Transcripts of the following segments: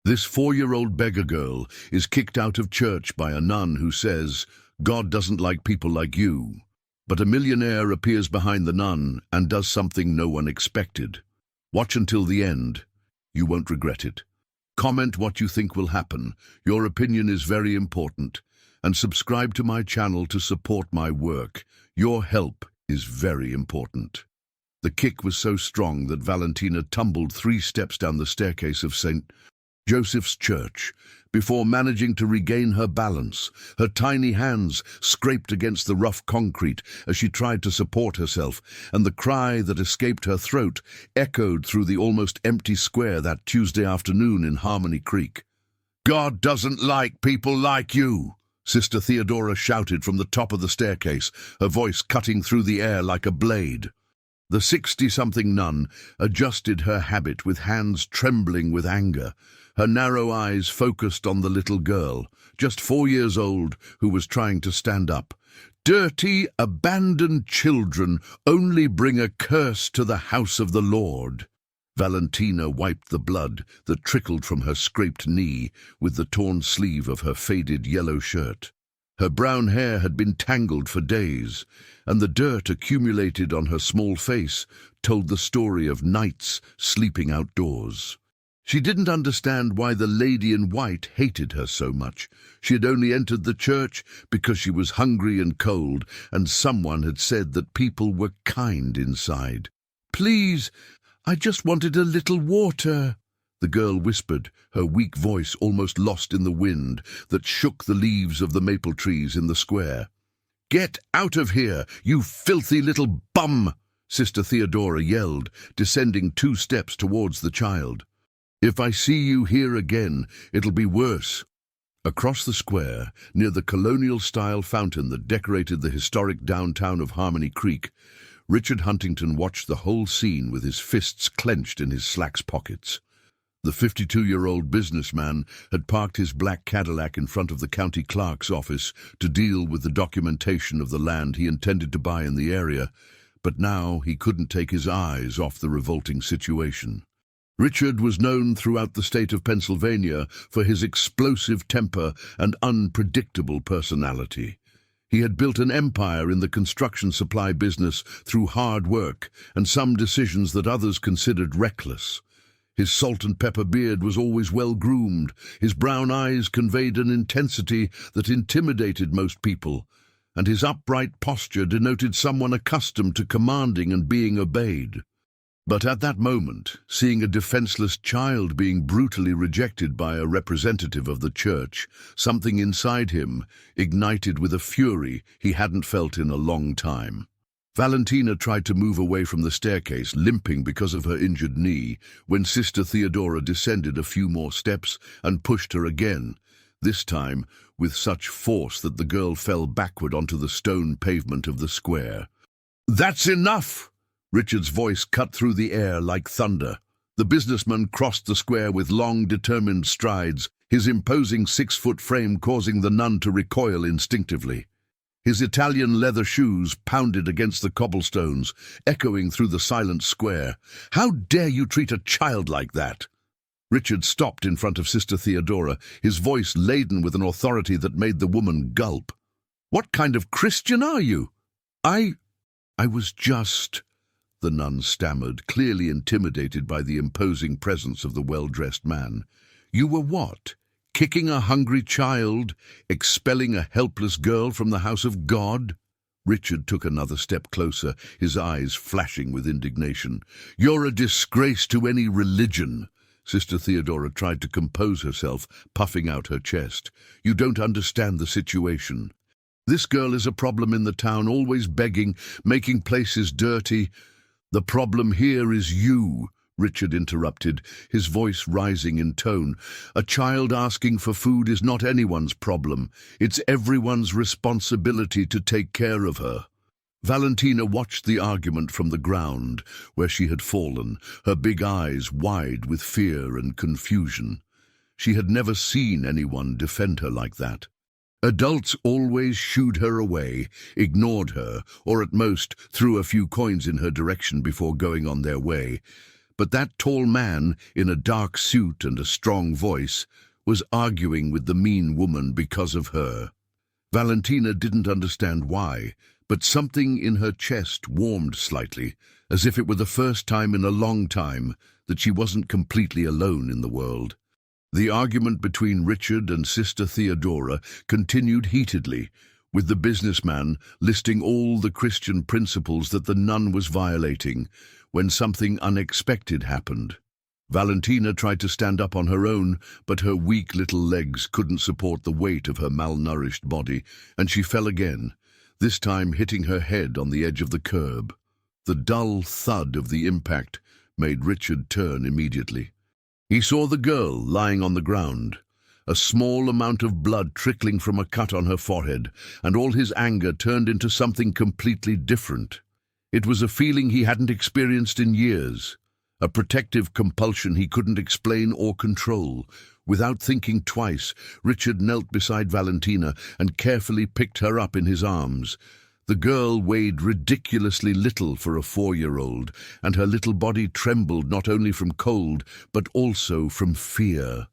This 4-year-old beggar girl is kicked out of church by a nun who says, "God doesn't like people like you." But a millionaire appears behind the nun and does something no one expected. Watch until the end. You won't regret it. Comment what you think will happen. Your opinion is very important. And subscribe to my channel to support my work. Your help is very important. The kick was so strong that Valentina tumbled 3 steps down the staircase of St. Joseph's Church before managing to regain her balance. Her tiny hands scraped against the rough concrete as she tried to support herself, and the cry that escaped her throat echoed through the almost empty square that Tuesday afternoon in Harmony Creek. "God doesn't like people like you," Sister Theodora shouted from the top of the staircase, her voice cutting through the air like a blade. The 60-something nun adjusted her habit with hands trembling with anger, her narrow eyes focused on the little girl, just 4 years old, who was trying to stand up. "Dirty, abandoned children only bring a curse to the house of the Lord." Valentina wiped the blood that trickled from her scraped knee with the torn sleeve of her faded yellow shirt. Her brown hair had been tangled for days, and the dirt accumulated on her small face told the story of nights sleeping outdoors. She didn't understand why the lady in white hated her so much. She had only entered the church because she was hungry and cold, and someone had said that people were kind inside. "Please, I just wanted a little water," the girl whispered, her weak voice almost lost in the wind that shook the leaves of the maple trees in the square. "Get out of here, you filthy little bum!" Sister Theodora yelled, descending 2 steps towards the child. "If I see you here again, it'll be worse." Across the square, near the colonial-style fountain that decorated the historic downtown of Harmony Creek, Richard Huntington watched the whole scene with his fists clenched in his slacks pockets. The 52-year-old businessman had parked his black Cadillac in front of the county clerk's office to deal with the documentation of the land he intended to buy in the area, but now he couldn't take his eyes off the revolting situation. Richard was known throughout the state of Pennsylvania for his explosive temper and unpredictable personality. He had built an empire in the construction supply business through hard work and some decisions that others considered reckless. His salt and pepper beard was always well-groomed. His brown eyes conveyed an intensity that intimidated most people, and his upright posture denoted someone accustomed to commanding and being obeyed. But at that moment, seeing a defenseless child being brutally rejected by a representative of the church, something inside him ignited with a fury he hadn't felt in a long time. Valentina tried to move away from the staircase, limping because of her injured knee, when Sister Theodora descended a few more steps and pushed her again, this time with such force that the girl fell backward onto the stone pavement of the square. "That's enough!" Richard's voice cut through the air like thunder. The businessman crossed the square with long, determined strides, his imposing 6-foot frame causing the nun to recoil instinctively. His Italian leather shoes pounded against the cobblestones, echoing through the silent square. "How dare you treat a child like that?" Richard stopped in front of Sister Theodora, his voice laden with an authority that made the woman gulp. "What kind of Christian are you?" I was just..." the nun stammered, clearly intimidated by the imposing presence of the well-dressed man. "You were what? Kicking a hungry child? Expelling a helpless girl from the house of God?" Richard took another step closer, his eyes flashing with indignation. "You're a disgrace to any religion." Sister Theodora tried to compose herself, puffing out her chest. "You don't understand the situation. This girl is a problem in the town, always begging, making places dirty." "The problem here is you," Richard interrupted, his voice rising in tone. "A child asking for food is not anyone's problem. It's everyone's responsibility to take care of her." Valentina watched the argument from the ground where she had fallen, her big eyes wide with fear and confusion. She had never seen anyone defend her like that. Adults always shooed her away, ignored her, or at most threw a few coins in her direction before going on their way. But that tall man, in a dark suit and a strong voice, was arguing with the mean woman because of her. Valentina didn't understand why, but something in her chest warmed slightly, as if it were the first time in a long time that she wasn't completely alone in the world. The argument between Richard and Sister Theodora continued heatedly, with the businessman listing all the Christian principles that the nun was violating, when something unexpected happened. Valentina tried to stand up on her own, but her weak little legs couldn't support the weight of her malnourished body, and she fell again, this time hitting her head on the edge of the curb. The dull thud of the impact made Richard turn immediately. He saw the girl lying on the ground, a small amount of blood trickling from a cut on her forehead, and all his anger turned into something completely different. It was a feeling he hadn't experienced in years, a protective compulsion he couldn't explain or control. Without thinking twice, Richard knelt beside Valentina and carefully picked her up in his arms. The girl weighed ridiculously little for a 4-year-old, and her little body trembled not only from cold, but also from fear.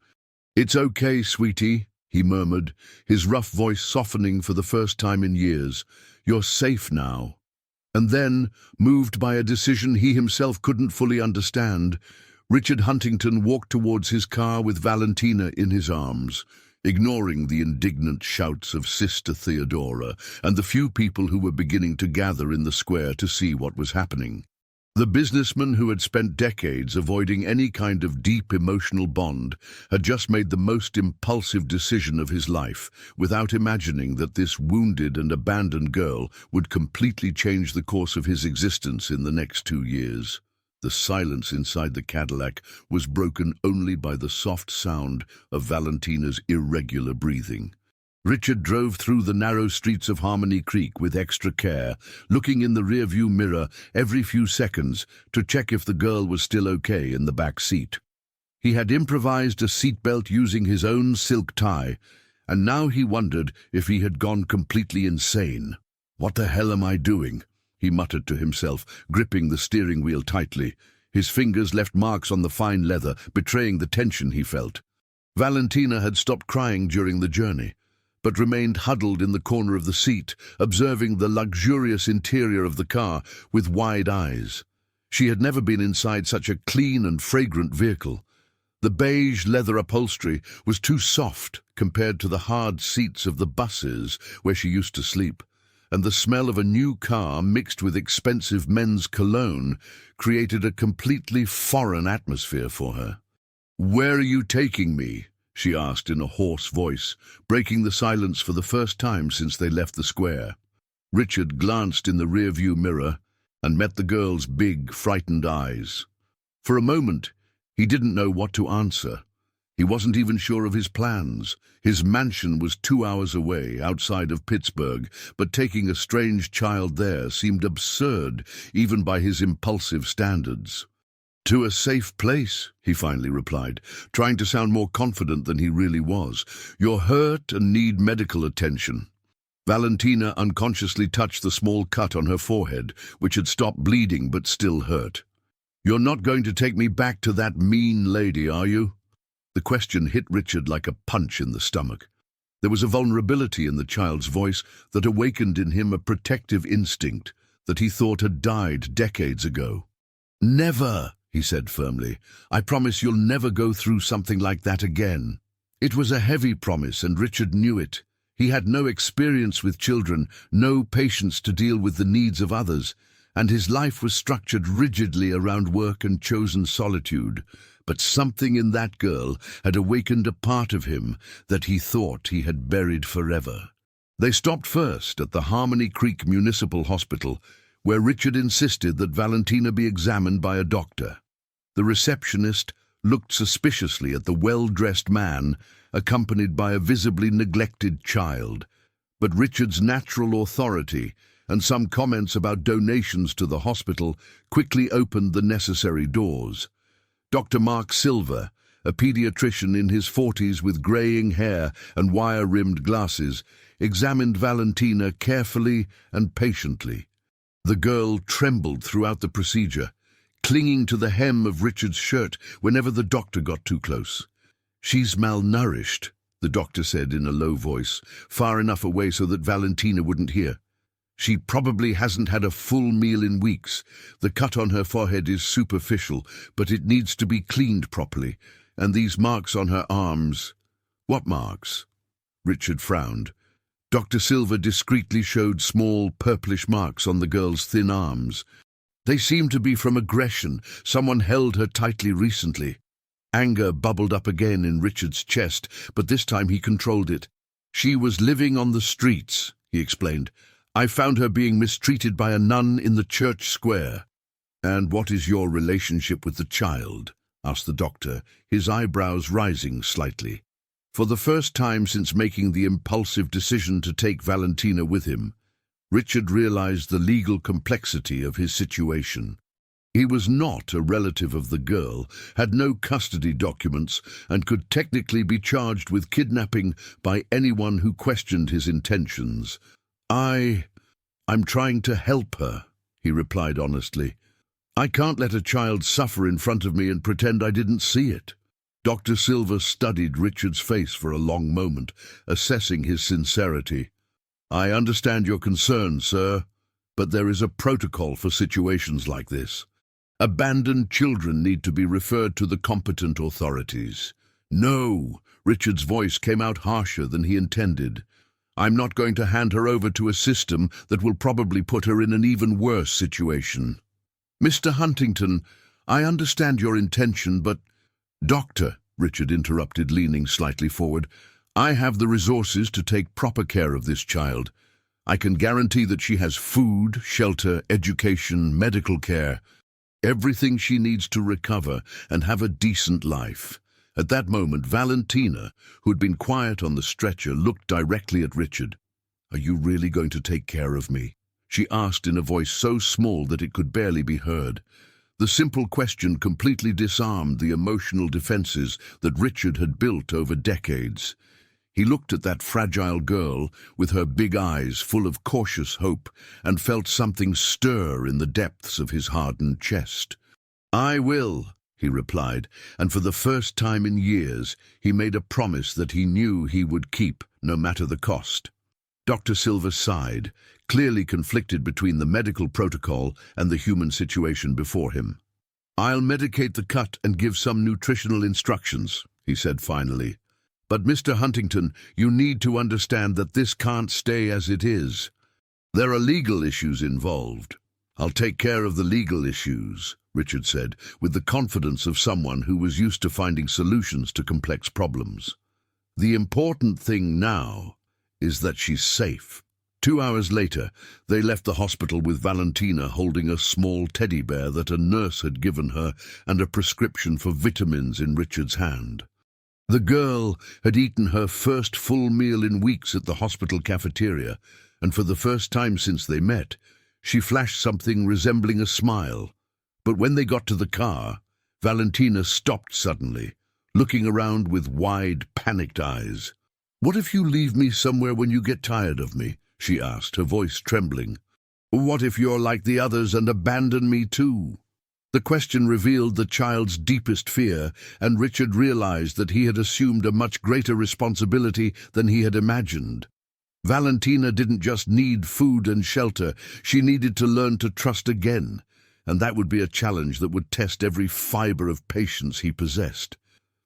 "It's okay, sweetie," he murmured, his rough voice softening for the first time in years. "You're safe now." And then, moved by a decision he himself couldn't fully understand, Richard Huntington walked towards his car with Valentina in his arms, ignoring the indignant shouts of Sister Theodora and the few people who were beginning to gather in the square to see what was happening. The businessman who had spent decades avoiding any kind of deep emotional bond had just made the most impulsive decision of his life, without imagining that this wounded and abandoned girl would completely change the course of his existence in the next 2 years. The silence inside the Cadillac was broken only by the soft sound of Valentina's irregular breathing. Richard drove through the narrow streets of Harmony Creek with extra care, looking in the rearview mirror every few seconds to check if the girl was still okay in the back seat. He had improvised a seatbelt using his own silk tie, and now he wondered if he had gone completely insane. "What the hell am I doing?" he muttered to himself, gripping the steering wheel tightly. His fingers left marks on the fine leather, betraying the tension he felt. Valentina had stopped crying during the journey, but remained huddled in the corner of the seat, observing the luxurious interior of the car with wide eyes. She had never been inside such a clean and fragrant vehicle. The beige leather upholstery was too soft compared to the hard seats of the buses where she used to sleep, and the smell of a new car mixed with expensive men's cologne created a completely foreign atmosphere for her. "Where are you taking me?" she asked in a hoarse voice, breaking the silence for the first time since they left the square. Richard glanced in the rearview mirror and met the girl's big, frightened eyes. For a moment, he didn't know what to answer. He wasn't even sure of his plans. His mansion was 2 hours away, outside of Pittsburgh, but taking a strange child there seemed absurd, even by his impulsive standards. "To a safe place," he finally replied, trying to sound more confident than he really was. "You're hurt and need medical attention." Valentina unconsciously touched the small cut on her forehead, which had stopped bleeding but still hurt. "You're not going to take me back to that mean lady, are you?" The question hit Richard like a punch in the stomach. There was a vulnerability in the child's voice that awakened in him a protective instinct that he thought had died decades ago. "Never," he said firmly. "I promise you'll never go through something like that again." It was a heavy promise, and Richard knew it. He had no experience with children, no patience to deal with the needs of others, and his life was structured rigidly around work and chosen solitude. But something in that girl had awakened a part of him that he thought he had buried forever. They stopped first at the Harmony Creek Municipal Hospital, where Richard insisted that Valentina be examined by a doctor. The receptionist looked suspiciously at the well-dressed man, accompanied by a visibly neglected child. But Richard's natural authority and some comments about donations to the hospital quickly opened the necessary doors. Dr. Mark Silver, a pediatrician in his 40s with graying hair and wire-rimmed glasses, examined Valentina carefully and patiently. The girl trembled throughout the procedure, clinging to the hem of Richard's shirt whenever the doctor got too close. "She's malnourished," the doctor said in a low voice, far enough away so that Valentina wouldn't hear. "She probably hasn't had a full meal in weeks. The cut on her forehead is superficial, but it needs to be cleaned properly. And these marks on her arms—" "What marks?" Richard frowned. Dr. Silver discreetly showed small, purplish marks on the girl's thin arms. "They seem to be from aggression. Someone held her tightly recently." Anger bubbled up again in Richard's chest, but this time he controlled it. "She was living on the streets," he explained. "I found her being mistreated by a nun in the church square." "And what is your relationship with the child?" asked the doctor, his eyebrows rising slightly. For the first time since making the impulsive decision to take Valentina with him, Richard realized the legal complexity of his situation. He was not a relative of the girl, had no custody documents, and could technically be charged with kidnapping by anyone who questioned his intentions. I'm trying to help her," he replied honestly. "I can't let a child suffer in front of me and pretend I didn't see it." Dr. Silver studied Richard's face for a long moment, assessing his sincerity. "I understand your concern, sir, but there is a protocol for situations like this. Abandoned children need to be referred to the competent authorities." "No," Richard's voice came out harsher than he intended. "I'm not going to hand her over to a system that will probably put her in an even worse situation." "Mr. Huntington, I understand your intention, but—" "Doctor," Richard interrupted, leaning slightly forward, "I have the resources to take proper care of this child. I can guarantee that she has food, shelter, education, medical care, everything she needs to recover and have a decent life." At that moment, Valentina, who'd been quiet on the stretcher, looked directly at Richard. "Are you really going to take care of me?" she asked in a voice so small that it could barely be heard. The simple question completely disarmed the emotional defenses that Richard had built over decades. He looked at that fragile girl with her big eyes full of cautious hope and felt something stir in the depths of his hardened chest. "I will," he replied, and for the first time in years he made a promise that he knew he would keep, no matter the cost. Dr. Silver sighed, clearly conflicted between the medical protocol and the human situation before him. "I'll medicate the cut and give some nutritional instructions," he said finally. "But Mr. Huntington, you need to understand that this can't stay as it is. There are legal issues involved." "I'll take care of the legal issues," Richard said, with the confidence of someone who was used to finding solutions to complex problems. "The important thing now is that she's safe." 2 hours later, they left the hospital with Valentina holding a small teddy bear that a nurse had given her and a prescription for vitamins in Richard's hand. The girl had eaten her first full meal in weeks at the hospital cafeteria, and for the first time since they met, she flashed something resembling a smile. But when they got to the car, Valentina stopped suddenly, looking around with wide, panicked eyes. "What if you leave me somewhere when you get tired of me?" she asked, her voice trembling. "What if you're like the others and abandon me too?" The question revealed the child's deepest fear, and Richard realized that he had assumed a much greater responsibility than he had imagined. Valentina didn't just need food and shelter, she needed to learn to trust again, and that would be a challenge that would test every fiber of patience he possessed.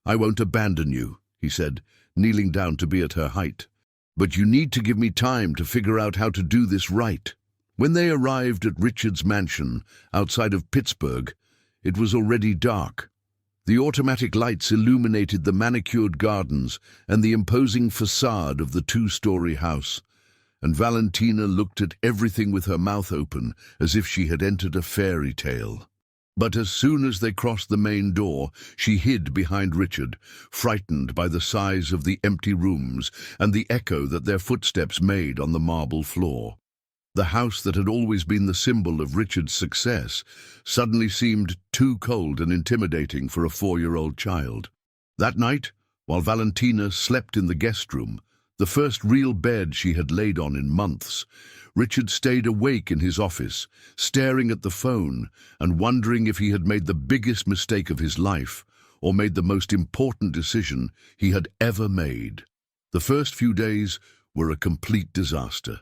"I won't abandon you," he said, kneeling down to be at her height. "But you need to give me time to figure out how to do this right." When they arrived at Richard's mansion, outside of Pittsburgh, it was already dark. The automatic lights illuminated the manicured gardens and the imposing facade of the 2-story house, and Valentina looked at everything with her mouth open, as if she had entered a fairy tale. But as soon as they crossed the main door, she hid behind Richard, frightened by the size of the empty rooms and the echo that their footsteps made on the marble floor. The house that had always been the symbol of Richard's success suddenly seemed too cold and intimidating for a 4-year-old child. That night, while Valentina slept in the guest room, the first real bed she had laid on in months. Richard stayed awake in his office, staring at the phone and wondering if he had made the biggest mistake of his life or made the most important decision he had ever made. The first few days were a complete disaster.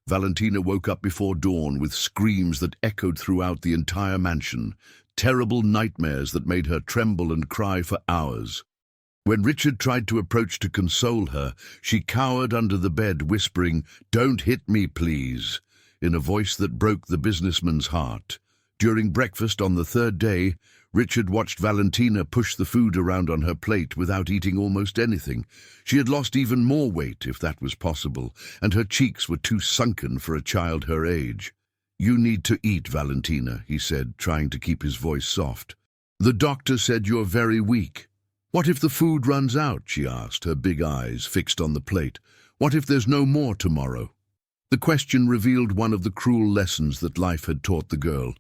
Valentina woke up before dawn with screams that echoed throughout the entire mansion, terrible nightmares that made her tremble and cry for hours. When Richard tried to approach to console her, she cowered under the bed, whispering, "Don't hit me, please," in a voice that broke the businessman's heart. During breakfast on the third day, Richard watched Valentina push the food around on her plate without eating almost anything. She had lost even more weight, if that was possible, and her cheeks were too sunken for a child her age. "You need to eat, Valentina," he said, trying to keep his voice soft. "The doctor said you're very weak." "What if the food runs out?" she asked, her big eyes fixed on the plate. "What if there's no more tomorrow?" The question revealed one of the cruel lessons that life had taught the girl.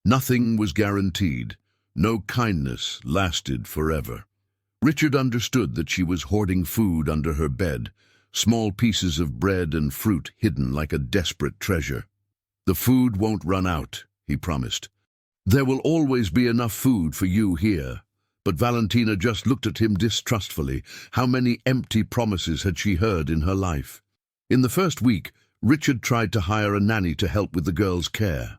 Nothing was guaranteed. No kindness lasted forever. Richard understood that she was hoarding food under her bed, small pieces of bread and fruit hidden like a desperate treasure. "The food won't run out," he promised. "There will always be enough food for you here." But Valentina just looked at him distrustfully. How many empty promises had she heard in her life? In the first week, Richard tried to hire a nanny to help with the girl's care.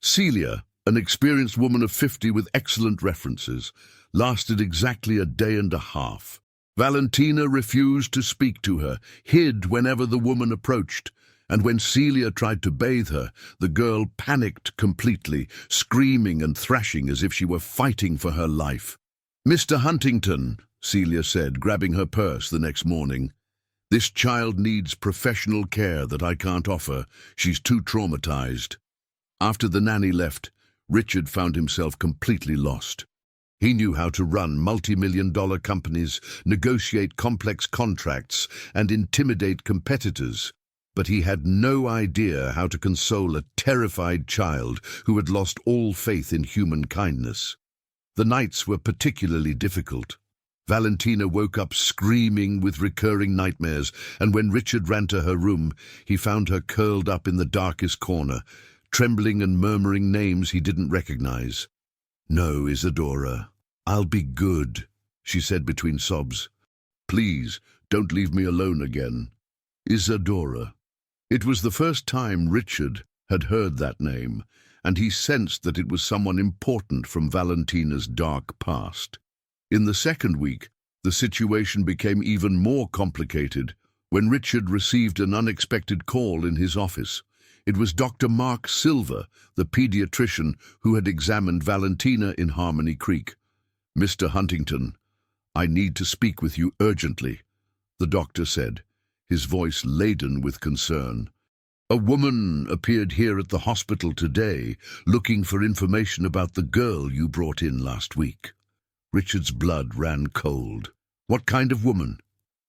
Celia, an experienced woman of 50 with excellent references, lasted exactly a day and a half. Valentina refused to speak to her, hid whenever the woman approached, and when Celia tried to bathe her, the girl panicked completely, screaming and thrashing as if she were fighting for her life. "Mr. Huntington," Celia said, grabbing her purse the next morning, "this child needs professional care that I can't offer. She's too traumatized." After the nanny left, Richard found himself completely lost. He knew how to run multi-million-dollar companies, negotiate complex contracts, and intimidate competitors, but he had no idea how to console a terrified child who had lost all faith in human kindness. The nights were particularly difficult. Valentina woke up screaming with recurring nightmares, and when Richard ran to her room, he found her curled up in the darkest corner, trembling and murmuring names he didn't recognize. "No, Isadora, I'll be good," she said between sobs. "Please, don't leave me alone again. Isadora." It was the first time Richard had heard that name, and he sensed that it was someone important from Valentina's dark past. In the second week, the situation became even more complicated when Richard received an unexpected call in his office. It was Dr. Mark Silver, the pediatrician who had examined Valentina in Harmony Creek. "Mr. Huntington, I need to speak with you urgently," the doctor said, his voice laden with concern. "A woman appeared here at the hospital today, looking for information about the girl you brought in last week." Richard's blood ran cold. "What kind of woman?"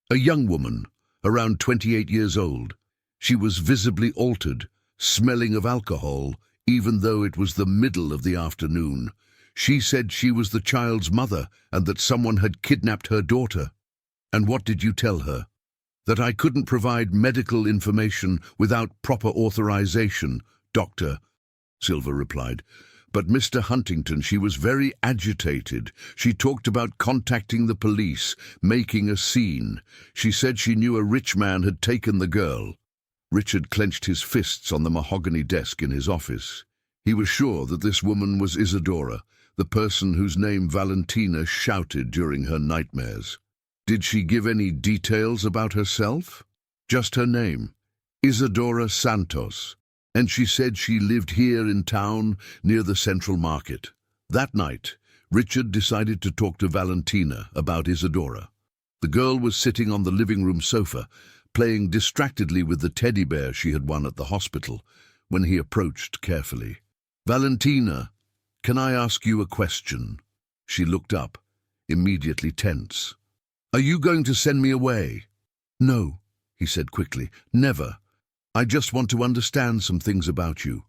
"A young woman, around 28 years old. She was visibly altered, smelling of alcohol, even though it was the middle of the afternoon. She said she was the child's mother and that someone had kidnapped her daughter." "And what did you tell her?" "That I couldn't provide medical information without proper authorization, Doctor," Silver replied. "But Mr. Huntington, she was very agitated. She talked about contacting the police, making a scene. She said she knew a rich man had taken the girl." Richard clenched his fists on the mahogany desk in his office. He was sure that this woman was Isadora, the person whose name Valentina shouted during her nightmares. "Did she give any details about herself?" "Just her name, Isadora Santos, and she said she lived here in town near the Central Market." That night, Richard decided to talk to Valentina about Isadora. The girl was sitting on the living room sofa, playing distractedly with the teddy bear she had won at the hospital, when he approached carefully. "Valentina, can I ask you a question?" She looked up, immediately tense. "Are you going to send me away?" "No," he said quickly, "never. I just want to understand some things about you."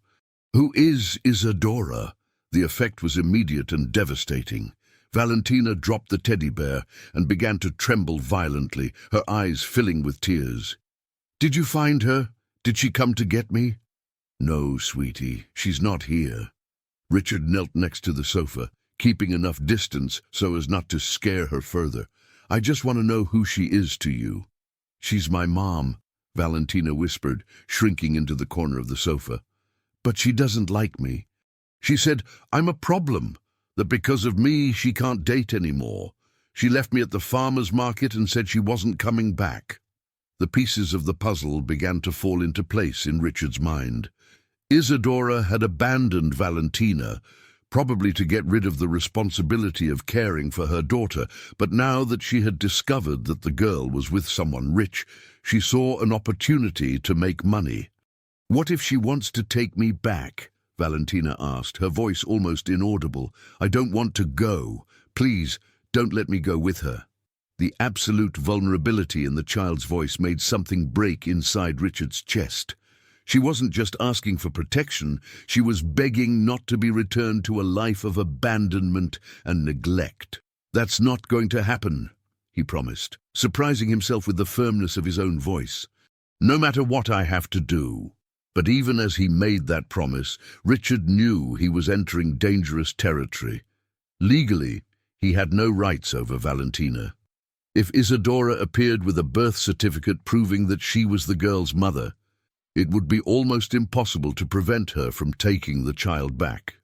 "Who is Isadora?" The effect was immediate and devastating. Valentina dropped the teddy bear and began to tremble violently, her eyes filling with tears. "Did you find her? Did she come to get me?" "No, sweetie, she's not here." Richard knelt next to the sofa, keeping enough distance so as not to scare her further. "I just want to know who she is to you." "She's my mom," Valentina whispered, shrinking into the corner of the sofa. "But she doesn't like me. She said I'm a problem, that because of me she can't date anymore. She left me at the farmer's market and said she wasn't coming back." The pieces of the puzzle began to fall into place in Richard's mind. Isadora had abandoned Valentina, probably to get rid of the responsibility of caring for her daughter, but now that she had discovered that the girl was with someone rich, she saw an opportunity to make money. "What if she wants to take me back?" Valentina asked, her voice almost inaudible. "I don't want to go. Please, don't let me go with her." The absolute vulnerability in the child's voice made something break inside Richard's chest. She wasn't just asking for protection, she was begging not to be returned to a life of abandonment and neglect. "That's not going to happen," he promised, surprising himself with the firmness of his own voice. "No matter what I have to do." But even as he made that promise, Richard knew he was entering dangerous territory. Legally, he had no rights over Valentina. If Isadora appeared with a birth certificate proving that she was the girl's mother, it would be almost impossible to prevent her from taking the child back.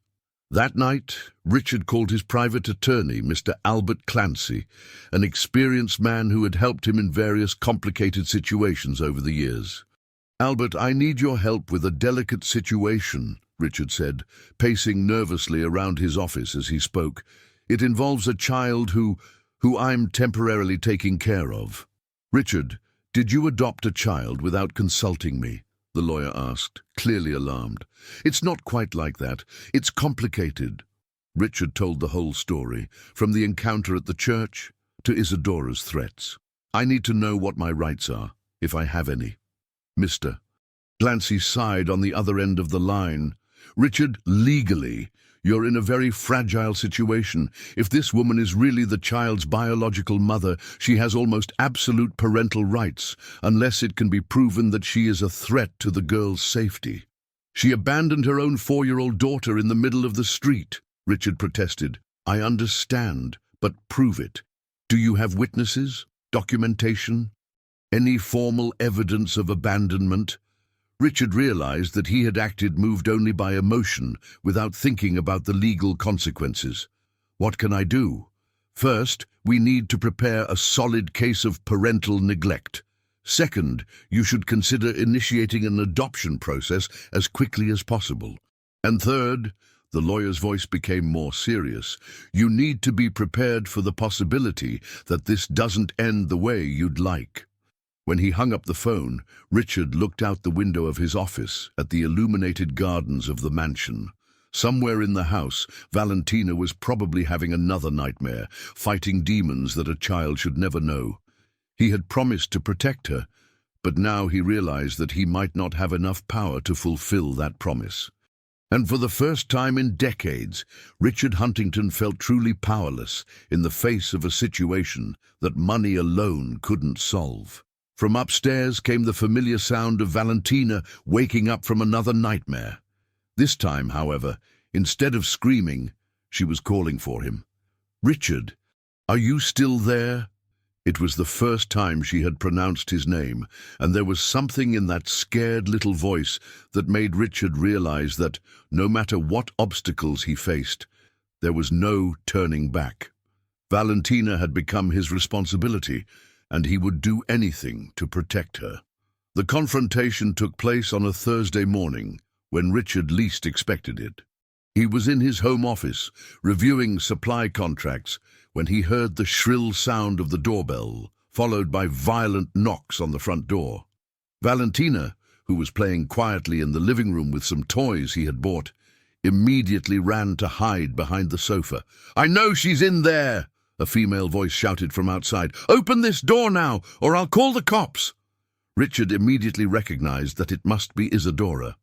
That night, Richard called his private attorney, Mr. Albert Clancy, an experienced man who had helped him in various complicated situations over the years. "Albert, I need your help with a delicate situation," Richard said, pacing nervously around his office as he spoke. "It involves a child who I'm temporarily taking care of." "Richard, did you adopt a child without consulting me?" the lawyer asked, clearly alarmed. "It's not quite like that. It's complicated." Richard told the whole story, from the encounter at the church to Isadora's threats. "I need to know what my rights are, if I have any." "Mr." Clancy sighed on the other end of the line. "Richard, legally, you're in a very fragile situation. If this woman is really the child's biological mother, she has almost absolute parental rights, unless it can be proven that she is a threat to the girl's safety." "She abandoned her own 4-year-old daughter in the middle of the street," Richard protested. "I understand, but prove it. Do you have witnesses? Documentation? Any formal evidence of abandonment?" Richard realized that he had acted moved only by emotion, without thinking about the legal consequences. "What can I do?" "First, we need to prepare a solid case of parental neglect. Second, you should consider initiating an adoption process as quickly as possible. And third," the lawyer's voice became more serious, "you need to be prepared for the possibility that this doesn't end the way you'd like." When he hung up the phone, Richard looked out the window of his office at the illuminated gardens of the mansion. Somewhere in the house, Valentina was probably having another nightmare, fighting demons that a child should never know. He had promised to protect her, but now he realized that he might not have enough power to fulfill that promise. And for the first time in decades, Richard Huntington felt truly powerless in the face of a situation that money alone couldn't solve. From upstairs came the familiar sound of Valentina waking up from another nightmare. This time, however, instead of screaming, she was calling for him. "Richard, are you still there?" It was the first time she had pronounced his name, and there was something in that scared little voice that made Richard realize that, no matter what obstacles he faced, there was no turning back. Valentina had become his responsibility, and he would do anything to protect her. The confrontation took place on a Thursday morning, when Richard least expected it. He was in his home office, reviewing supply contracts, when he heard the shrill sound of the doorbell, followed by violent knocks on the front door. Valentina, who was playing quietly in the living room with some toys he had bought, immediately ran to hide behind the sofa. "I know she's in there!" a female voice shouted from outside. "Open this door now, or I'll call the cops!" Richard immediately recognized that it must be Isadora.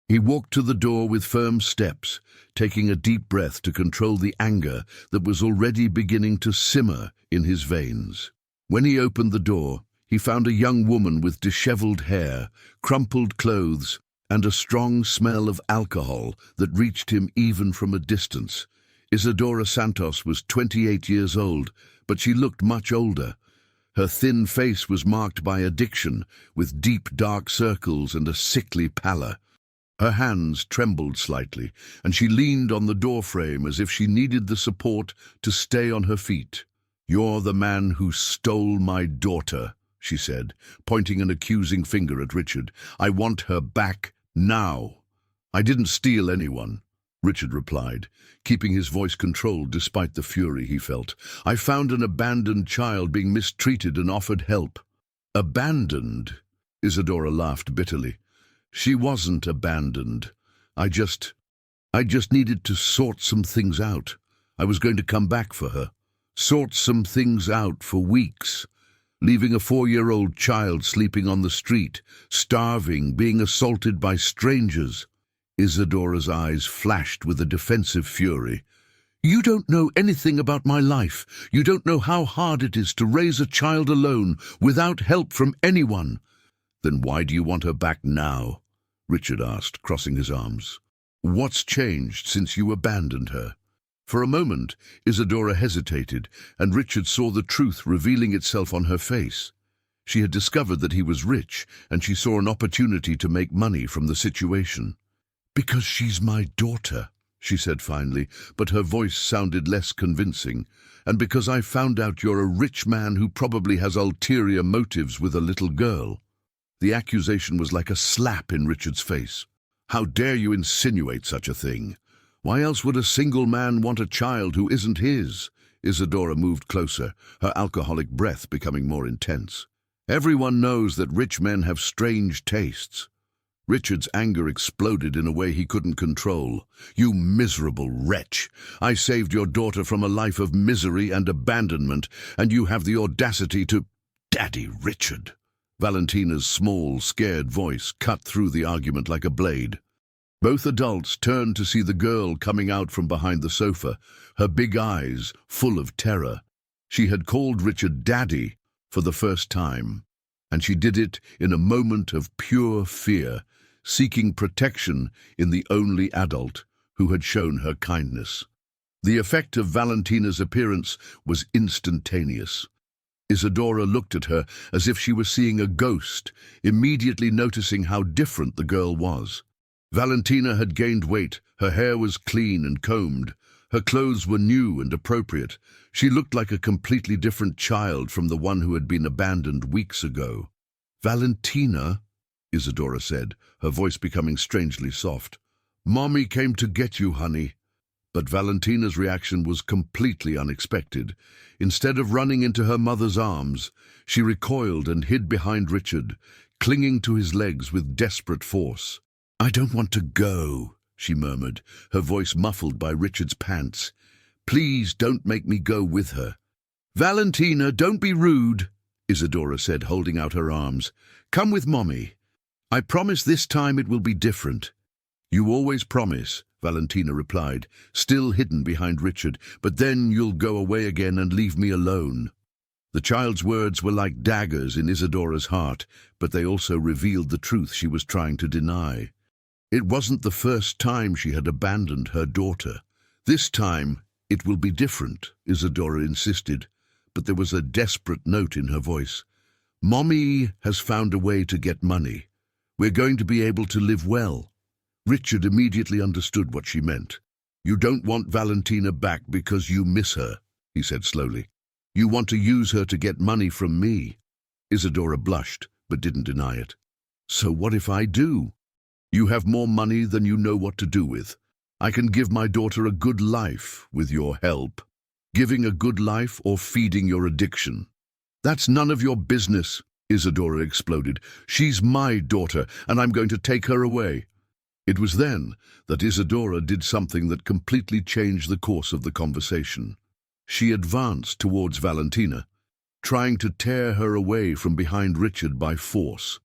He walked to the door with firm steps, taking a deep breath to control the anger that was already beginning to simmer in his veins. When he opened the door, he found a young woman with disheveled hair, crumpled clothes, and a strong smell of alcohol that reached him even from a distance. Isadora Santos was 28 years old, but she looked much older. Her thin face was marked by addiction, with deep dark circles and a sickly pallor. Her hands trembled slightly, and she leaned on the doorframe as if she needed the support to stay on her feet. "You're the man who stole my daughter," she said, pointing an accusing finger at Richard. "I want her back now." "I didn't steal anyone," Richard replied, keeping his voice controlled despite the fury he felt. "I found an abandoned child being mistreated and offered help." "Abandoned?" Isadora laughed bitterly. "She wasn't abandoned. I just needed to sort some things out. I was going to come back for her. Sort some things out for weeks. Leaving a 4-year-old child sleeping on the street, starving, being assaulted by strangers." Isadora's eyes flashed with a defensive fury. "You don't know anything about my life. You don't know how hard it is to raise a child alone, without help from anyone." "Then why do you want her back now?" Richard asked, crossing his arms. "What's changed since you abandoned her?" For a moment, Isadora hesitated, and Richard saw the truth revealing itself on her face. She had discovered that he was rich, and she saw an opportunity to make money from the situation. "Because she's my daughter," she said finally, but her voice sounded less convincing. "And because I found out you're a rich man who probably has ulterior motives with a little girl." The accusation was like a slap in Richard's face. "How dare you insinuate such a thing? Why else would a single man want a child who isn't his?" Isadora moved closer, her alcoholic breath becoming more intense. "Everyone knows that rich men have strange tastes." Richard's anger exploded in a way he couldn't control. "You miserable wretch! I saved your daughter from a life of misery and abandonment, and you have the audacity to—" "Daddy Richard!" Valentina's small, scared voice cut through the argument like a blade. Both adults turned to see the girl coming out from behind the sofa, her big eyes full of terror. She had called Richard Daddy for the first time, and she did it in a moment of pure fear, seeking protection in the only adult who had shown her kindness. The effect of Valentina's appearance was instantaneous. Isadora looked at her as if she were seeing a ghost, immediately noticing how different the girl was. Valentina had gained weight, her hair was clean and combed, her clothes were new and appropriate. She looked like a completely different child from the one who had been abandoned weeks ago. "Valentina," Isadora said, her voice becoming strangely soft. "Mommy came to get you, honey." But Valentina's reaction was completely unexpected. Instead of running into her mother's arms, she recoiled and hid behind Richard, clinging to his legs with desperate force. "I don't want to go," she murmured, her voice muffled by Richard's pants. "Please don't make me go with her." "Valentina, don't be rude," Isadora said, holding out her arms. "Come with Mommy. I promise this time it will be different." "You always promise," Valentina replied, still hidden behind Richard, "but then you'll go away again and leave me alone." The child's words were like daggers in Isadora's heart, but they also revealed the truth she was trying to deny. It wasn't the first time she had abandoned her daughter. "This time it will be different," Isadora insisted, but there was a desperate note in her voice. "Mommy has found a way to get money. We're going to be able to live well." Richard immediately understood what she meant. "You don't want Valentina back because you miss her," he said slowly. "You want to use her to get money from me." Isadora blushed, but didn't deny it. "So what if I do? You have more money than you know what to do with. I can give my daughter a good life with your help. Giving a good life or feeding your addiction. That's none of your business," Isadora exploded. "She's my daughter, and I'm going to take her away." It was then that Isadora did something that completely changed the course of the conversation. She advanced towards Valentina, trying to tear her away from behind Richard by force.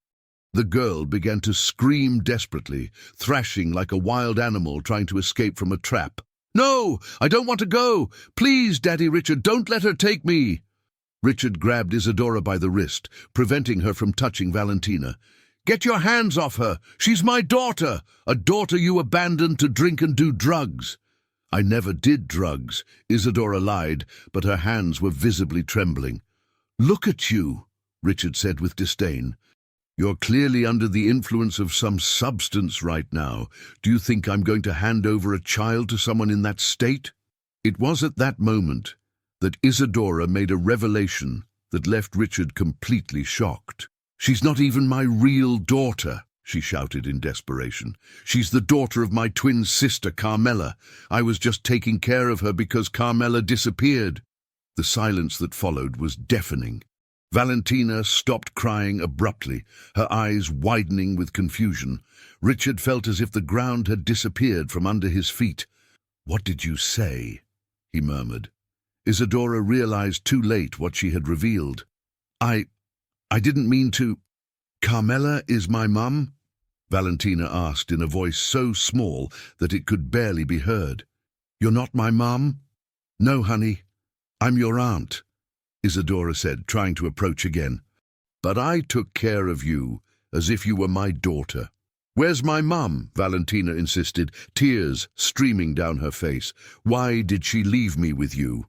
The girl began to scream desperately, thrashing like a wild animal trying to escape from a trap. "No, I don't want to go! Please, Daddy Richard, don't let her take me!" Richard grabbed Isadora by the wrist, preventing her from touching Valentina. "Get your hands off her! She's my daughter! A daughter you abandoned to drink and do drugs!" "I never did drugs," Isadora lied, but her hands were visibly trembling. "Look at you," Richard said with disdain. "You're clearly under the influence of some substance right now. Do you think I'm going to hand over a child to someone in that state?" It was at that moment that Isadora made a revelation that left Richard completely shocked. "She's not even my real daughter," she shouted in desperation. "She's the daughter of my twin sister, Carmela. I was just taking care of her because Carmela disappeared." The silence that followed was deafening. Valentina stopped crying abruptly, her eyes widening with confusion. Richard felt as if the ground had disappeared from under his feet. "What did you say?" he murmured. Isadora realized too late what she had revealed. I didn't mean to." "Carmela is my mum?" Valentina asked in a voice so small that it could barely be heard. "You're not my mum?" "No, honey. I'm your aunt," Isadora said, trying to approach again. "But I took care of you as if you were my daughter." "Where's my mum?" Valentina insisted, tears streaming down her face. "Why did she leave me with you?"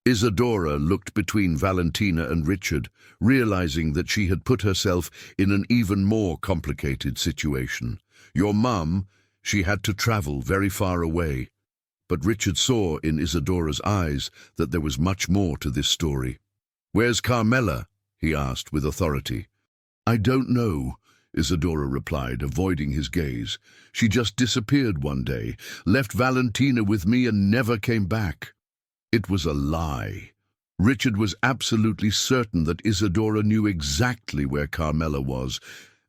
Isadora looked between Valentina and Richard, realizing that she had put herself in an even more complicated situation. "Your mum, she had to travel very far away." But Richard saw in Isadora's eyes that there was much more to this story. "Where's Carmela?" he asked with authority. "I don't know," Isadora replied, avoiding his gaze. "She just disappeared one day, left Valentina with me and never came back." It was a lie. Richard was absolutely certain that Isadora knew exactly where Carmela was,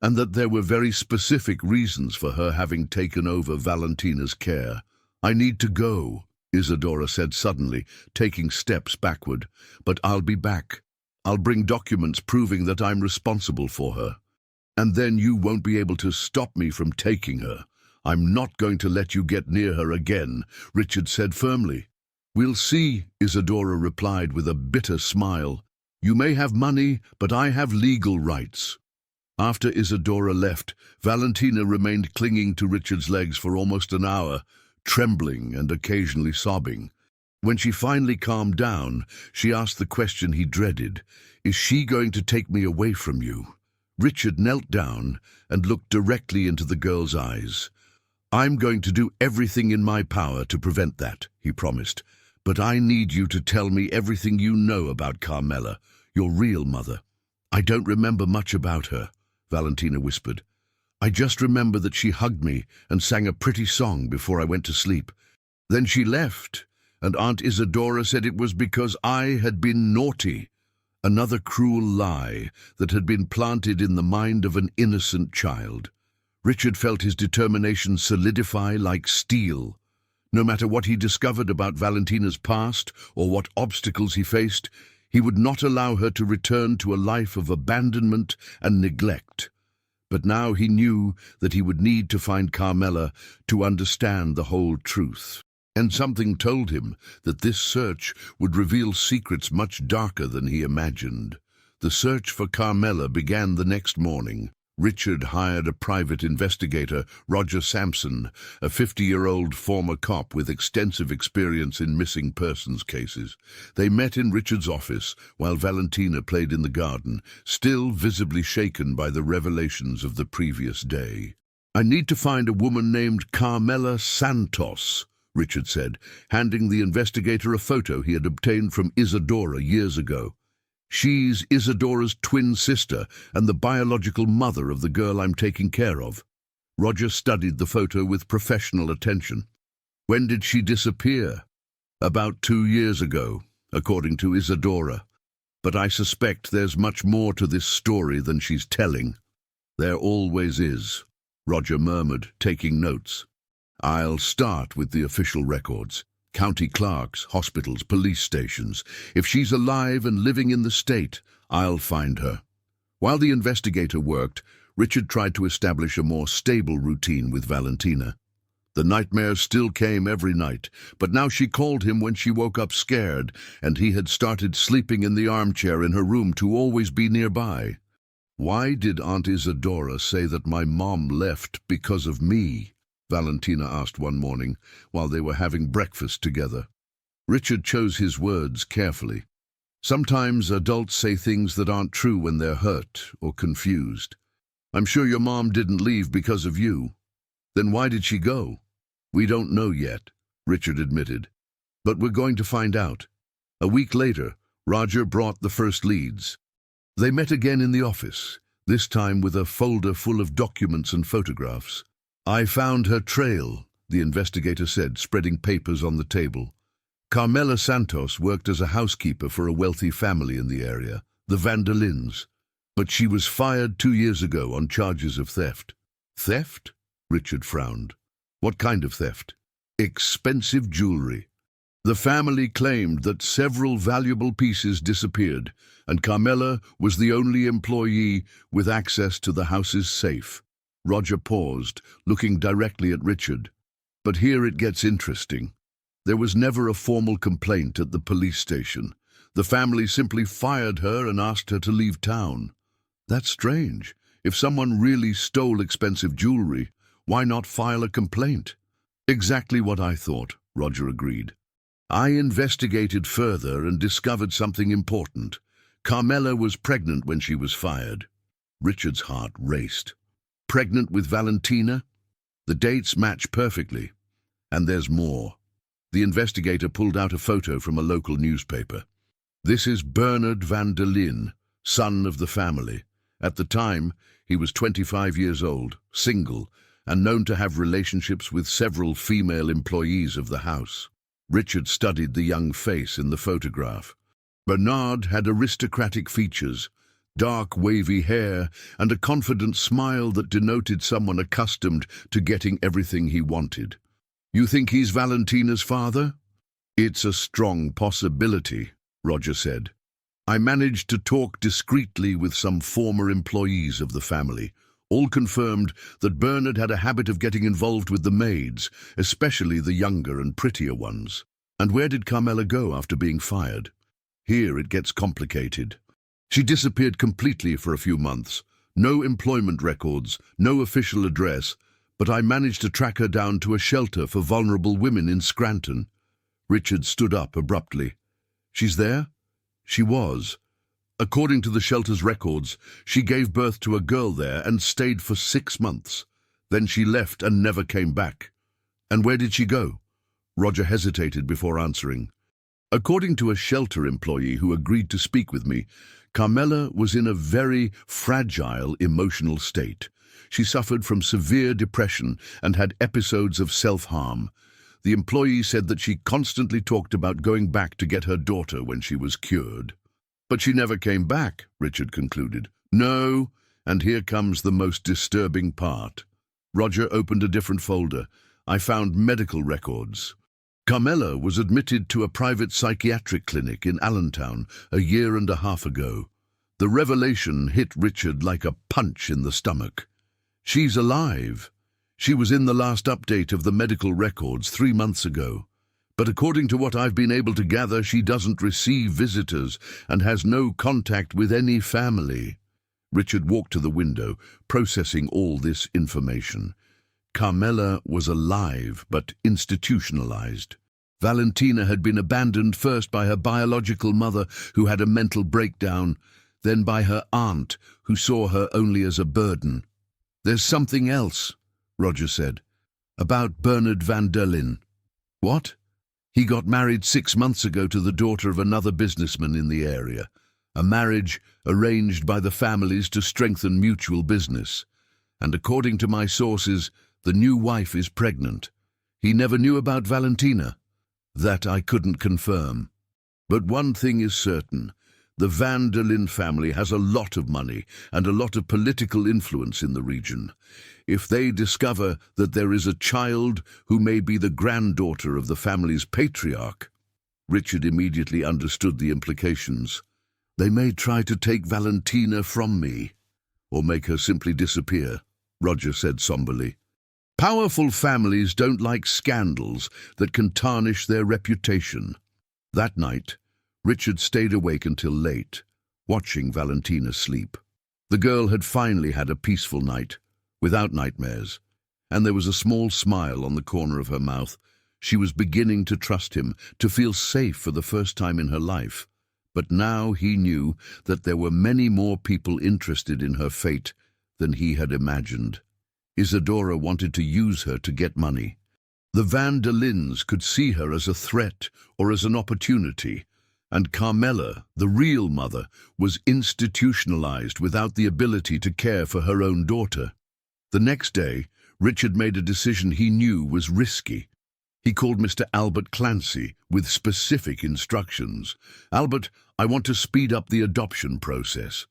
and that there were very specific reasons for her having taken over Valentina's care. "I need to go," Isadora said suddenly, taking steps backward. "But I'll be back. I'll bring documents proving that I'm responsible for her. And then you won't be able to stop me from taking her. I'm not going to let you get near her again," Richard said firmly. "We'll see," Isadora replied with a bitter smile. "You may have money, but I have legal rights." After Isadora left, Valentina remained clinging to Richard's legs for almost an hour, trembling and occasionally sobbing. When she finally calmed down, she asked the question he dreaded: "Is she going to take me away from you?" Richard knelt down and looked directly into the girl's eyes. "I'm going to do everything in my power to prevent that," he promised. "But I need you to tell me everything you know about Carmela, your real mother." "I don't remember much about her," Valentina whispered. "I just remember that she hugged me and sang a pretty song before I went to sleep. Then she left, and Aunt Isadora said it was because I had been naughty." Another cruel lie that had been planted in the mind of an innocent child. Richard felt his determination solidify like steel. No matter what he discovered about Valentina's past or what obstacles he faced, he would not allow her to return to a life of abandonment and neglect. But now he knew that he would need to find Carmela to understand the whole truth. And something told him that this search would reveal secrets much darker than he imagined. The search for Carmela began the next morning. Richard hired a private investigator, Roger Sampson, a 50-year-old former cop with extensive experience in missing persons cases. They met in Richard's office while Valentina played in the garden, still visibly shaken by the revelations of the previous day. "I need to find a woman named Carmela Santos," Richard said, handing the investigator a photo he had obtained from Isadora years ago. "She's Isadora's twin sister and the biological mother of the girl I'm taking care of." Roger studied the photo with professional attention. "When did she disappear?" "About 2 years ago, according to Isadora. But I suspect there's much more to this story than she's telling." "There always is," Roger murmured, taking notes. "I'll start with the official records. County clerks, hospitals, police stations. If she's alive and living in the state, I'll find her." While the investigator worked, Richard tried to establish a more stable routine with Valentina. The nightmares still came every night, but now she called him when she woke up scared, and he had started sleeping in the armchair in her room to always be nearby. "Why did Aunt Isadora say that my mom left because of me?" Valentina asked one morning while they were having breakfast together. Richard chose his words carefully. "Sometimes adults say things that aren't true when they're hurt or confused. I'm sure your mom didn't leave because of you. Then why did she go?" "We don't know yet," Richard admitted. "But we're going to find out." A week later, Roger brought the first leads. They met again in the office, this time with a folder full of documents and photographs. "I found her trail," the investigator said, spreading papers on the table. Carmela Santos worked as a housekeeper for a wealthy family in the area, the Vanderlins. But she was fired 2 years ago on charges of theft. "Theft?" Richard frowned. "What kind of theft?" "Expensive jewelry. The family claimed that several valuable pieces disappeared, and Carmela was the only employee with access to the house's safe." Roger paused, looking directly at Richard. "But here it gets interesting. There was never a formal complaint at the police station. The family simply fired her and asked her to leave town." "That's strange. If someone really stole expensive jewelry, why not file a complaint?" "Exactly what I thought," Roger agreed. "I investigated further and discovered something important. Carmela was pregnant when she was fired." Richard's heart raced. "Pregnant with Valentina? The dates match perfectly. And there's more." The investigator pulled out a photo from a local newspaper. "This is Bernard van der Linde, son of the family. At the time, he was 25 years old, single, and known to have relationships with several female employees of the house." Richard studied the young face in the photograph. Bernard had aristocratic features, dark wavy hair, and a confident smile that denoted someone accustomed to getting everything he wanted. "You think he's Valentina's father?" "It's a strong possibility," Roger said. "I managed to talk discreetly with some former employees of the family. All confirmed that Bernard had a habit of getting involved with the maids, especially the younger and prettier ones." "And where did Carmela go after being fired?" "Here it gets complicated. She disappeared completely for a few months. No employment records, no official address, but I managed to track her down to a shelter for vulnerable women in Scranton." Richard stood up abruptly. "She's there?" "She was. According to the shelter's records, she gave birth to a girl there and stayed for 6 months. Then she left and never came back." "And where did she go?" Roger hesitated before answering. "According to a shelter employee who agreed to speak with me, Carmela was in a very fragile emotional state. She suffered from severe depression and had episodes of self-harm. The employee said that she constantly talked about going back to get her daughter when she was cured." "But she never came back," Richard concluded. "No, and here comes the most disturbing part." Roger opened a different folder. "I found medical records. Carmela was admitted to a private psychiatric clinic in Allentown a 1.5 years ago. The revelation hit Richard like a punch in the stomach. She's alive. She was in the last update of the medical records 3 months ago. But according to what I've been able to gather, she doesn't receive visitors and has no contact with any family." Richard walked to the window, processing all this information. Carmela was alive but institutionalized. Valentina had been abandoned first by her biological mother, who had a mental breakdown, then by her aunt, who saw her only as a burden. "There's something else," Roger said, "about Bernard van der Linde." "What?" "He got married 6 months ago to the daughter of another businessman in the area, a marriage arranged by the families to strengthen mutual business. And according to my sources, the new wife is pregnant. He never knew about Valentina." "That I couldn't confirm. But one thing is certain. The van der Linde family has a lot of money and a lot of political influence in the region. If they discover that there is a child who may be the granddaughter of the family's patriarch," Richard immediately understood the implications. "They may try to take Valentina from me." or make her simply disappear, Roger said somberly. Powerful families don't like scandals that can tarnish their reputation. That night, Richard stayed awake until late, watching Valentina sleep. The girl had finally had a peaceful night, without nightmares, and there was a small smile on the corner of her mouth. She was beginning to trust him, to feel safe for the first time in her life. But now he knew that there were many more people interested in her fate than he had imagined. Isadora wanted to use her to get money. The Van der Lins could see her as a threat or as an opportunity, and Carmela, the real mother, was institutionalized without the ability to care for her own daughter. The next day, Richard made a decision he knew was risky. He called Mr. Albert Clancy with specific instructions. Albert, I want to speed up the adoption process,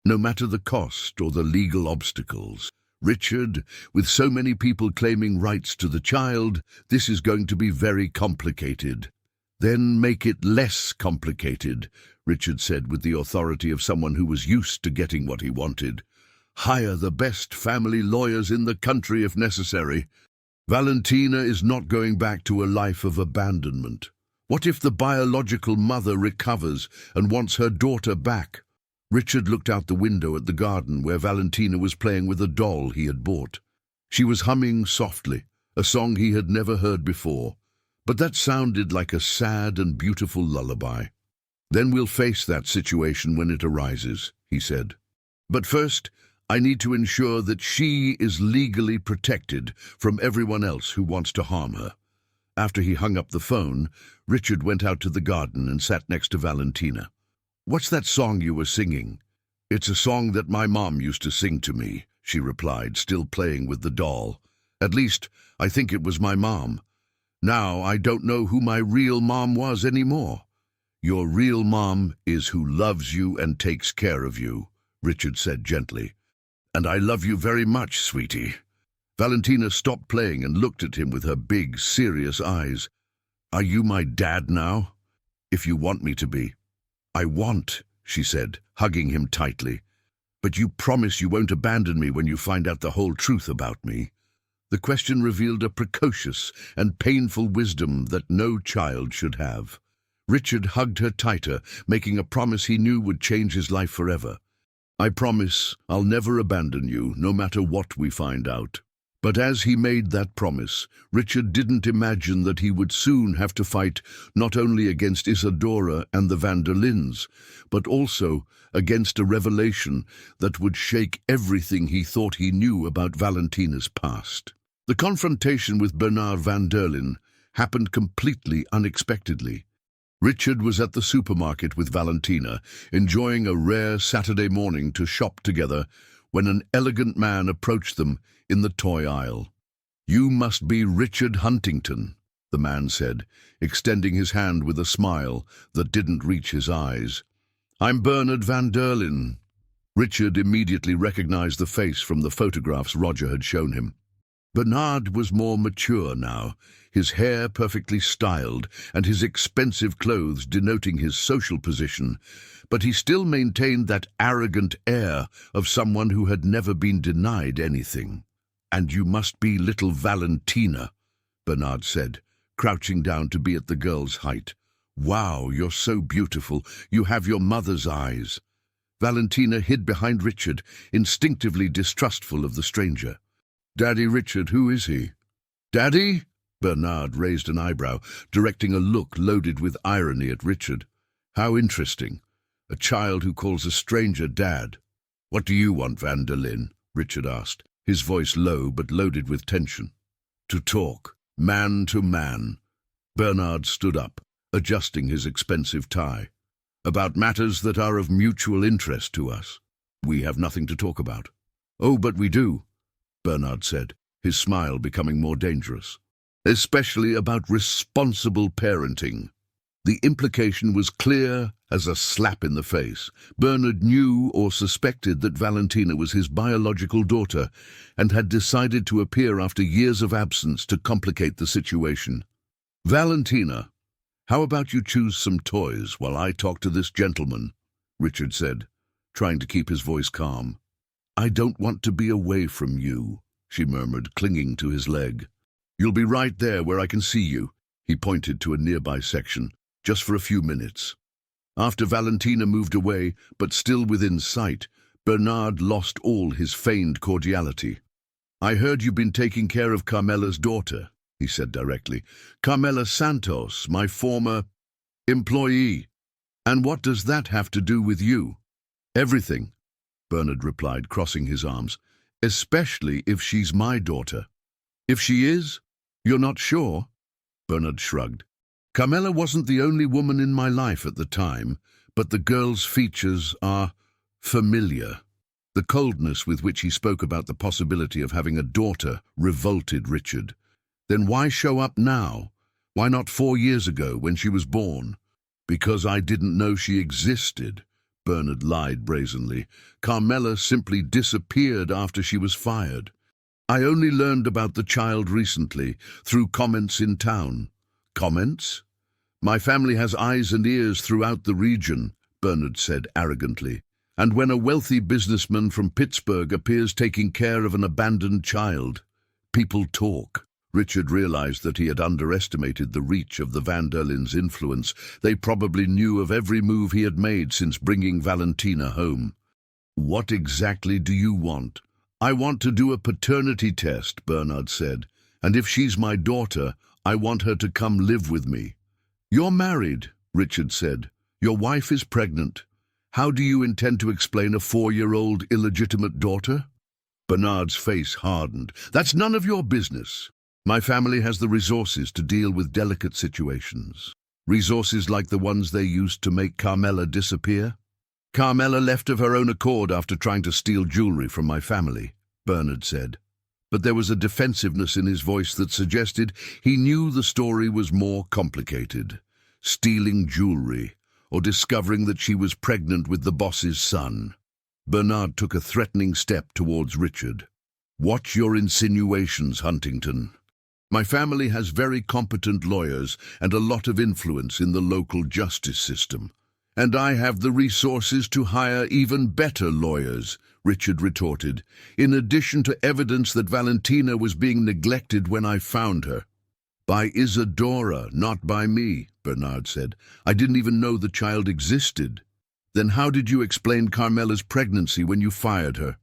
no matter the cost or the legal obstacles. Richard, with so many people claiming rights to the child, this is going to be very complicated. Then make it less complicated, Richard said with the authority of someone who was used to getting what he wanted. Hire the best family lawyers in the country if necessary. Valentina is not going back to a life of abandonment. What if the biological mother recovers and wants her daughter back? Richard looked out the window at the garden where Valentina was playing with a doll he had bought. She was humming softly, a song he had never heard before, but that sounded like a sad and beautiful lullaby. Then we'll face that situation when it arises, he said. But first, I need to ensure that she is legally protected from everyone else who wants to harm her. After he hung up the phone, Richard went out to the garden and sat next to Valentina. What's that song you were singing? It's a song that my mom used to sing to me, she replied, still playing with the doll. At least, I think it was my mom. Now I don't know who my real mom was anymore. Your real mom is who loves you and takes care of you, Richard said gently. And I love you very much, sweetie. Valentina stopped playing and looked at him with her big, serious eyes. Are you my dad now? If you want me to be. I want, she said, hugging him tightly. But you promise you won't abandon me when you find out the whole truth about me. The question revealed a precocious and painful wisdom that no child should have. Richard hugged her tighter, making a promise he knew would change his life forever. I promise I'll never abandon you, no matter what we find out. But as he made that promise, Richard didn't imagine that he would soon have to fight not only against Isadora and the Van der Lins, but also against a revelation that would shake everything he thought he knew about Valentina's past. The confrontation with Bernard van der Lin happened completely unexpectedly. Richard was at the supermarket with Valentina, enjoying a rare Saturday morning to shop together, when an elegant man approached them in the toy aisle. You must be Richard Huntington, the man said, extending his hand with a smile that didn't reach his eyes. I'm Bernard van der Lin. Richard immediately recognized the face from the photographs Roger had shown him. Bernard was more mature now, his hair perfectly styled and his expensive clothes denoting his social position, but he still maintained that arrogant air of someone who had never been denied anything. And you must be little Valentina, Bernard said, crouching down to be at the girl's height. Wow, you're so beautiful. You have your mother's eyes. Valentina hid behind Richard, instinctively distrustful of the stranger. Daddy Richard, who is he? Daddy? Bernard raised an eyebrow, directing a look loaded with irony at Richard. How interesting. A child who calls a stranger dad. What do you want, Van der Lin? Richard asked, his voice low but loaded with tension. To talk, man to man. Bernard stood up, adjusting his expensive tie. About matters that are of mutual interest to us. We have nothing to talk about. Oh, but we do, Bernard said, his smile becoming more dangerous. Especially about responsible parenting. The implication was clear as a slap in the face. Bernard knew or suspected that Valentina was his biological daughter and had decided to appear after years of absence to complicate the situation. Valentina, how about you choose some toys while I talk to this gentleman? Richard said, trying to keep his voice calm. I don't want to be away from you, she murmured, clinging to his leg. You'll be right there where I can see you, he pointed to a nearby section, just for a few minutes. After Valentina moved away, but still within sight, Bernard lost all his feigned cordiality. I heard you've been taking care of Carmela's daughter, he said directly. Carmela Santos, my former employee. And what does that have to do with you? Everything, Bernard replied, crossing his arms. Especially if she's my daughter. If she is? You're not sure? Bernard shrugged. Carmela wasn't the only woman in my life at the time, but the girl's features are familiar. The coldness with which he spoke about the possibility of having a daughter revolted Richard. Then why show up now? Why not 4 years ago when she was born? Because I didn't know she existed, Bernard lied brazenly. Carmela simply disappeared after she was fired. I only learned about the child recently, through comments in town. Comments? My family has eyes and ears throughout the region, Bernard said arrogantly. And when a wealthy businessman from Pittsburgh appears taking care of an abandoned child, people talk. Richard realized that he had underestimated the reach of the Van der Lin's influence. They probably knew of every move he had made since bringing Valentina home. What exactly do you want? I want to do a paternity test, Bernard said. And if she's my daughter, I want her to come live with me. You're married, Richard said. Your wife is pregnant. How do you intend to explain a 4-year-old illegitimate daughter? Bernard's face hardened. That's none of your business. My family has the resources to deal with delicate situations. Resources like the ones they used to make Carmela disappear. Carmela left of her own accord after trying to steal jewelry from my family, Bernard said. But there was a defensiveness in his voice that suggested he knew the story was more complicated. Stealing jewelry, or discovering that she was pregnant with the boss's son. Bernard took a threatening step towards Richard. Watch your insinuations, Huntington. My family has very competent lawyers and a lot of influence in the local justice system. And I have the resources to hire even better lawyers, Richard retorted, in addition to evidence that Valentina was being neglected when I found her. By Isadora, not by me, Bernard said. I didn't even know the child existed. Then how did you explain Carmela's pregnancy when you fired her?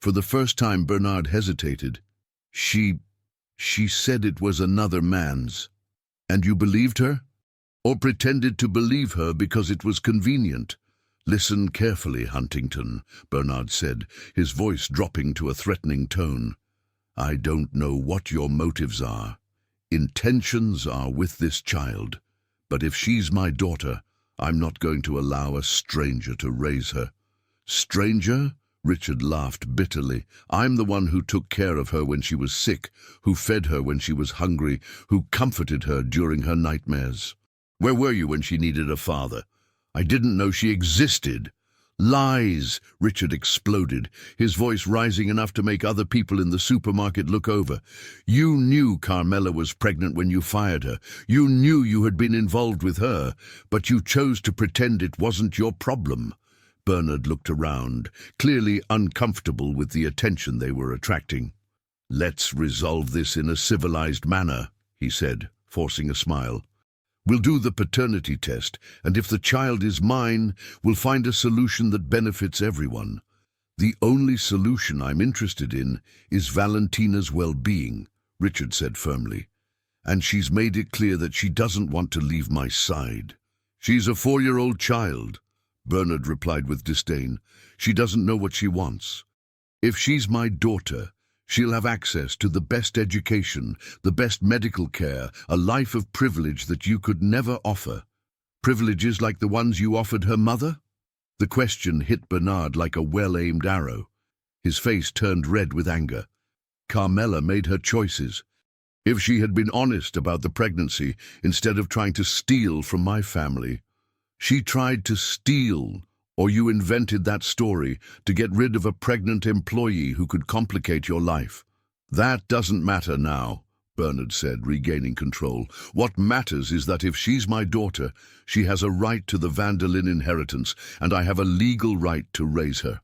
For the first time, Bernard hesitated. She said it was another man's. And you believed her? Or pretended to believe her because it was convenient? Listen carefully, Huntington, Bernard said, his voice dropping to a threatening tone. I don't know what your motives are. Intentions are with this child. But if she's my daughter, I'm not going to allow a stranger to raise her. Stranger? Richard laughed bitterly. I'm the one who took care of her when she was sick, who fed her when she was hungry, who comforted her during her nightmares. Where were you when she needed a father? I didn't know she existed. Lies, Richard exploded, his voice rising enough to make other people in the supermarket look over. You knew Carmela was pregnant when you fired her. You knew you had been involved with her, but you chose to pretend it wasn't your problem. Bernard looked around, clearly uncomfortable with the attention they were attracting. Let's resolve this in a civilized manner, he said, forcing a smile. We'll do the paternity test, and if the child is mine, we'll find a solution that benefits everyone. The only solution I'm interested in is Valentina's well-being, Richard said firmly. And she's made it clear that she doesn't want to leave my side. She's a 4-year-old child, Bernard replied with disdain. She doesn't know what she wants. If she's my daughter, she'll have access to the best education, the best medical care, a life of privilege that you could never offer. Privileges like the ones you offered her mother? The question hit Bernard like a well-aimed arrow. His face turned red with anger. Carmela made her choices. If she had been honest about the pregnancy instead of trying to steal from my family. She tried to steal, or you invented that story to get rid of a pregnant employee who could complicate your life. That doesn't matter now, Bernard said, regaining control. What matters is that if she's my daughter, she has a right to the Van der Lin inheritance, and I have a legal right to raise her.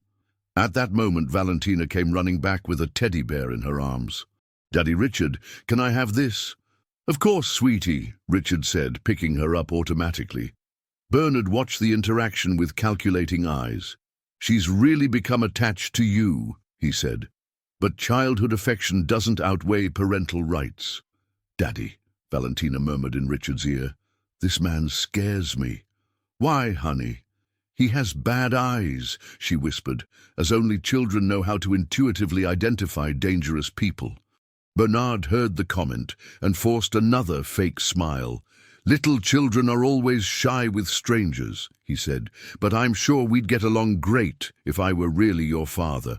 At that moment, Valentina came running back with a teddy bear in her arms. "Daddy Richard, can I have this?" "Of course, sweetie," Richard said, picking her up automatically. Bernard watched the interaction with calculating eyes. "She's really become attached to you," he said. "But childhood affection doesn't outweigh parental rights." "Daddy," Valentina murmured in Richard's ear, "this man scares me." "Why, honey?" "He has bad eyes," she whispered, as only children know how to intuitively identify dangerous people. Bernard heard the comment and forced another fake smile. "Little children are always shy with strangers," he said, "but I'm sure we'd get along great if I were really your father."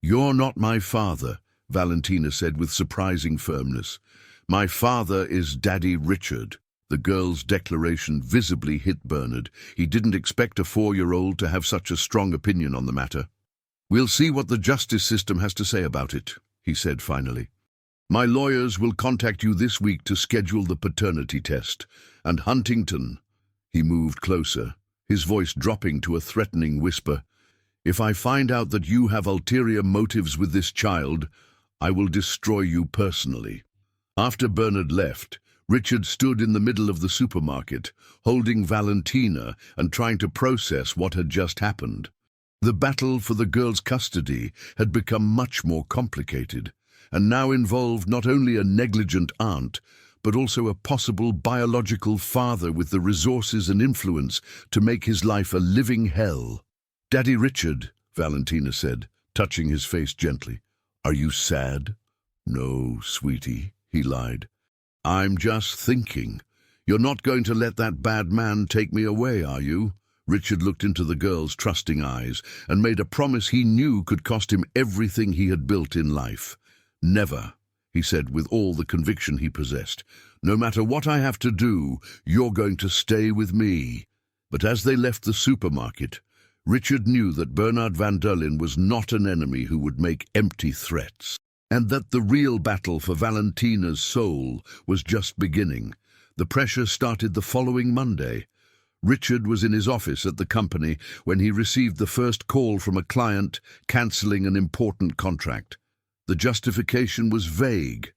"You're not my father," Valentina said with surprising firmness. "My father is Daddy Richard." The girl's declaration visibly hit Bernard. He didn't expect a 4-year-old to have such a strong opinion on the matter. "We'll see what the justice system has to say about it," he said finally. "My lawyers will contact you this week to schedule the paternity test. And Huntington," he moved closer, his voice dropping to a threatening whisper, "if I find out that you have ulterior motives with this child, I will destroy you personally." After Bernard left, Richard stood in the middle of the supermarket, holding Valentina and trying to process what had just happened. The battle for the girl's custody had become much more complicated, and now involved not only a negligent aunt, but also a possible biological father with the resources and influence to make his life a living hell. "Daddy Richard," Valentina said, touching his face gently, "are you sad?" "No, sweetie," he lied. "I'm just thinking. You're not going to let that bad man take me away, are you?" Richard looked into the girl's trusting eyes and made a promise he knew could cost him everything he had built in life. "Never," he said with all the conviction he possessed. "No matter what I have to do, you're going to stay with me." But as they left the supermarket, Richard knew that Bernard van der Linde was not an enemy who would make empty threats, and that the real battle for Valentina's soul was just beginning. The pressure started the following Monday. Richard was in his office at the company when he received the first call from a client cancelling an important contract. The justification was vague.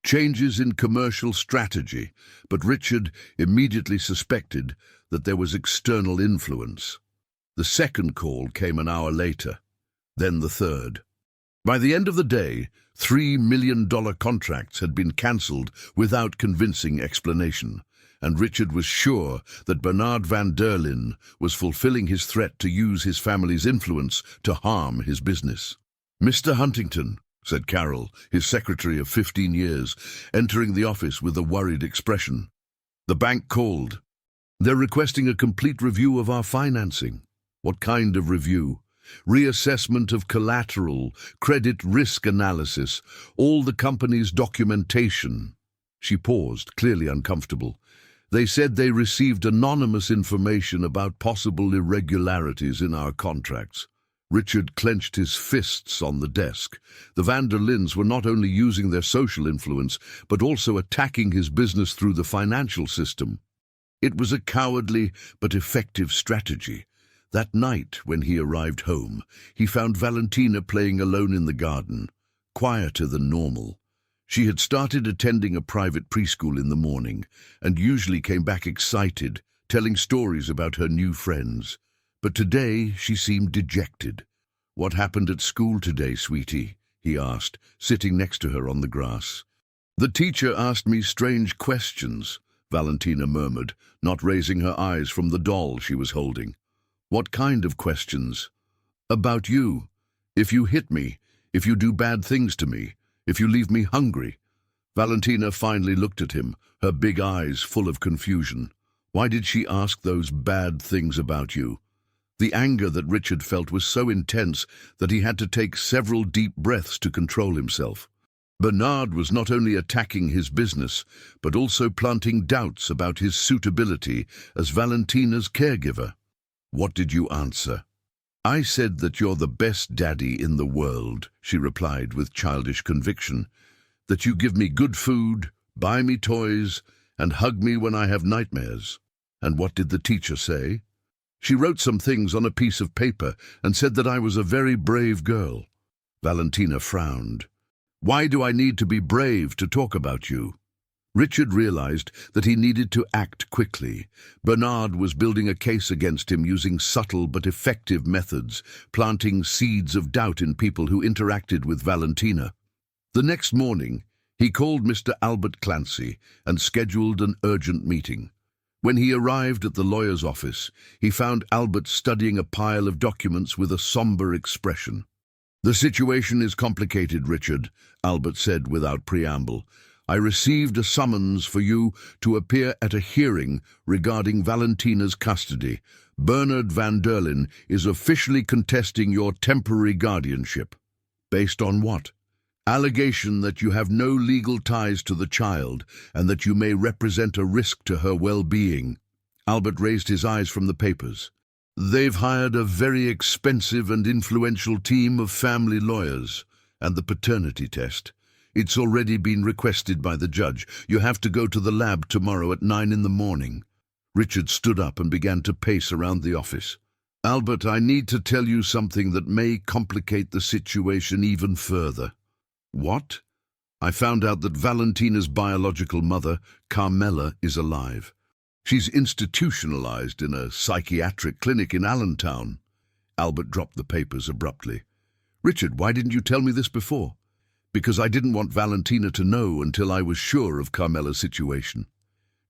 Changes in commercial strategy, but Richard immediately suspected that there was external influence. The second call came an hour later, then the third. By the end of the day, $3 million contracts had been cancelled without convincing explanation, and Richard was sure that Bernard van der Linde was fulfilling his threat to use his family's influence to harm his business. "Mr. Huntington," said Carol, his secretary of 15 years, entering the office with a worried expression. "The bank called. They're requesting a complete review of our financing." "What kind of review?" "Reassessment of collateral, credit risk analysis, all the company's documentation." She paused, clearly uncomfortable. "They said they received anonymous information about possible irregularities in our contracts." Richard clenched his fists on the desk. The van der Lindes were not only using their social influence, but also attacking his business through the financial system. It was a cowardly but effective strategy. That night, when he arrived home, he found Valentina playing alone in the garden, quieter than normal. She had started attending a private preschool in the morning, and usually came back excited, telling stories about her new friends. But today she seemed dejected. "What happened at school today, sweetie?" he asked, sitting next to her on the grass. "The teacher asked me strange questions," Valentina murmured, not raising her eyes from the doll she was holding. "What kind of questions?" "About you. If you hit me, if you do bad things to me, if you leave me hungry." Valentina finally looked at him, her big eyes full of confusion. Why did she ask those bad things about you? The anger that Richard felt was so intense that he had to take several deep breaths to control himself. Bernard was not only attacking his business, but also planting doubts about his suitability as Valentina's caregiver. "What did you answer?" "I said that you're the best daddy in the world," she replied with childish conviction. "That you give me good food, buy me toys, and hug me when I have nightmares." "And what did the teacher say?" She wrote some things on a piece of paper and said that I was a very brave girl. Valentina frowned. Why do I need to be brave to talk about you? Richard realized that he needed to act quickly. Bernard was building a case against him using subtle but effective methods, planting seeds of doubt in people who interacted with Valentina. The next morning, he called Mr. Albert Clancy and scheduled an urgent meeting. When he arrived at the lawyer's office, he found Albert studying a pile of documents with a somber expression. "The situation is complicated, Richard," Albert said without preamble. "I received a summons for you to appear at a hearing regarding Valentina's custody. Bernard van Derlin is officially contesting your temporary guardianship." "Based on what?" "Allegation that you have no legal ties to the child and that you may represent a risk to her well-being." Albert raised his eyes from the papers. "They've hired a very expensive and influential team of family lawyers, and the paternity test. It's already been requested by the judge. You have to go to the lab tomorrow at 9 in the morning." Richard stood up and began to pace around the office. "Albert, I need to tell you something that may complicate the situation even further." "What?" "I found out that Valentina's biological mother, Carmela, is alive. She's institutionalized in a psychiatric clinic in Allentown." Albert dropped the papers abruptly. "Richard, why didn't you tell me this before?" "Because I didn't want Valentina to know until I was sure of Carmela's situation.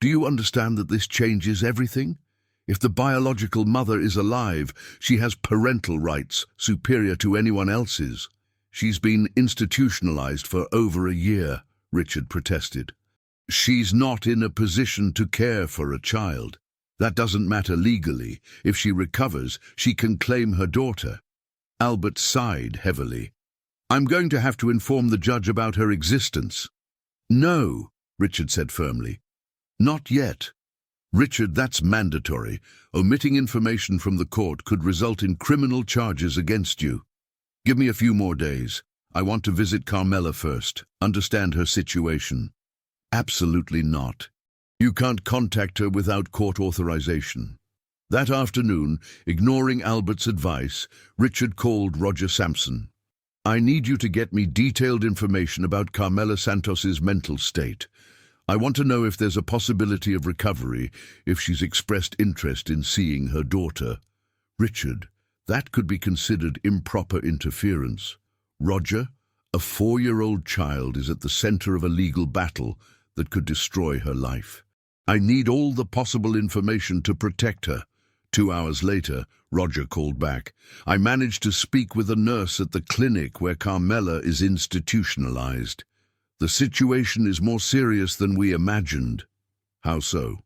Do you understand that this changes everything? If the biological mother is alive, she has parental rights superior to anyone else's." "She's been institutionalized for over a year," Richard protested. "She's not in a position to care for a child. That doesn't matter legally. If she recovers, she can claim her daughter." Albert sighed heavily. "I'm going to have to inform the judge about her existence." "No," Richard said firmly. "Not yet." "Richard, that's mandatory. Omitting information from the court could result in criminal charges against you. Give me a few more days. I want to visit Carmela first, understand her situation." "Absolutely not. You can't contact her without court authorization." That afternoon, ignoring Albert's advice, Richard called Roger Sampson. "I need you to get me detailed information about Carmela Santos's mental state. I want to know if there's a possibility of recovery if she's expressed interest in seeing her daughter." "Richard, that could be considered improper interference." "Roger, a 4-year-old child is at the center of a legal battle that could destroy her life. I need all the possible information to protect her." 2 hours later, Roger called back. "I managed to speak with a nurse at the clinic where Carmela is institutionalized. The situation is more serious than we imagined." "How so?"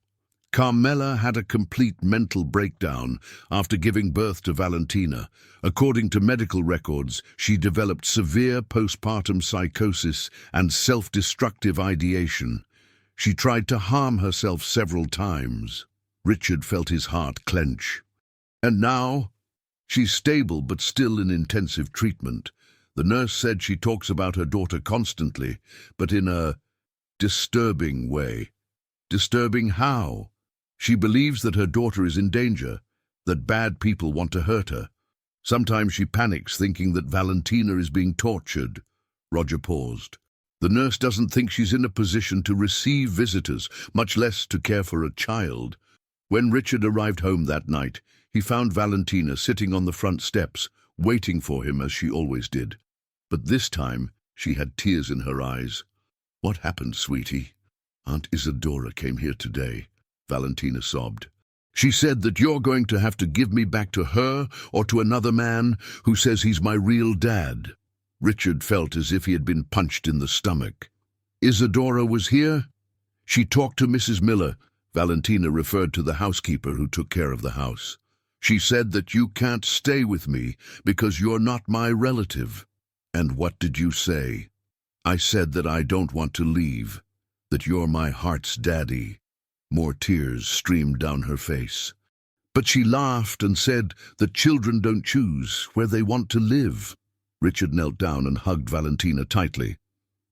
"Carmela had a complete mental breakdown after giving birth to Valentina. According to medical records, she developed severe postpartum psychosis and self-destructive ideation. She tried to harm herself several times." Richard felt his heart clench. "And now?" "She's stable but still in intensive treatment. The nurse said she talks about her daughter constantly, but in a disturbing way." "Disturbing how?" "She believes that her daughter is in danger, that bad people want to hurt her. Sometimes she panics thinking that Valentina is being tortured." Roger paused. "The nurse doesn't think she's in a position to receive visitors, much less to care for a child." When Richard arrived home that night, he found Valentina sitting on the front steps, waiting for him as she always did. But this time, she had tears in her eyes. "What happened, sweetie?" "Aunt Isadora came here today," Valentina sobbed. "She said that you're going to have to give me back to her or to another man who says he's my real dad." Richard felt as if he had been punched in the stomach. "Isadora was here?" "She talked to Mrs. Miller." Valentina referred to the housekeeper who took care of the house. "She said that you can't stay with me because you're not my relative." "And what did you say?" "I said that I don't want to leave, that you're my heart's daddy." More tears streamed down her face. "But she laughed and said that children don't choose where they want to live." Richard knelt down and hugged Valentina tightly.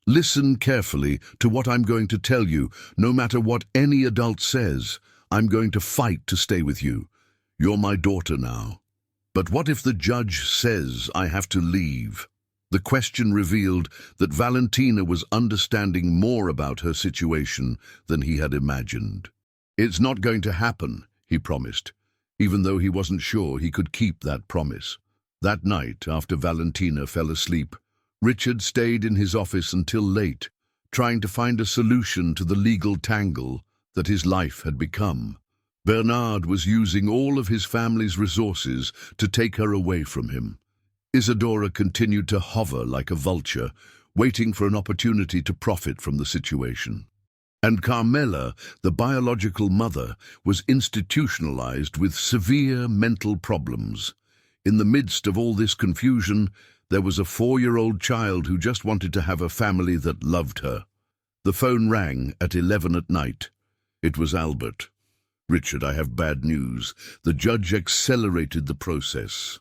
"Listen carefully to what I'm going to tell you. No matter what any adult says, I'm going to fight to stay with you. You're my daughter now. But what if the judge says I have to leave? The question revealed that Valentina was understanding more about her situation than he had imagined. It's not going to happen, he promised, even though he wasn't sure he could keep that promise. That night, after Valentina fell asleep, Richard stayed in his office until late, trying to find a solution to the legal tangle that his life had become. Bernard was using all of his family's resources to take her away from him. Isadora continued to hover like a vulture, waiting for an opportunity to profit from the situation. And Carmela, the biological mother, was institutionalized with severe mental problems. In the midst of all this confusion, there was a 4-year-old child who just wanted to have a family that loved her. The phone rang at 11 at night. It was Albert. "Richard, I have bad news. The judge accelerated the process.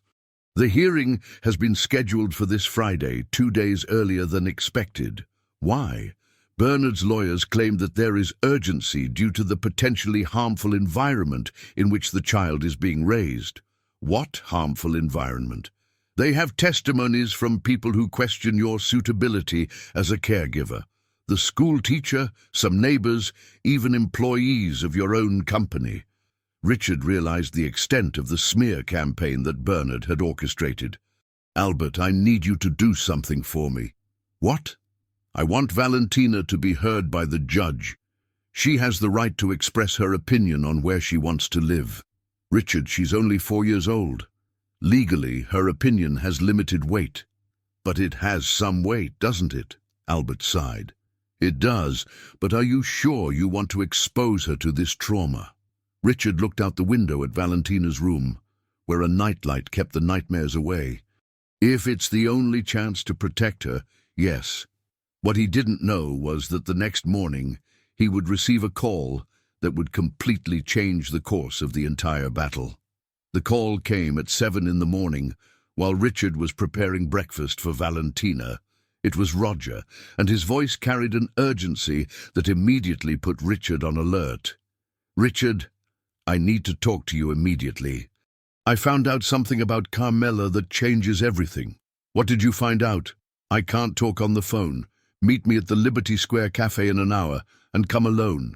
The hearing has been scheduled for this Friday, 2 days earlier than expected." "Why?" "Bernard's lawyers claim that there is urgency due to the potentially harmful environment in which the child is being raised." "What harmful environment?" "They have testimonies from people who question your suitability as a caregiver. The school teacher, some neighbors, even employees of your own company." Richard realized the extent of the smear campaign that Bernard had orchestrated. "Albert, I need you to do something for me." "What?" "I want Valentina to be heard by the judge. She has the right to express her opinion on where she wants to live." "Richard, she's only 4 years old. Legally, her opinion has limited weight." "But it has some weight, doesn't it?" Albert sighed. "It does, but are you sure you want to expose her to this trauma?" Richard looked out the window at Valentina's room, where a nightlight kept the nightmares away. If it's the only chance to protect her, yes. What he didn't know was that the next morning he would receive a call that would completely change the course of the entire battle. The call came at 7 in the morning, while Richard was preparing breakfast for Valentina. It was Roger, and his voice carried an urgency that immediately put Richard on alert. "Richard, I need to talk to you immediately. I found out something about Carmela that changes everything." "What did you find out?" "I can't talk on the phone. Meet me at the Liberty Square Cafe in an hour, and come alone."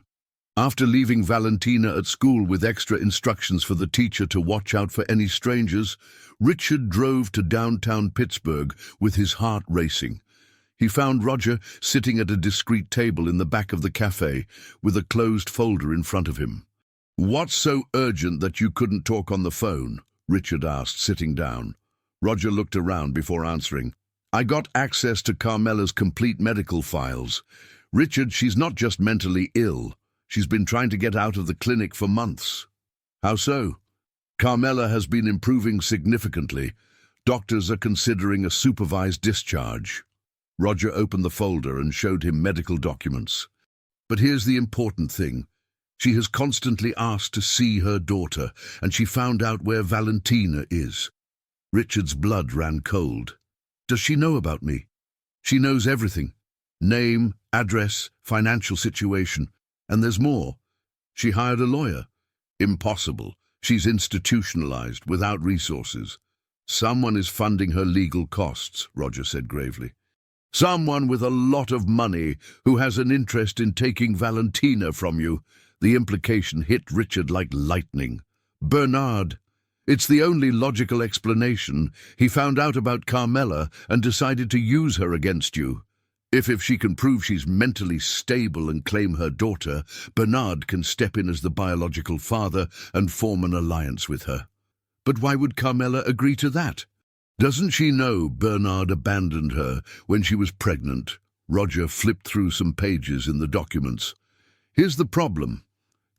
After leaving Valentina at school with extra instructions for the teacher to watch out for any strangers, Richard drove to downtown Pittsburgh with his heart racing. He found Roger sitting at a discreet table in the back of the cafe with a closed folder in front of him. "What's so urgent that you couldn't talk on the phone?" Richard asked, sitting down. Roger looked around before answering. "I got access to Carmela's complete medical files. Richard, she's not just mentally ill. She's been trying to get out of the clinic for months." "How so?" "Carmela has been improving significantly. Doctors are considering a supervised discharge." Roger opened the folder and showed him medical documents. "But here's the important thing. She has constantly asked to see her daughter, and she found out where Valentina is." Richard's blood ran cold. "Does she know about me?" "She knows everything. Name, address, financial situation. And there's more. She hired a lawyer." "Impossible. She's institutionalized, without resources." "Someone is funding her legal costs," Roger said gravely. "Someone with a lot of money who has an interest in taking Valentina from you." The implication hit Richard like lightning. "Bernard. It's the only logical explanation. He found out about Carmela and decided to use her against you. If she can prove she's mentally stable and claim her daughter, Bernard can step in as the biological father and form an alliance with her." "But why would Carmela agree to that?" "Doesn't she know Bernard abandoned her when she was pregnant?" Roger flipped through some pages in the documents. "Here's the problem.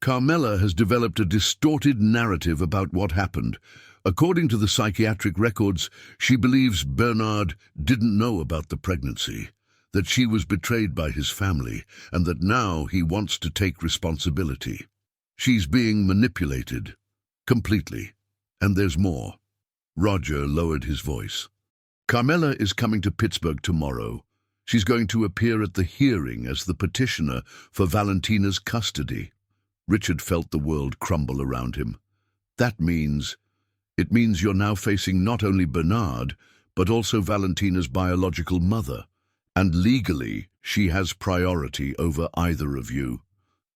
Carmela has developed a distorted narrative about what happened. According to the psychiatric records, she believes Bernard didn't know about the pregnancy, that she was betrayed by his family, and that now he wants to take responsibility. She's being manipulated. Completely. And there's more." Roger lowered his voice. "Carmela is coming to Pittsburgh tomorrow. She's going to appear at the hearing as the petitioner for Valentina's custody." Richard felt the world crumble around him. That means, it means you're now facing not only Bernard, but also Valentina's biological mother. And legally, she has priority over either of you.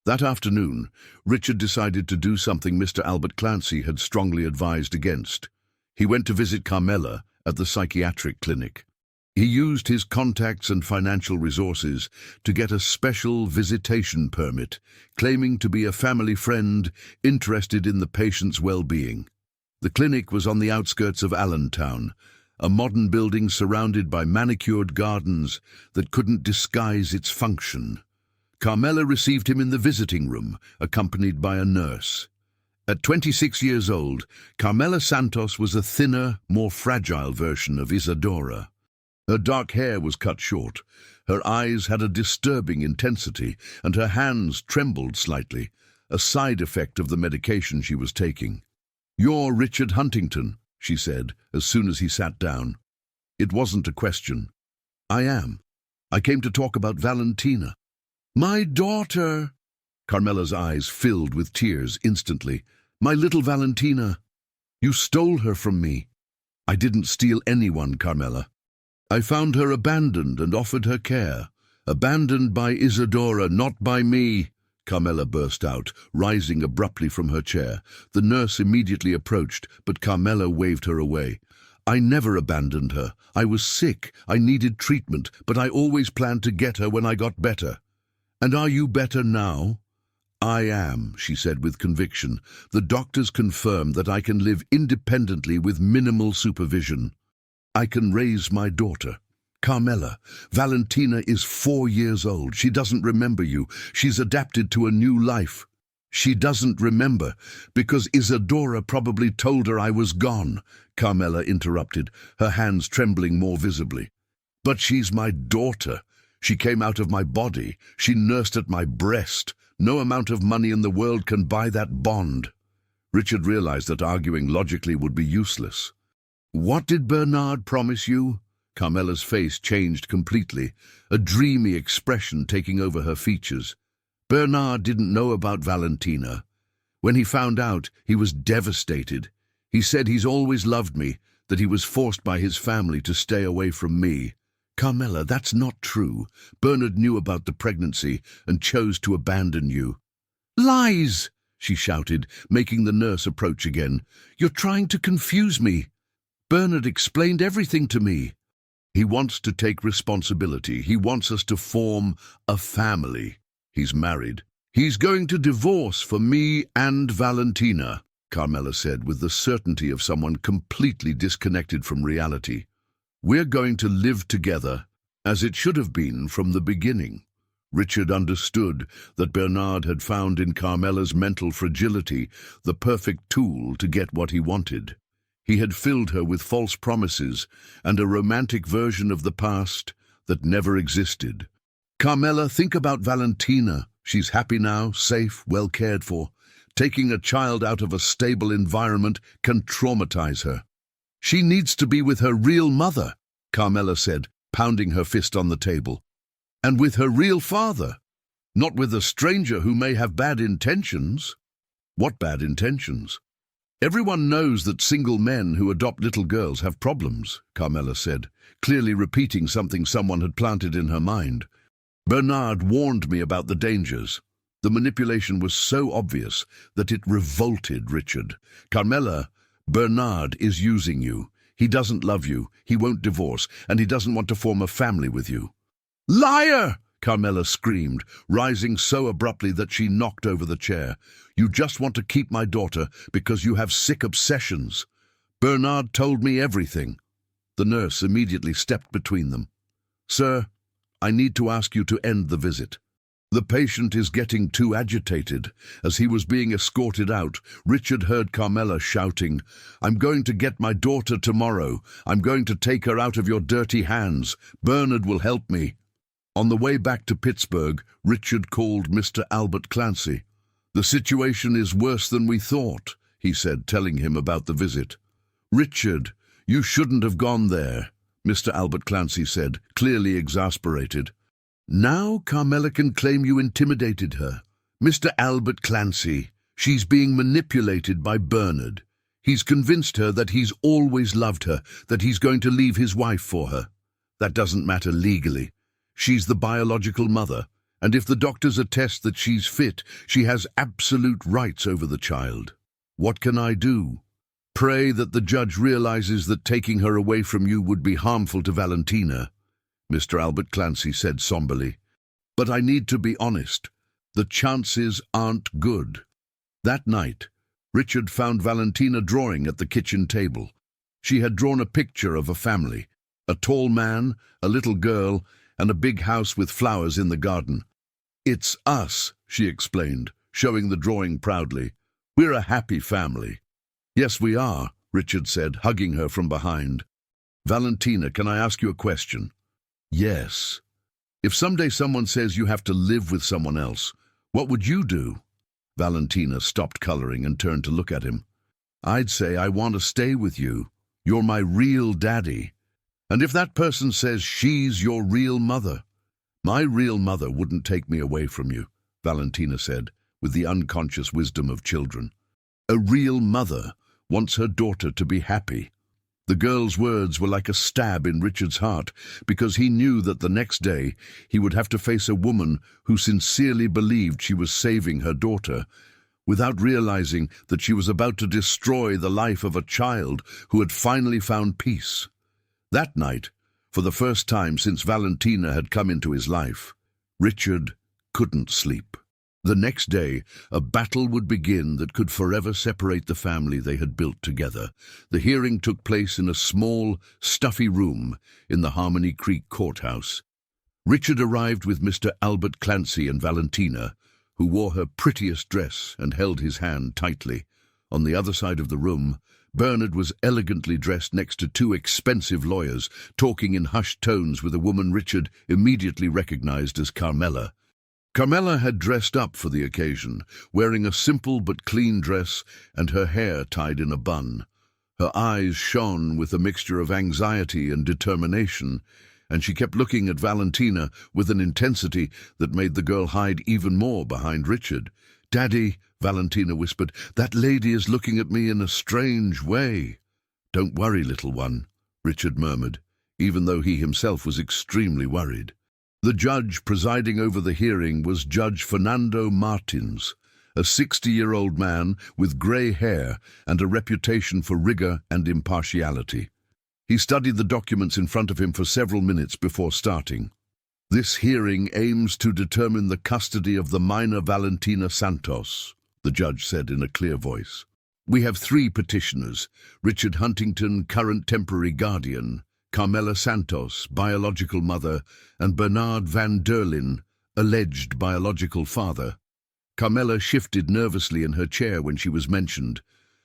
That afternoon, Richard decided to do something Mr. Albert Clancy had strongly advised against. He went to visit Carmela at the psychiatric clinic. He used his contacts and financial resources to get a special visitation permit, claiming to be a family friend interested in the patient's well-being. The clinic was on the outskirts of Allentown, a modern building surrounded by manicured gardens that couldn't disguise its function. Carmela received him in the visiting room, accompanied by a nurse. At 26 years old, Carmela Santos was a thinner, more fragile version of Isadora. Her dark hair was cut short, her eyes had a disturbing intensity, and her hands trembled slightly, a side effect of the medication she was taking. "You're Richard Huntington," she said, as soon as he sat down. It wasn't a question. "I am. I came to talk about Valentina." "My daughter!" Carmela's eyes filled with tears instantly. "My little Valentina. You stole her from me." "I didn't steal anyone, Carmela. I found her abandoned and offered her care. Abandoned by Isadora, not by me," Carmela burst out, rising abruptly from her chair. The nurse immediately approached, but Carmela waved her away. "I never abandoned her. I was sick. I needed treatment, but I always planned to get her when I got better." "And are you better now?" "I am," she said with conviction. "The doctors confirm that I can live independently with minimal supervision. I can raise my daughter. Carmela, Valentina is 4 years old. She doesn't remember you. She's adapted to a new life." "She doesn't remember because Isadora probably told her I was gone," Carmela interrupted, her hands trembling more visibly. "But she's my daughter. She came out of my body. She nursed at my breast. No amount of money in the world can buy that bond." Richard realized that arguing logically would be useless. "What did Bernard promise you?" Carmela's face changed completely, a dreamy expression taking over her features. "Bernard didn't know about Valentina. When he found out, he was devastated. He said he's always loved me, that he was forced by his family to stay away from me." "Carmela, that's not true. Bernard knew about the pregnancy and chose to abandon you." "Lies!" she shouted, making the nurse approach again. "You're trying to confuse me. Bernard explained everything to me." "He wants to take responsibility. He wants us to form a family. He's married. He's going to divorce for me and Valentina," Carmela said with the certainty of someone completely disconnected from reality. "We're going to live together, as it should have been from the beginning." Richard understood that Bernard had found in Carmela's mental fragility the perfect tool to get what he wanted. He had filled her with false promises and a romantic version of the past that never existed. "Carmela, think about Valentina. She's happy now, safe, well cared for. Taking a child out of a stable environment can traumatize her." "She needs to be with her real mother," Carmela said, pounding her fist on the table. "And with her real father, not with a stranger who may have bad intentions." "What bad intentions?" "Everyone knows that single men who adopt little girls have problems," Carmela said, clearly repeating something someone had planted in her mind. "Bernard warned me about the dangers." The manipulation was so obvious that it revolted Richard. "Carmela, Bernard is using you. He doesn't love you, he won't divorce, and he doesn't want to form a family with you." "Liar!" Carmela screamed, rising so abruptly that she knocked over the chair. "You just want to keep my daughter because you have sick obsessions. Bernard told me everything." The nurse immediately stepped between them. "Sir, I need to ask you to end the visit. The patient is getting too agitated." As he was being escorted out, Richard heard Carmela shouting, "I'm going to get my daughter tomorrow. I'm going to take her out of your dirty hands. Bernard will help me." On the way back to Pittsburgh, Richard called Mr. Albert Clancy. "The situation is worse than we thought," he said, telling him about the visit. "Richard, you shouldn't have gone there," Mr. Albert Clancy said, clearly exasperated. "Now Carmela can claim you intimidated her." "Mr. Albert Clancy," She's being manipulated by Bernard. He's convinced her that he's always loved her, that he's going to leave his wife for her. That doesn't matter legally. She's the biological mother, and if the doctors attest that she's fit, she has absolute rights over the child. What can I do? Pray that the judge realizes that taking her away from you would be harmful to Valentina, Mr. Albert Clancy said somberly. But I need to be honest. The chances aren't good. That night, Richard found Valentina drawing at the kitchen table. She had drawn a picture of a family, a tall man, a little girl, and a big house with flowers in the garden. "It's us," she explained, showing the drawing proudly. "We're a happy family." "Yes, we are," Richard said, hugging her from behind. "Valentina, can I ask you a question?" "Yes." "If someday someone says you have to live with someone else, what would you do?" Valentina stopped coloring and turned to look at him. "I'd say I want to stay with you. You're my real daddy. And if that person says she's your real mother—" "My real mother wouldn't take me away from you," Valentina said, with the unconscious wisdom of children. "A real mother wants her daughter to be happy." The girl's words were like a stab in Richard's heart, because he knew that the next day he would have to face a woman who sincerely believed she was saving her daughter, without realizing that she was about to destroy the life of a child who had finally found peace. That night, for the first time since Valentina had come into his life, Richard couldn't sleep. The next day, a battle would begin that could forever separate the family they had built together. The hearing took place in a small, stuffy room in the Harmony Creek courthouse. Richard arrived with Mr. Albert Clancy and Valentina, who wore her prettiest dress and held his hand tightly. On the other side of the room, Bernard was elegantly dressed next to two expensive lawyers, talking in hushed tones with a woman Richard immediately recognized as Carmela. Carmela had dressed up for the occasion, wearing a simple but clean dress and her hair tied in a bun. Her eyes shone with a mixture of anxiety and determination, and she kept looking at Valentina with an intensity that made the girl hide even more behind Richard. "Daddy," Valentina whispered, "that lady is looking at me in a strange way." "Don't worry, little one," Richard murmured, even though he himself was extremely worried. The judge presiding over the hearing was Judge Fernando Martins, a 60-year-old man with grey hair and a reputation for rigor and impartiality. He studied the documents in front of him for several minutes before starting. "This hearing aims to determine the custody of the minor Valentina Santos," the judge said in a clear voice. "We have 3 petitioners: Richard Huntington, current temporary guardian; Carmela Santos, biological mother; and Bernard van Derlin, alleged biological father." Carmela shifted nervously in her chair when she was mentioned.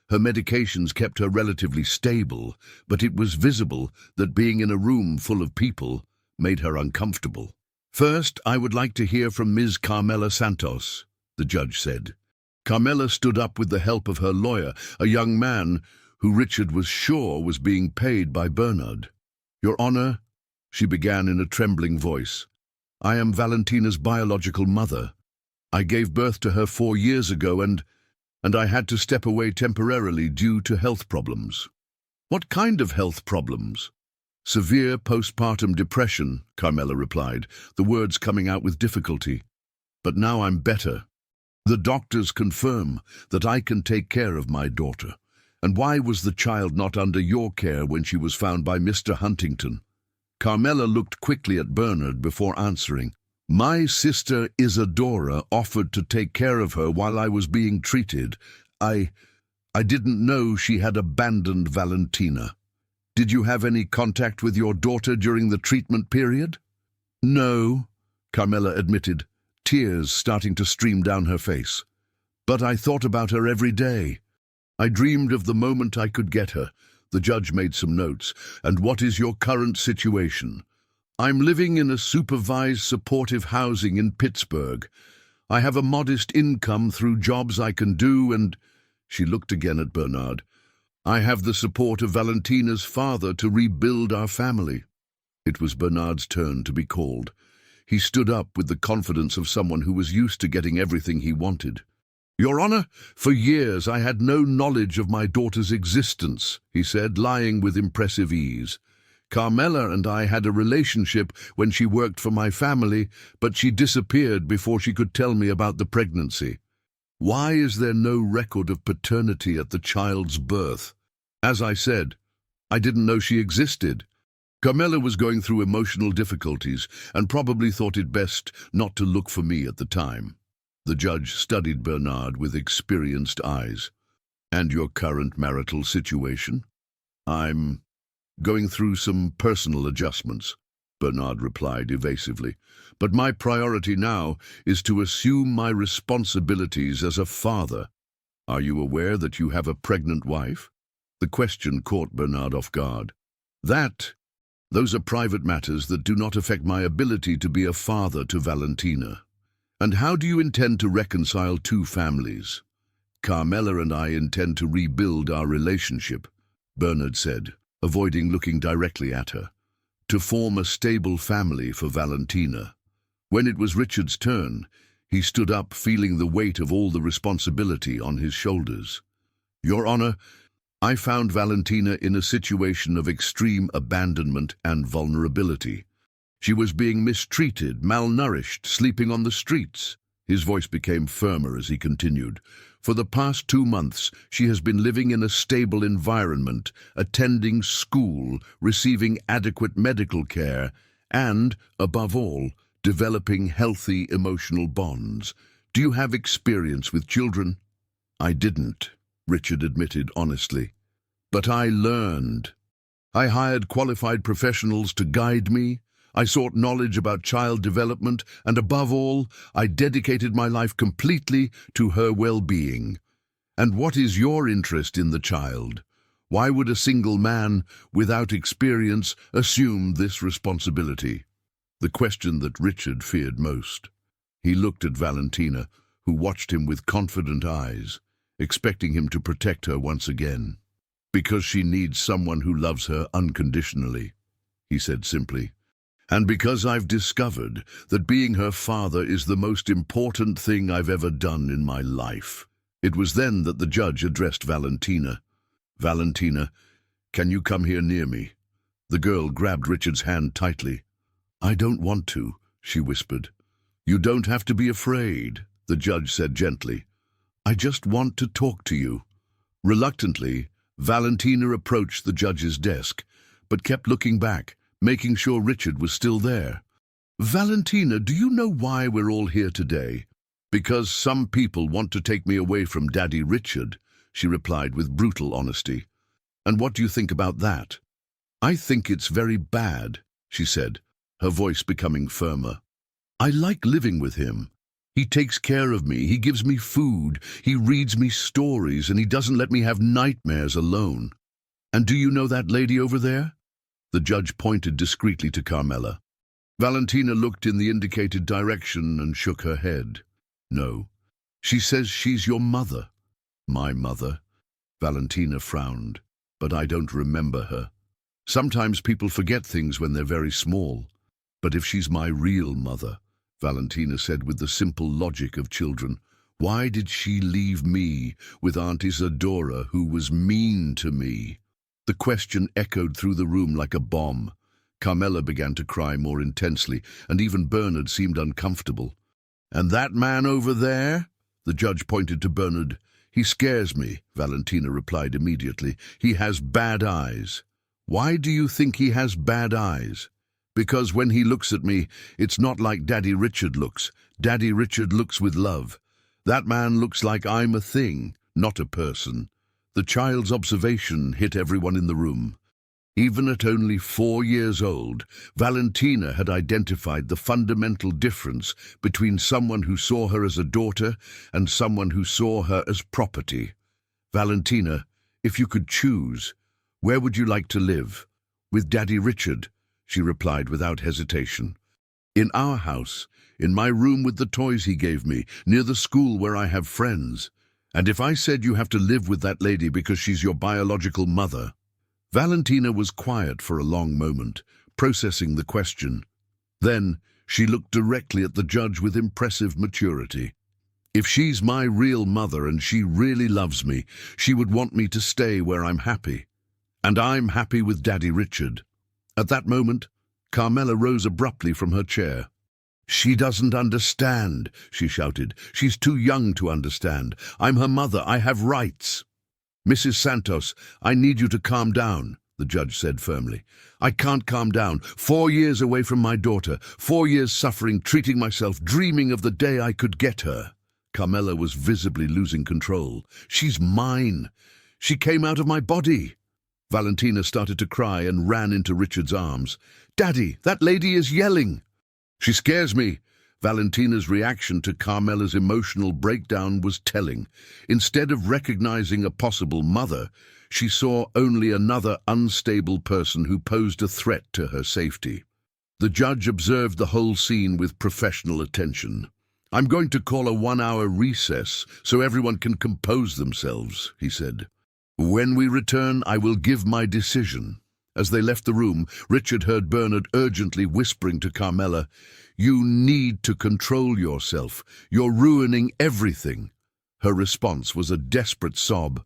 Her medications kept her relatively stable, but it was visible that being in a room full of people made her uncomfortable. "First, I would like to hear from Ms. Carmela Santos," the judge said. Carmela stood up with the help of her lawyer, a young man who Richard was sure was being paid by Bernard. "Your Honor," she began in a trembling voice, "I am Valentina's biological mother. I gave birth to her 4 years ago and I had to step away temporarily due to health problems." "What kind of health problems?" "Severe postpartum depression," Carmela replied, the words coming out with difficulty. "But now I'm better. The doctors confirm that I can take care of my daughter. And why was the child not under your care when she was found by Mr. Huntington?" Carmela looked quickly at Bernard before answering. "My sister Isadora offered to take care of her while I was being treated. I didn't know she had abandoned Valentina." "Did you have any contact with your daughter during the treatment period?" "No," Carmela admitted, tears starting to stream down her face. "But I thought about her every day. I dreamed of the moment I could get her." The judge made some notes. "And what is your current situation?" "I'm living in a supervised supportive housing in Pittsburgh. I have a modest income through jobs I can do and—" She looked again at Bernard. "I have the support of Valentina's father to rebuild our family." It was Bernard's turn to be called. He stood up with the confidence of someone who was used to getting everything he wanted. Your Honor, for years I had no knowledge of my daughter's existence, he said, lying with impressive ease. Carmela and I had a relationship when she worked for my family, but she disappeared before she could tell me about the pregnancy. Why is there no record of paternity at the child's birth? As I said, I didn't know she existed. Carmela was going through emotional difficulties and probably thought it best not to look for me at the time. The judge studied Bernard with experienced eyes. And your current marital situation? I'm going through some personal adjustments, Bernard replied evasively. But my priority now is to assume my responsibilities as a father. Are you aware that you have a pregnant wife? The question caught Bernard off guard. Those are private matters that do not affect my ability to be a father to Valentina. And how do you intend to reconcile two families? Carmela and I intend to rebuild our relationship, Bernard said, avoiding looking directly at her, to form a stable family for Valentina. When it was Richard's turn, he stood up, feeling the weight of all the responsibility on his shoulders. Your Honor, I found Valentina in a situation of extreme abandonment and vulnerability. She was being mistreated, malnourished, sleeping on the streets. His voice became firmer as he continued. For the past 2 months, she has been living in a stable environment, attending school, receiving adequate medical care, and, above all, developing healthy emotional bonds. Do you have experience with children? I didn't, Richard admitted honestly. But I learned. I hired qualified professionals to guide me. I sought knowledge about child development, and above all, I dedicated my life completely to her well-being. And what is your interest in the child? Why would a single man, without experience, assume this responsibility? The question that Richard feared most. He looked at Valentina, who watched him with confident eyes, expecting him to protect her once again. Because she needs someone who loves her unconditionally, he said simply. And because I've discovered that being her father is the most important thing I've ever done in my life. It was then that the judge addressed Valentina. Valentina, can you come here near me? The girl grabbed Richard's hand tightly. I don't want to, she whispered. You don't have to be afraid, the judge said gently. I just want to talk to you. Reluctantly, Valentina approached the judge's desk, but kept looking back, making sure Richard was still there. Valentina, do you know why we're all here today? Because some people want to take me away from Daddy Richard, she replied with brutal honesty. And what do you think about that? I think it's very bad, she said, her voice becoming firmer. I like living with him. He takes care of me, he gives me food, he reads me stories, and he doesn't let me have nightmares alone. And do you know that lady over there? The judge pointed discreetly to Carmela. Valentina looked in the indicated direction and shook her head. No. She says she's your mother. My mother? Valentina frowned. But I don't remember her. Sometimes people forget things when they're very small. But if she's my real mother, Valentina said with the simple logic of children, why did she leave me with Aunt Isadora, who was mean to me? The question echoed through the room like a bomb. Carmela began to cry more intensely, and even Bernard seemed uncomfortable. And that man over there? The judge pointed to Bernard. He scares me, Valentina replied immediately. He has bad eyes. Why do you think he has bad eyes? Because when he looks at me, it's not like Daddy Richard looks. Daddy Richard looks with love. That man looks like I'm a thing, not a person. The child's observation hit everyone in the room. Even at only 4 years old, Valentina had identified the fundamental difference between someone who saw her as a daughter and someone who saw her as property. Valentina, if you could choose, where would you like to live? With Daddy Richard, she replied without hesitation. In our house, in my room with the toys he gave me, near the school where I have friends. And if I said you have to live with that lady because she's your biological mother? Valentina was quiet for a long moment, processing the question. Then she looked directly at the judge with impressive maturity. If she's my real mother and she really loves me, she would want me to stay where I'm happy. And I'm happy with Daddy Richard." At that moment, Carmela rose abruptly from her chair. "She doesn't understand," she shouted. "She's too young to understand. I'm her mother. I have rights." "Mrs. Santos, I need you to calm down," the judge said firmly. "I can't calm down. 4 years away from my daughter, 4 years suffering, treating myself, dreaming of the day I could get her." Carmela was visibly losing control. "She's mine. She came out of my body." Valentina started to cry and ran into Richard's arms. "Daddy, that lady is yelling." "She scares me." Valentina's reaction to Carmela's emotional breakdown was telling. Instead of recognizing a possible mother, she saw only another unstable person who posed a threat to her safety. The judge observed the whole scene with professional attention. "I'm going to call a 1-hour recess so everyone can compose themselves," he said. "When we return, I will give my decision." As they left the room, Richard heard Bernard urgently whispering to Carmela, "You need to control yourself. You're ruining everything." Her response was a desperate sob.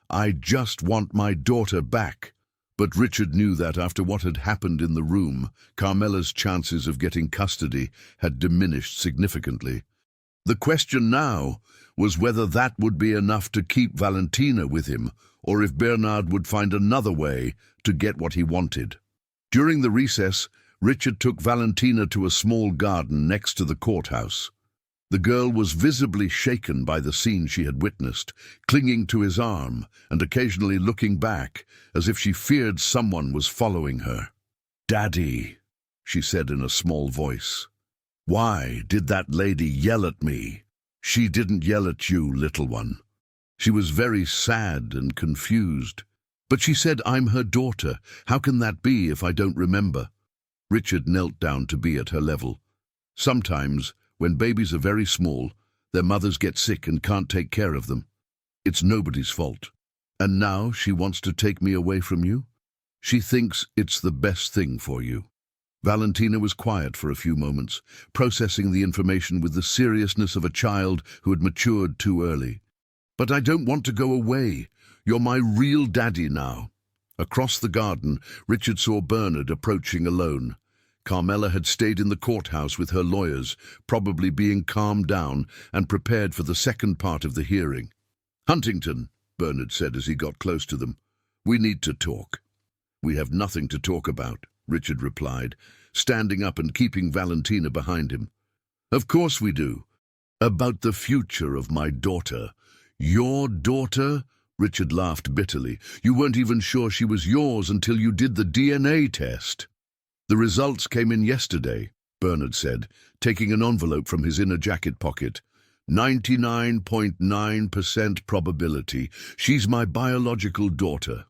"I just want my daughter back." But Richard knew that after what had happened in the room, Carmela's chances of getting custody had diminished significantly. The question now was whether that would be enough to keep Valentina with him, or if Bernard would find another way to get what he wanted. During the recess, Richard took Valentina to a small garden next to the courthouse. The girl was visibly shaken by the scene she had witnessed, clinging to his arm and occasionally looking back as if she feared someone was following her. "Daddy," she said in a small voice. "Why did that lady yell at me?" "She didn't yell at you, little one." She was very sad and confused. "But she said I'm her daughter. How can that be if I don't remember?" Richard knelt down to be at her level. "Sometimes, when babies are very small, their mothers get sick and can't take care of them. It's nobody's fault. And now she wants to take me away from you? She thinks it's the best thing for you." Valentina was quiet for a few moments, processing the information with the seriousness of a child who had matured too early. "But I don't want to go away. You're my real daddy now." Across the garden, Richard saw Bernard approaching alone. Carmela had stayed in the courthouse with her lawyers, probably being calmed down and prepared for the second part of the hearing. "Huntington," Bernard said as he got close to them, "we need to talk." "We have nothing to talk about," Richard replied, standing up and keeping Valentina behind him. "Of course we do. About the future of my daughter." "Your daughter?" Richard laughed bitterly. "You weren't even sure she was yours until you did the DNA test." "The results came in yesterday," Bernard said, taking an envelope from his inner jacket pocket. 99.9% probability. She's my biological daughter."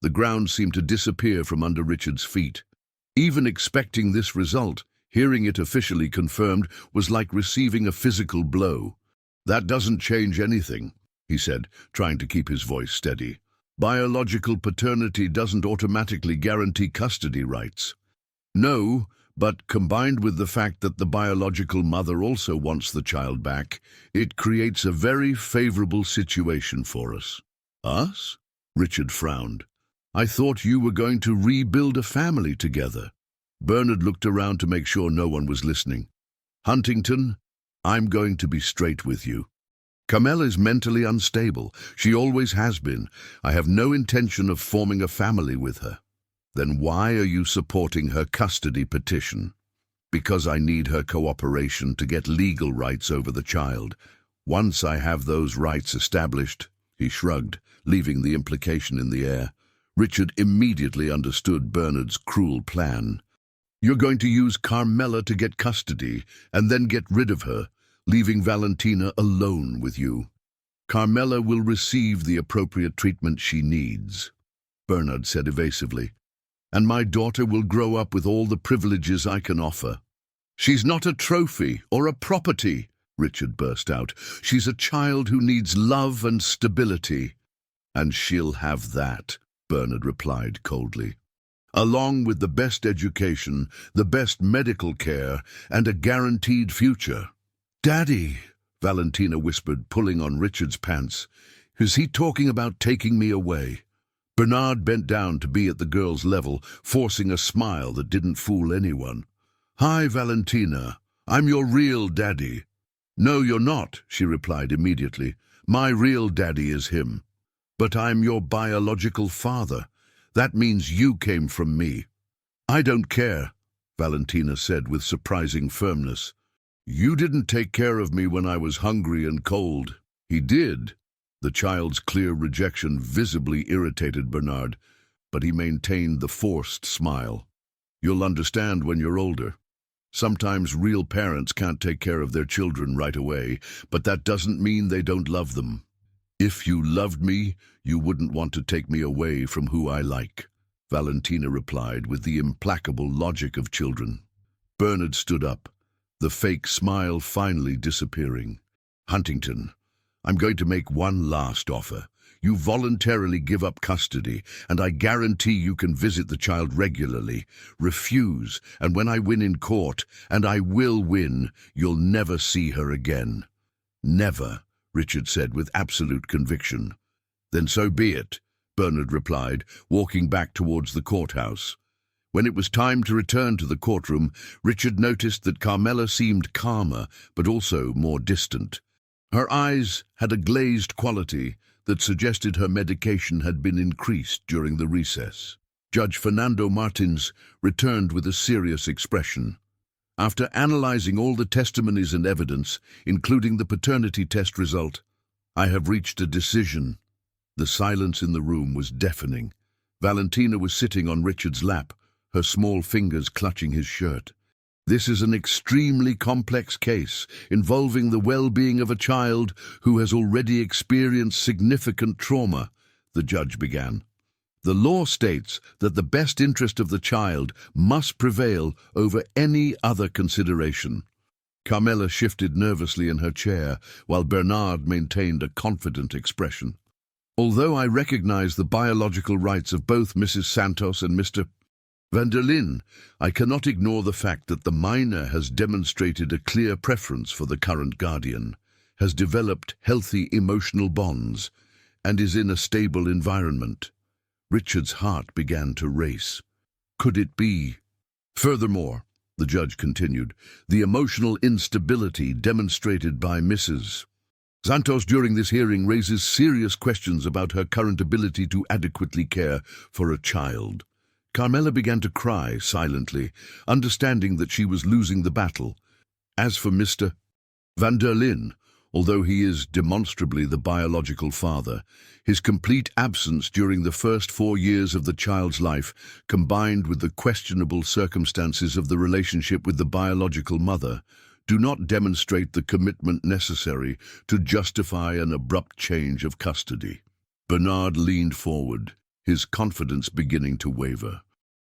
The ground seemed to disappear from under Richard's feet. Even expecting this result, hearing it officially confirmed was like receiving a physical blow. "That doesn't change anything," he said, trying to keep his voice steady. "Biological paternity doesn't automatically guarantee custody rights." "No, but combined with the fact that the biological mother also wants the child back, it creates a very favorable situation for us." "Us?" Richard frowned. "I thought you were going to rebuild a family together." Bernard looked around to make sure no one was listening. "Huntington, I'm going to be straight with you. Carmela is mentally unstable. She always has been. I have no intention of forming a family with her." "Then why are you supporting her custody petition?" "Because I need her cooperation to get legal rights over the child. Once I have those rights established," he shrugged, leaving the implication in the air. Richard immediately understood Bernard's cruel plan. "You're going to use Carmela to get custody and then get rid of her, leaving Valentina alone with you. Carmela will receive the appropriate treatment she needs," Bernard said evasively. "And my daughter will grow up with all the privileges I can offer." "She's not a trophy or a property," Richard burst out. "She's a child who needs love and stability." "And she'll have that," Bernard replied coldly, "along with the best education, the best medical care, and a guaranteed future." "Daddy," Valentina whispered, pulling on Richard's pants. "Is he talking about taking me away?" Bernard bent down to be at the girl's level, forcing a smile that didn't fool anyone. "Hi, Valentina. I'm your real daddy." "No, you're not," she replied immediately. "My real daddy is him. But I'm your biological father. That means you came from me." "I don't care," Valentina said with surprising firmness. "You didn't take care of me when I was hungry and cold." "He did." The child's clear rejection visibly irritated Bernard, but he maintained the forced smile. "You'll understand when you're older. Sometimes real parents can't take care of their children right away, but that doesn't mean they don't love them. If you loved me, you wouldn't want to take me away from who I like," Valentina replied with the implacable logic of children. Bernard stood up, the fake smile finally disappearing. "Huntington, I'm going to make one last offer. You voluntarily give up custody, and I guarantee you can visit the child regularly. Refuse, and when I win in court, and I will win, you'll never see her again." "Never," Richard said with absolute conviction. "Then so be it," Bernard replied, walking back towards the courthouse. When it was time to return to the courtroom, Richard noticed that Carmela seemed calmer, but also more distant. Her eyes had a glazed quality that suggested her medication had been increased during the recess. Judge Fernando Martins returned with a serious expression. "After analyzing all the testimonies and evidence, including the paternity test result, I have reached a decision." The silence in the room was deafening. Valentina was sitting on Richard's lap, her small fingers clutching his shirt. "This is an extremely complex case involving the well-being of a child who has already experienced significant trauma," the judge began. "The law states that the best interest of the child must prevail over any other consideration." Carmela shifted nervously in her chair, while Bernard maintained a confident expression. "Although I recognize the biological rights of both Mrs. Santos and Mr. Van der Linde, I cannot ignore the fact that the minor has demonstrated a clear preference for the current guardian, has developed healthy emotional bonds, and is in a stable environment." Richard's heart began to race. Could it be? "Furthermore," the judge continued, "the emotional instability demonstrated by Mrs. Santos during this hearing raises serious questions about her current ability to adequately care for a child." Carmela began to cry silently, understanding that she was losing the battle. As for Mr. Van der Linde, although he is demonstrably the biological father, his complete absence during the first 4 years of the child's life, combined with the questionable circumstances of the relationship with the biological mother, do not demonstrate the commitment necessary to justify an abrupt change of custody. Bernard leaned forward, his confidence beginning to waver.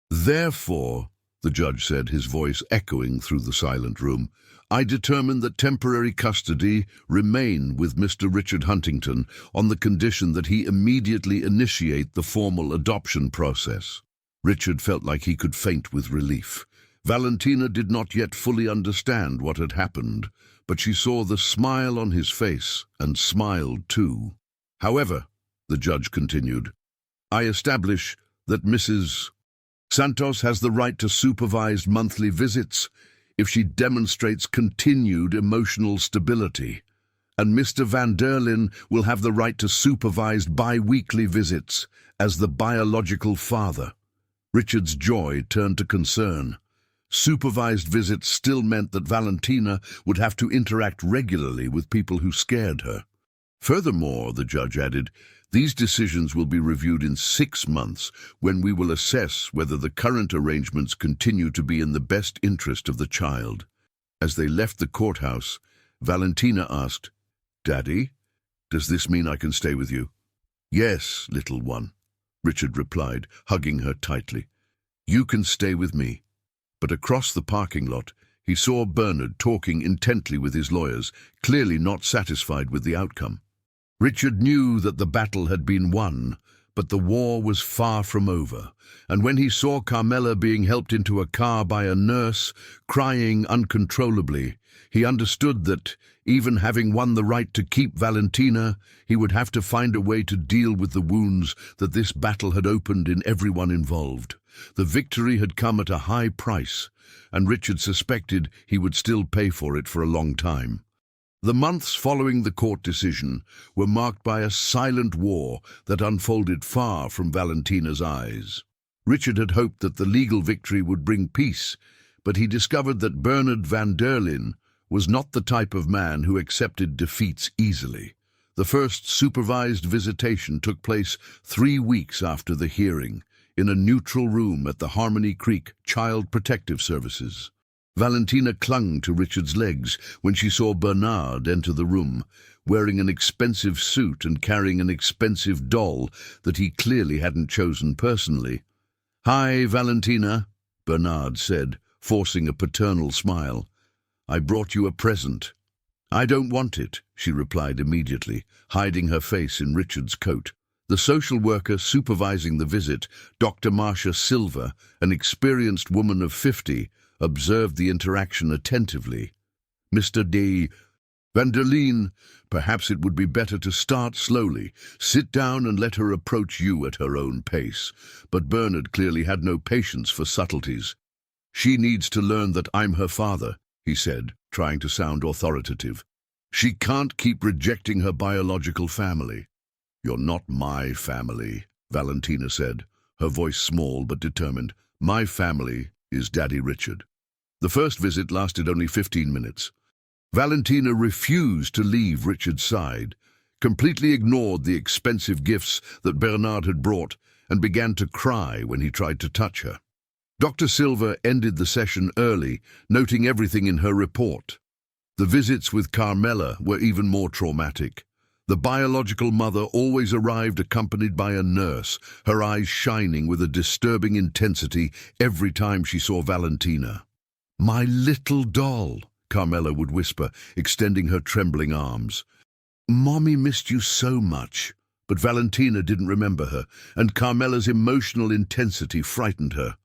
"Therefore," the judge said, his voice echoing through the silent room, "I determine that temporary custody remain with Mr. Richard Huntington on the condition that he immediately initiate the formal adoption process." Richard felt like he could faint with relief. Valentina did not yet fully understand what had happened, but she saw the smile on his face and smiled too. "However," the judge continued, "I establish that Mrs. Santos has the right to supervised monthly visits if she demonstrates continued emotional stability, and Mr. Van der Linde will have the right to supervised bi-weekly visits as the biological father." Richard's joy turned to concern. Supervised visits still meant that Valentina would have to interact regularly with people who scared her. "Furthermore," the judge added, "these decisions will be reviewed in 6 months when we will assess whether the current arrangements continue to be in the best interest of the child." As they left the courthouse, Valentina asked, "Daddy, does this mean I can stay with you?" "Yes, little one," Richard replied, hugging her tightly. "You can stay with me." But across the parking lot, he saw Bernard talking intently with his lawyers, clearly not satisfied with the outcome. Richard knew that the battle had been won, But the war was far from over, and when he saw Carmela being helped into a car by a nurse, crying uncontrollably, he understood that, even having won the right to keep Valentina, he would have to find a way to deal with the wounds that this battle had opened in everyone involved. The victory had come at a high price, and Richard suspected he would still pay for it for a long time. The months following the court decision were marked by a silent war that unfolded far from Valentina's eyes. Richard had hoped that the legal victory would bring peace, but he discovered that Bernard van der Linde was not the type of man who accepted defeats easily. The first supervised visitation took place 3 weeks after the hearing, in a neutral room at the Harmony Creek Child Protective Services. Valentina clung to Richard's legs when she saw Bernard enter the room, wearing an expensive suit and carrying an expensive doll that he clearly hadn't chosen personally. "Hi, Valentina," Bernard said, forcing a paternal smile. "I brought you a present." "I don't want it," she replied immediately, hiding her face in Richard's coat. The social worker supervising the visit, Dr. Marcia Silva, an experienced woman of 50, observed the interaction attentively. "Mr. de van der Linde, perhaps it would be better to start slowly. Sit down and let her approach you at her own pace." But Bernard clearly had no patience for subtleties. "She needs to learn that I'm her father," he said, trying to sound authoritative. "She can't keep rejecting her biological family." "You're not my family," Valentina said, her voice small but determined. "My family is Daddy Richard." The first visit lasted only 15 minutes. Valentina refused to leave Richard's side, completely ignored the expensive gifts that Bernard had brought, and began to cry when he tried to touch her. Dr. Silva ended the session early, noting everything in her report. The visits with Carmela were even more traumatic. The biological mother always arrived accompanied by a nurse, her eyes shining with a disturbing intensity every time she saw Valentina. "My little doll," Carmela would whisper, extending her trembling arms. "Mommy missed you so much." But Valentina didn't remember her, and Carmela's emotional intensity frightened her.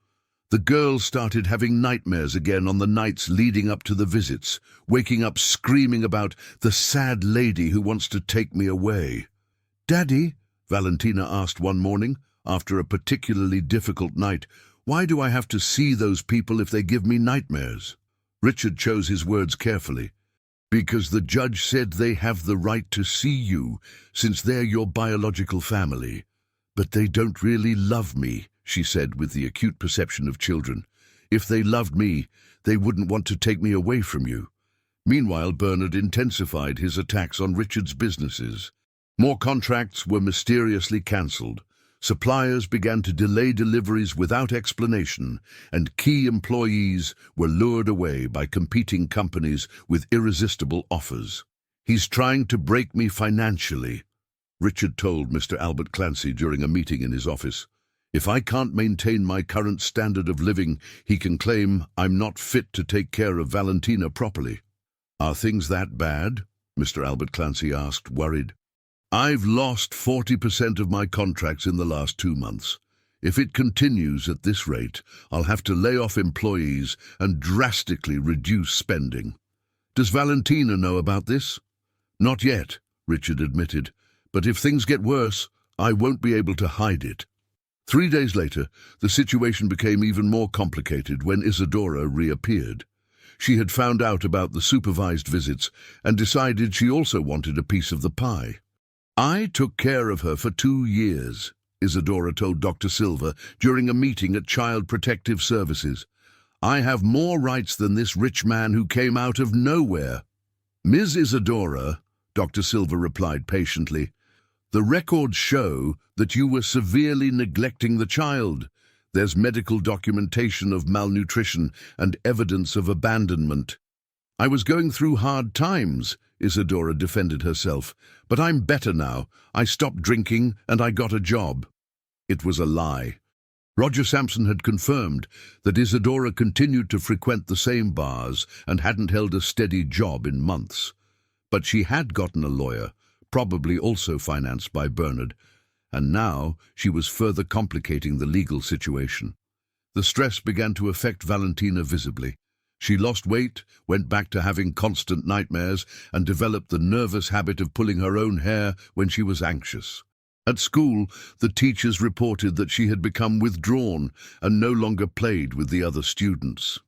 The girl started having nightmares again on the nights leading up to the visits, waking up screaming about the sad lady who wants to take me away. "Daddy," Valentina asked one morning, after a particularly difficult night, "why do I have to see those people if they give me nightmares?" Richard chose his words carefully. "Because the judge said they have the right to see you, since they're your biological family. But they don't really love me," she said with the acute perception of children. "If they loved me, they wouldn't want to take me away from you." Meanwhile, Bernard intensified his attacks on Richard's businesses. More contracts were mysteriously cancelled. Suppliers began to delay deliveries without explanation, and key employees were lured away by competing companies with irresistible offers. "He's trying to break me financially," Richard told Mr. Albert Clancy during a meeting in his office. "If I can't maintain my current standard of living, he can claim I'm not fit to take care of Valentina properly." "Are things that bad?" Mr. Albert Clancy asked, worried. "I've lost 40% of my contracts in the last 2 months. If it continues at this rate, I'll have to lay off employees and drastically reduce spending." "Does Valentina know about this?" "Not yet," Richard admitted, "but if things get worse, I won't be able to hide it." 3 days later, the situation became even more complicated when Isadora reappeared. She had found out about the supervised visits and decided she also wanted a piece of the pie. "I took care of her for 2 years, Isadora told Dr. Silva during a meeting at Child Protective Services. "I have more rights than this rich man who came out of nowhere." "Ms. Isadora," Dr. Silva replied patiently, "the records show that you were severely neglecting the child. There's medical documentation of malnutrition and evidence of abandonment." "I was going through hard times," Isadora defended herself, "but I'm better now. I stopped drinking and I got a job." It was a lie. Roger Sampson had confirmed that Isadora continued to frequent the same bars and hadn't held a steady job in months. But she had gotten a lawyer, probably also financed by Bernard, and now she was further complicating the legal situation. The stress began to affect Valentina visibly. She lost weight, went back to having constant nightmares, and developed the nervous habit of pulling her own hair when she was anxious. At school, the teachers reported that she had become withdrawn and no longer played with the other students.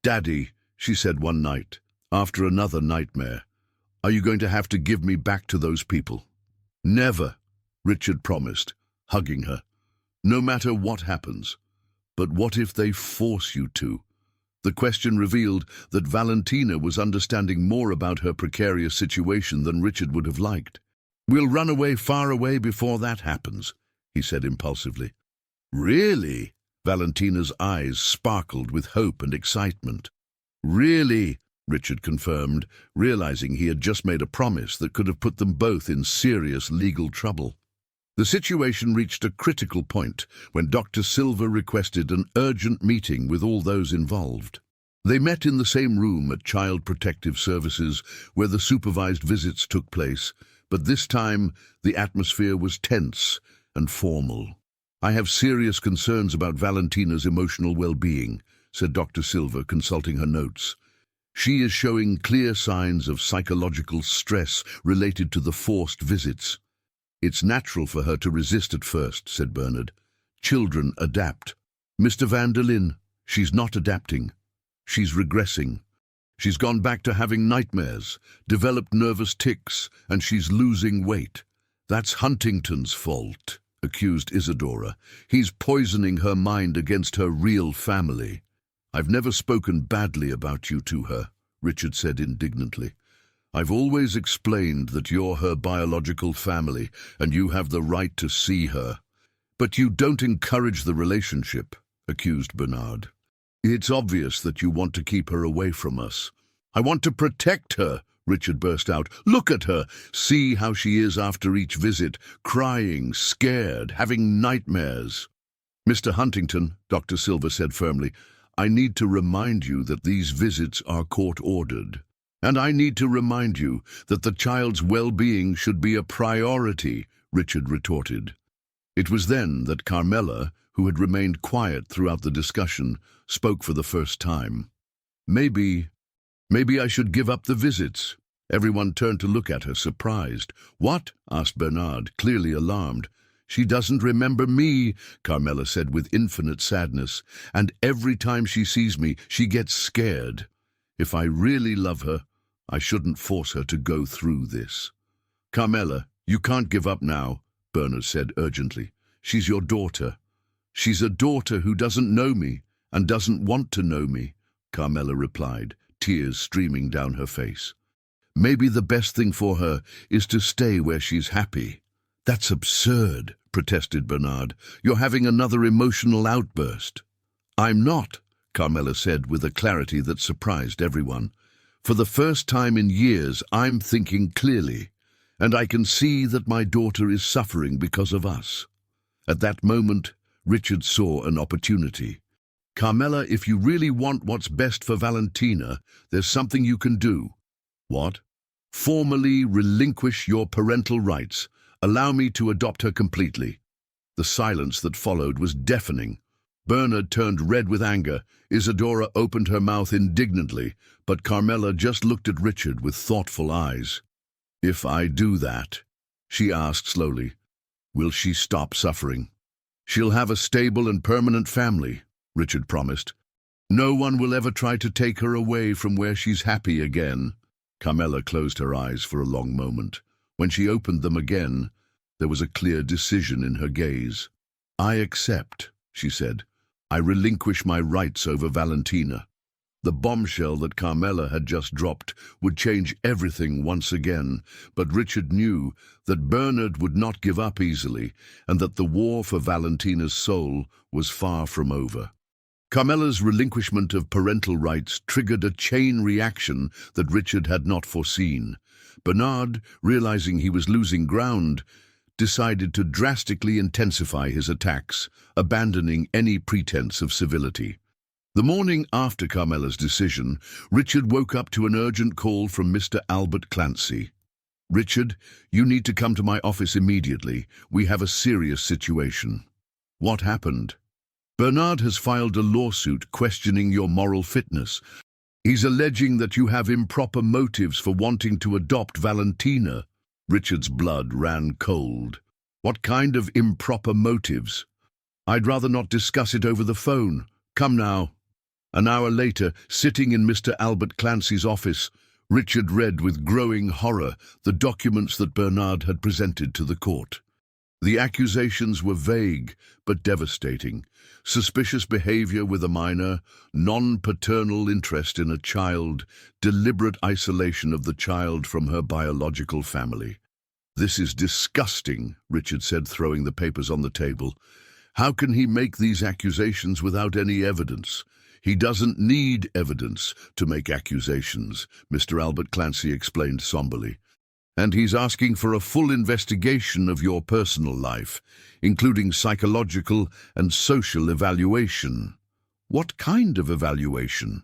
"Daddy," she said one night, after another nightmare, "are you going to have to give me back to those people?" "Never," Richard promised, hugging her. "No matter what happens. But what if they force you to?" The question revealed that Valentina was understanding more about her precarious situation than Richard would have liked. "We'll run away far away before that happens," he said impulsively. "Really?" Valentina's eyes sparkled with hope and excitement. "Really?" Richard confirmed, realizing he had just made a promise that could have put them both in serious legal trouble. The situation reached a critical point when Dr. Silva requested an urgent meeting with all those involved. They met in the same room at Child Protective Services where the supervised visits took place, but this time the atmosphere was tense and formal. "I have serious concerns about Valentina's emotional well-being," said Dr. Silva, consulting her notes. "She is showing clear signs of psychological stress related to the forced visits." "It's natural for her to resist at first," said Bernard. "Children adapt." "Mr. van der Linde, she's not adapting. She's regressing. She's gone back to having nightmares, developed nervous tics, and she's losing weight." "That's Huntington's fault," accused Isadora. "He's poisoning her mind against her real family." "I've never spoken badly about you to her," Richard said indignantly. "I've always explained that you're her biological family and you have the right to see her." "But you don't encourage the relationship," accused Bernard. "It's obvious that you want to keep her away from us." "I want to protect her," Richard burst out. "Look at her. See how she is after each visit, crying, scared, having nightmares." "Mr. Huntington," Dr. Silva said firmly, "I need to remind you that these visits are court-ordered. And I need to remind you that the child's well-being should be a priority," Richard retorted. It was then that Carmela, who had remained quiet throughout the discussion, spoke for the first time. Maybe I should give up the visits." Everyone turned to look at her, surprised. "What?" asked Bernard, clearly alarmed. "She doesn't remember me," Carmela said with infinite sadness, "and every time she sees me, she gets scared. If I really love her, I shouldn't force her to go through this." "Carmela, you can't give up now," Bernard said urgently. "She's your daughter." "She's a daughter who doesn't know me and doesn't want to know me," Carmela replied, tears streaming down her face. "Maybe the best thing for her is to stay where she's happy." "That's absurd," protested Bernard. "You're having another emotional outburst." "I'm not," Carmela said with a clarity that surprised everyone. "For the first time in years, I'm thinking clearly, and I can see that my daughter is suffering because of us." At that moment, Richard saw an opportunity. "Carmela, if you really want what's best for Valentina, there's something you can do." "What?" "Formally relinquish your parental rights. Allow me to adopt her completely." The silence that followed was deafening. Bernard turned red with anger. Isadora opened her mouth indignantly, but Carmela just looked at Richard with thoughtful eyes. "If I do that," she asked slowly, "will she stop suffering?" "She'll have a stable and permanent family," Richard promised. "No one will ever try to take her away from where she's happy again." Carmela closed her eyes for a long moment. When she opened them again, there was a clear decision in her gaze. "I accept," she said. "I relinquish my rights over Valentina." The bombshell that Carmela had just dropped would change everything once again, but Richard knew that Bernard would not give up easily and that the war for Valentina's soul was far from over. Carmela's relinquishment of parental rights triggered a chain reaction that Richard had not foreseen. Bernard, realizing he was losing ground, decided to drastically intensify his attacks, abandoning any pretense of civility. The morning after Carmela's decision, Richard woke up to an urgent call from Mr. Albert Clancy. "Richard, you need to come to my office immediately. We have a serious situation." "What happened?" "Bernard has filed a lawsuit questioning your moral fitness. He's alleging that you have improper motives for wanting to adopt Valentina." Richard's blood ran cold. "What kind of improper motives?" "I'd rather not discuss it over the phone. Come now." An hour later, sitting in Mr. Albert Clancy's office, Richard read with growing horror the documents that Bernard had presented to the court. The accusations were vague but devastating. Suspicious behavior with a minor, non-paternal interest in a child, deliberate isolation of the child from her biological family. "This is disgusting," Richard said, throwing the papers on the table. "How can he make these accusations without any evidence?" "He doesn't need evidence to make accusations," Mr. Albert Clancy explained somberly. "And he's asking for a full investigation of your personal life, including psychological and social evaluation." "What kind of evaluation?"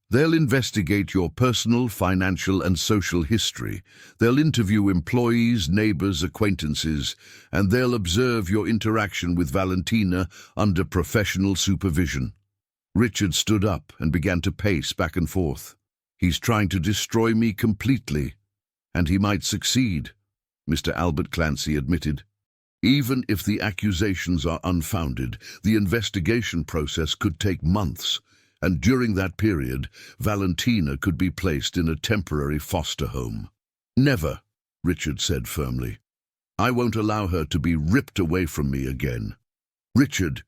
"They'll investigate your personal, financial, and social history. They'll interview employees, neighbors, acquaintances, and they'll observe your interaction with Valentina under professional supervision." Richard stood up and began to pace back and forth. "He's trying to destroy me completely, and he might succeed," Mr. Albert Clancy admitted. "Even if the accusations are unfounded, the investigation process could take months, and during that period, Valentina could be placed in a temporary foster home." "Never," Richard said firmly. "I won't allow her to be ripped away from me again." "Richard,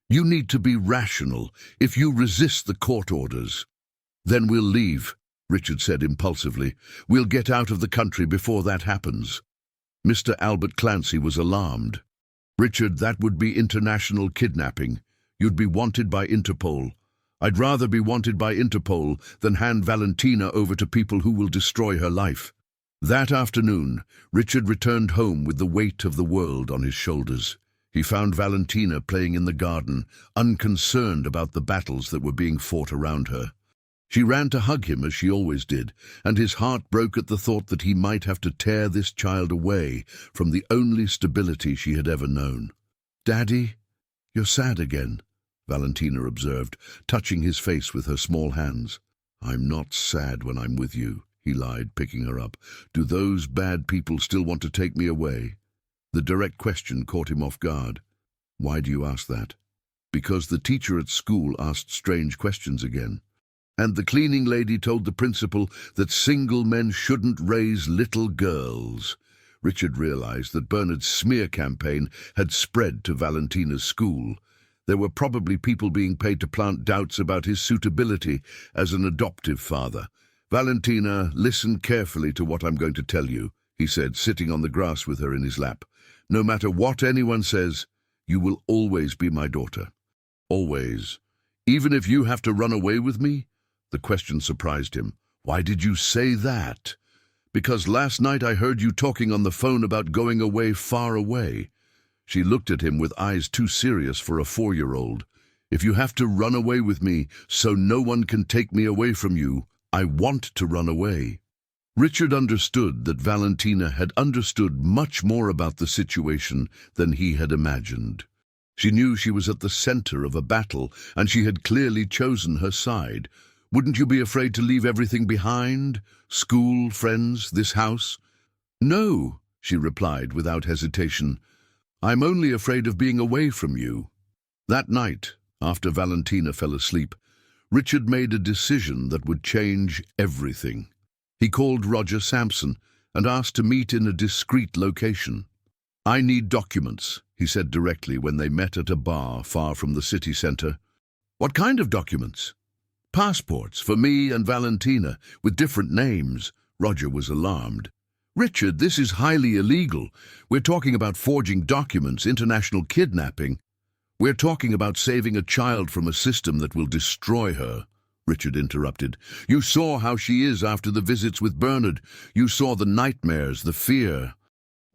you need to be rational. If you resist the court orders—" "Then we'll leave," Richard said impulsively. "We'll get out of the country before that happens." Mr. Albert Clancy was alarmed. "Richard, that would be international kidnapping. You'd be wanted by Interpol. I'd rather be wanted by Interpol than hand Valentina over to people who will destroy her life." That afternoon, Richard returned home with the weight of the world on his shoulders. He found Valentina playing in the garden, unconcerned about the battles that were being fought around her. She ran to hug him as she always did, and his heart broke at the thought that he might have to tear this child away from the only stability she had ever known. "Daddy, you're sad again," Valentina observed, touching his face with her small hands. "I'm not sad when I'm with you," he lied, picking her up. "Do those bad people still want to take me away?" The direct question caught him off guard. "Why do you ask that?" "Because the teacher at school asked strange questions again. And the cleaning lady told the principal that single men shouldn't raise little girls." Richard realized that Bernard's smear campaign had spread to Valentina's school. There were probably people being paid to plant doubts about his suitability as an adoptive father. "Valentina, listen carefully to what I'm going to tell you," he said, sitting on the grass with her in his lap. "No matter what anyone says, you will always be my daughter. Always. Even if you have to run away with me?" The question surprised him. "Why did you say that?" "Because last night I heard you talking on the phone about going away far away." She looked at him with eyes too serious for a 4-year-old. "If you have to run away with me so no one can take me away from you, I want to run away." Richard understood that Valentina had understood much more about the situation than he had imagined. She knew she was at the center of a battle, and she had clearly chosen her side. "Wouldn't you be afraid to leave everything behind? School, friends, this house?" "No," she replied without hesitation. "I'm only afraid of being away from you." That night, after Valentina fell asleep, Richard made a decision that would change everything. He called Roger Sampson and asked to meet in a discreet location. "I need documents," he said directly when they met at a bar far from the city center. "What kind of documents?" "Passports for me and Valentina, with different names." Roger was alarmed. "Richard, this is highly illegal. We're talking about forging documents, international kidnapping. We're talking about saving a child from a system that will destroy her." Richard interrupted. "You saw how she is after the visits with Bernard. You saw the nightmares, the fear.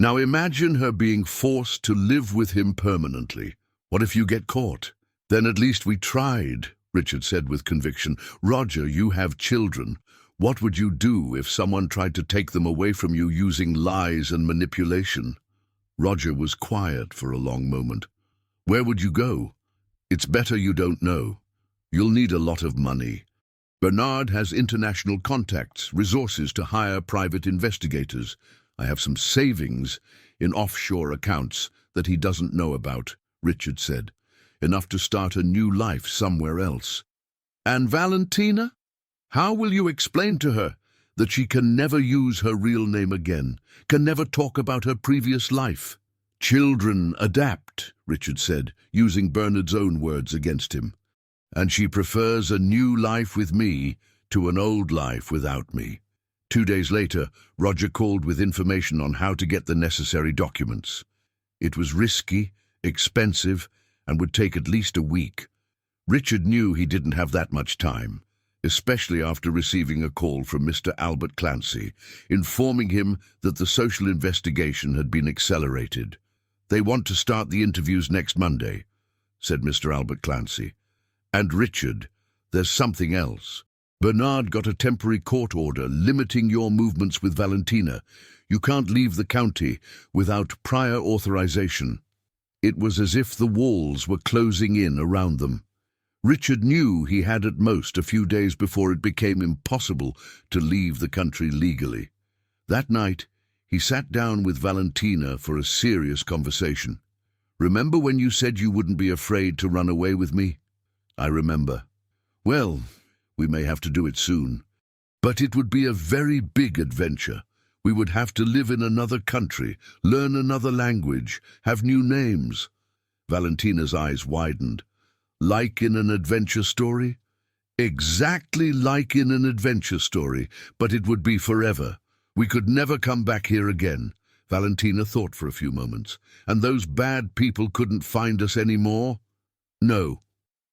Now imagine her being forced to live with him permanently. What if you get caught?" "Then at least we tried," Richard said with conviction. "Roger, you have children. What would you do if someone tried to take them away from you using lies and manipulation? Roger was quiet for a long moment. Where would you go? It's better you don't know. You'll need a lot of money. Bernard has international contacts, resources to hire private investigators. I have some savings in offshore accounts that he doesn't know about, Richard said. Enough to start a new life somewhere else. And Valentina? How will you explain to her that she can never use her real name again, can never talk about her previous life? Children adapt, Richard said, using Bernard's own words against him. And she prefers a new life with me to an old life without me. 2 days later, Roger called with information on how to get the necessary documents. It was risky, expensive, and would take at least a week. Richard knew he didn't have that much time, especially after receiving a call from Mr. Albert Clancy, informing him that the social investigation had been accelerated. "They want to start the interviews next Monday," said Mr. Albert Clancy. "And Richard, there's something else. Bernard got a temporary court order limiting your movements with Valentina. You can't leave the county without prior authorization." It was as if the walls were closing in around them. Richard knew he had at most a few days before it became impossible to leave the country legally. That night, he sat down with Valentina for a serious conversation. "Remember when you said you wouldn't be afraid to run away with me?" "I remember." "Well, we may have to do it soon. But it would be a very big adventure. We would have to live in another country, learn another language, have new names." Valentina's eyes widened. "Like in an adventure story?" "Exactly like in an adventure story, but it would be forever. We could never come back here again." Valentina thought for a few moments. "And those bad people couldn't find us anymore?" "No."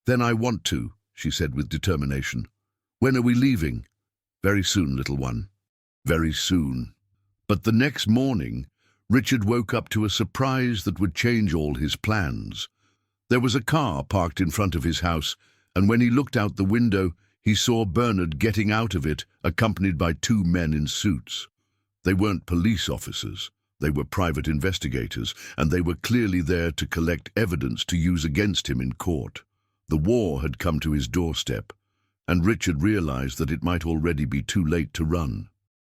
"Then I want to," she said with determination. "When are we leaving?" "Very soon, little one. Very soon." But the next morning, Richard woke up to a surprise that would change all his plans. There was a car parked in front of his house, and when he looked out the window, he saw Bernard getting out of it, accompanied by 2 men in suits. They weren't police officers. They were private investigators, and they were clearly there to collect evidence to use against him in court. The war had come to his doorstep, and Richard realized that it might already be too late to run.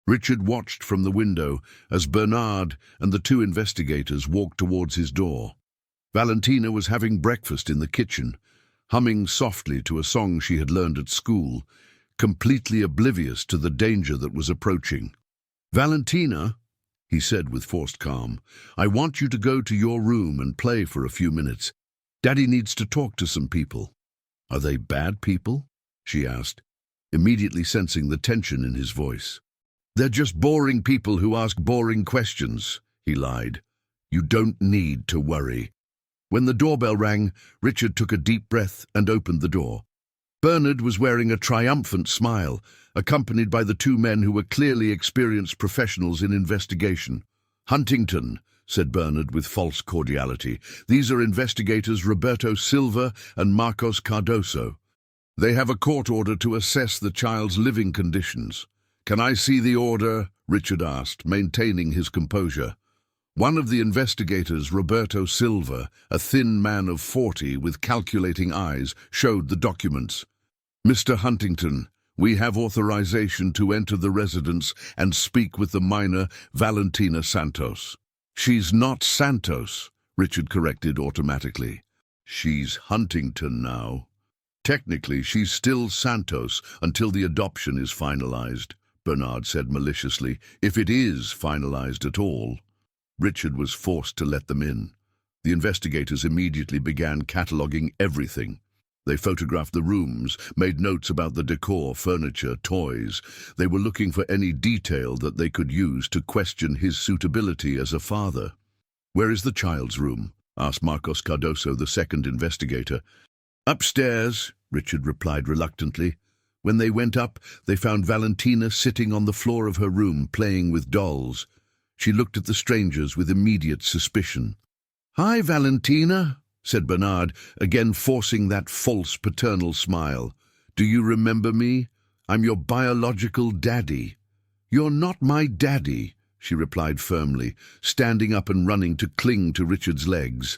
Richard watched from the window as Bernard and the 2 investigators walked towards his door. Valentina was having breakfast in the kitchen, humming softly to a song she had learned at school, completely oblivious to the danger that was approaching. "Valentina," he said with forced calm, "I want you to go to your room and play for a few minutes. Daddy needs to talk to some people." "Are they bad people?" she asked, immediately sensing the tension in his voice. "They're just boring people who ask boring questions," he lied. "You don't need to worry." When the doorbell rang, Richard took a deep breath and opened the door. Bernard was wearing a triumphant smile, accompanied by the 2 men who were clearly experienced professionals in investigation. "Huntington," said Bernard with false cordiality. "These are investigators Roberto Silva and Marcos Cardoso. They have a court order to assess the child's living conditions." "Can I see the order?" Richard asked, maintaining his composure. One of the investigators, Roberto Silva, a thin man of 40 with calculating eyes, showed the documents. "Mr. Huntington, we have authorization to enter the residence and speak with the minor Valentina Santos." "She's not Santos," Richard corrected automatically. "She's Huntington now. Technically, she's still Santos until the adoption is finalized," Bernard said maliciously, "if it is finalized at all." Richard was forced to let them in. The investigators immediately began cataloging everything. They photographed the rooms, made notes about the decor, furniture, toys. They were looking for any detail that they could use to question his suitability as a father. "Where is the child's room?" asked Marcos Cardoso, the second investigator. "Upstairs," Richard replied reluctantly. When they went up, they found Valentina sitting on the floor of her room, playing with dolls. She looked at the strangers with immediate suspicion. "Hi, Valentina," said Bernard, again forcing that false paternal smile. "Do you remember me? I'm your biological daddy." "You're not my daddy," she replied firmly, standing up and running to cling to Richard's legs.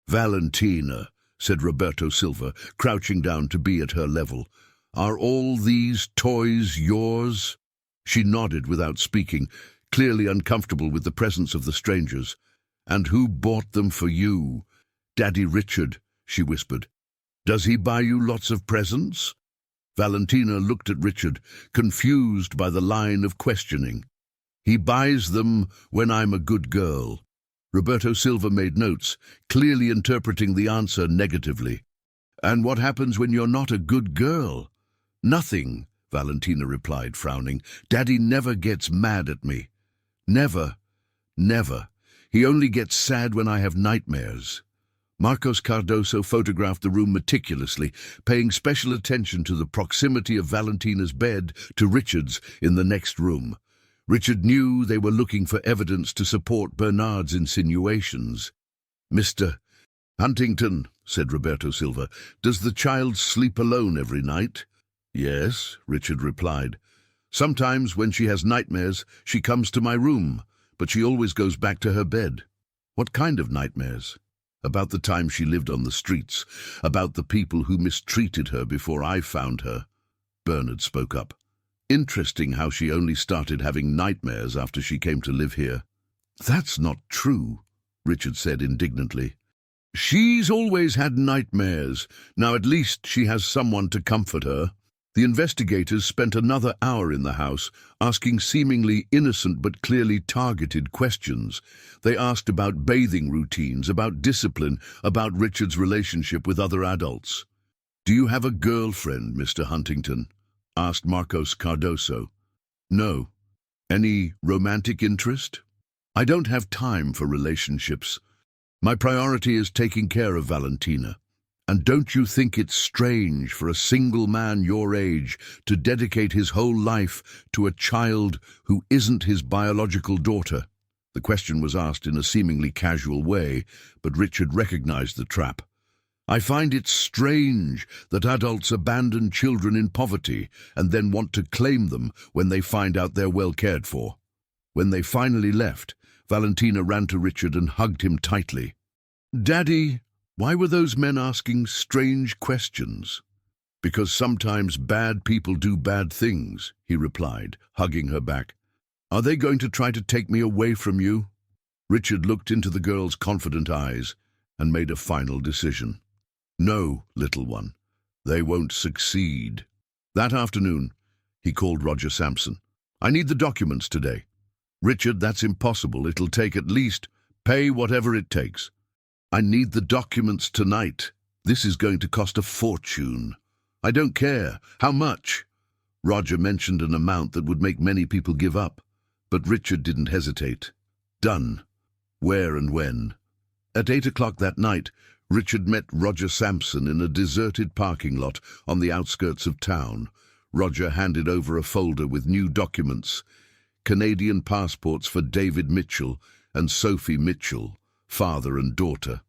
"Valentina," said Roberto Silva, crouching down to be at her level, "are all these toys yours?" She nodded without speaking, clearly uncomfortable with the presence of the strangers. "And who bought them for you?" "Daddy Richard," she whispered. "Does he buy you lots of presents?" Valentina looked at Richard, confused by the line of questioning. "He buys them when I'm a good girl." Roberto Silva made notes, clearly interpreting the answer negatively. "And what happens when you're not a good girl?" "Nothing," Valentina replied, frowning. "Daddy never gets mad at me. Never, never. He only gets sad when I have nightmares." Marcos Cardoso photographed the room meticulously, paying special attention to the proximity of Valentina's bed to Richard's in the next room. Richard knew they were looking for evidence to support Bernard's insinuations. "Mr. Huntington," said Roberto Silva, "does the child sleep alone every night?" "Yes," Richard replied. "Sometimes when she has nightmares, she comes to my room, but she always goes back to her bed." "What kind of nightmares?" "About the time she lived on the streets, about the people who mistreated her before I found her." Bernard spoke up. "Interesting how she only started having nightmares after she came to live here." "That's not true," Richard said indignantly. "She's always had nightmares. Now at least she has someone to comfort her." The investigators spent another hour in the house, asking seemingly innocent but clearly targeted questions. They asked about bathing routines, about discipline, about Richard's relationship with other adults. "Do you have a girlfriend, Mr. Huntington?" asked Marcos Cardoso. "No." "Any romantic interest?" "I don't have time for relationships. My priority is taking care of Valentina. And don't you think it's strange for a single man your age to dedicate his whole life to a child who isn't his biological daughter?" The question was asked in a seemingly casual way, but Richard recognized the trap. "I find it strange that adults abandon children in poverty and then want to claim them when they find out they're well cared for." When they finally left, Valentina ran to Richard and hugged him tightly. "Daddy, why were those men asking strange questions?" "Because sometimes bad people do bad things," he replied, hugging her back. "Are they going to try to take me away from you?" Richard looked into the girl's confident eyes and made a final decision. "No, little one, they won't succeed." That afternoon, he called Roger Sampson. "I need the documents today." "Richard, that's impossible. It'll take at least, pay whatever it takes." "I need the documents tonight. This is going to cost a fortune." "I don't care. How much?" Roger mentioned an amount that would make many people give up, but Richard didn't hesitate. "Done. Where and when?" At 8 o'clock that night, Richard met Roger Sampson in a deserted parking lot on the outskirts of town. Roger handed over a folder with new documents: Canadian passports for David Mitchell and Sophie Mitchell, father and daughter.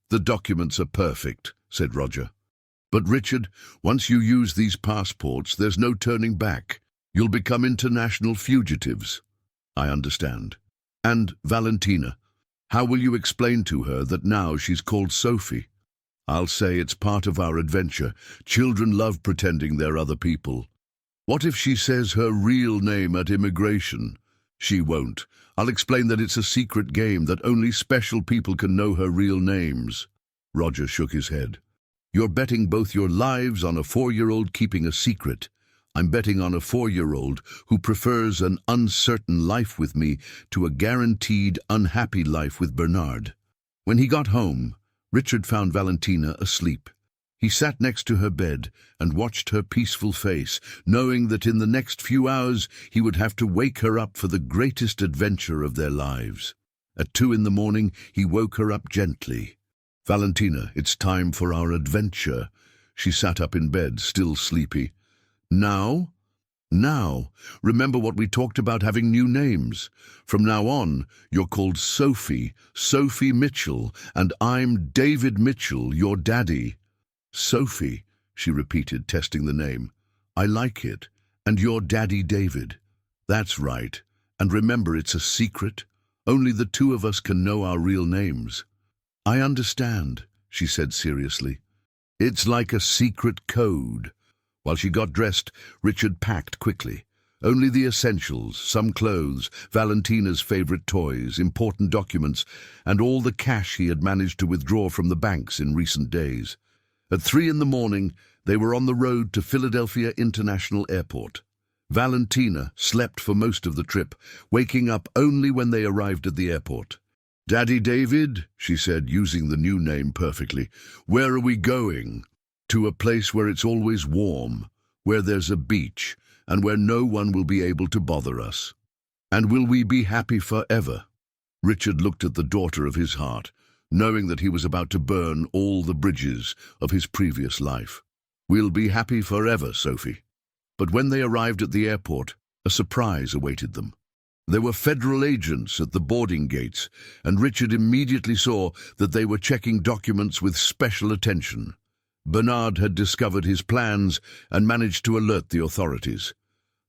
"The documents are perfect," said Roger. "But Richard, once you use these passports, there's no turning back. You'll become international fugitives." "I understand." "And Valentina, how will you explain to her that now she's called Sophie?" "I'll say it's part of our adventure. Children love pretending they're other people." "What if she says her real name at immigration?" "She won't. I'll explain that it's a secret game, that only special people can know her real names." Roger shook his head. "You're betting both your lives on a 4-year-old keeping a secret. I'm betting on a 4-year-old who prefers an uncertain life with me to a guaranteed unhappy life with Bernard." When he got home, Richard found Valentina asleep. He sat next to her bed and watched her peaceful face, knowing that in the next few hours he would have to wake her up for the greatest adventure of their lives. At 2 in the morning, he woke her up gently. "Valentina, it's time for our adventure." She sat up in bed, still sleepy. "Now?" "Now. Remember what we talked about, having new names. From now on, you're called Sophie, Sophie Mitchell, and I'm David Mitchell, your daddy." "Sophie," she repeated, testing the name. "I like it. And you're Daddy David. That's right. And remember, it's a secret. Only the two of us can know our real names. I understand, she said seriously. It's like a secret code. While she got dressed, Richard packed quickly. Only the essentials, some clothes, Valentina's favorite toys, important documents, and all the cash he had managed to withdraw from the banks in recent days. At 3 in the morning, they were on the road to Philadelphia International Airport. Valentina slept for most of the trip, waking up only when they arrived at the airport. "Daddy David," she said, using the new name perfectly, "where are we going?" "To a place where it's always warm, where there's a beach, and where no one will be able to bother us." "And will we be happy forever?" Richard looked at the daughter of his heart, knowing that he was about to burn all the bridges of his previous life. "We'll be happy forever, Sophie." But when they arrived at the airport, a surprise awaited them. There were federal agents at the boarding gates, and Richard immediately saw that they were checking documents with special attention. Bernard had discovered his plans and managed to alert the authorities.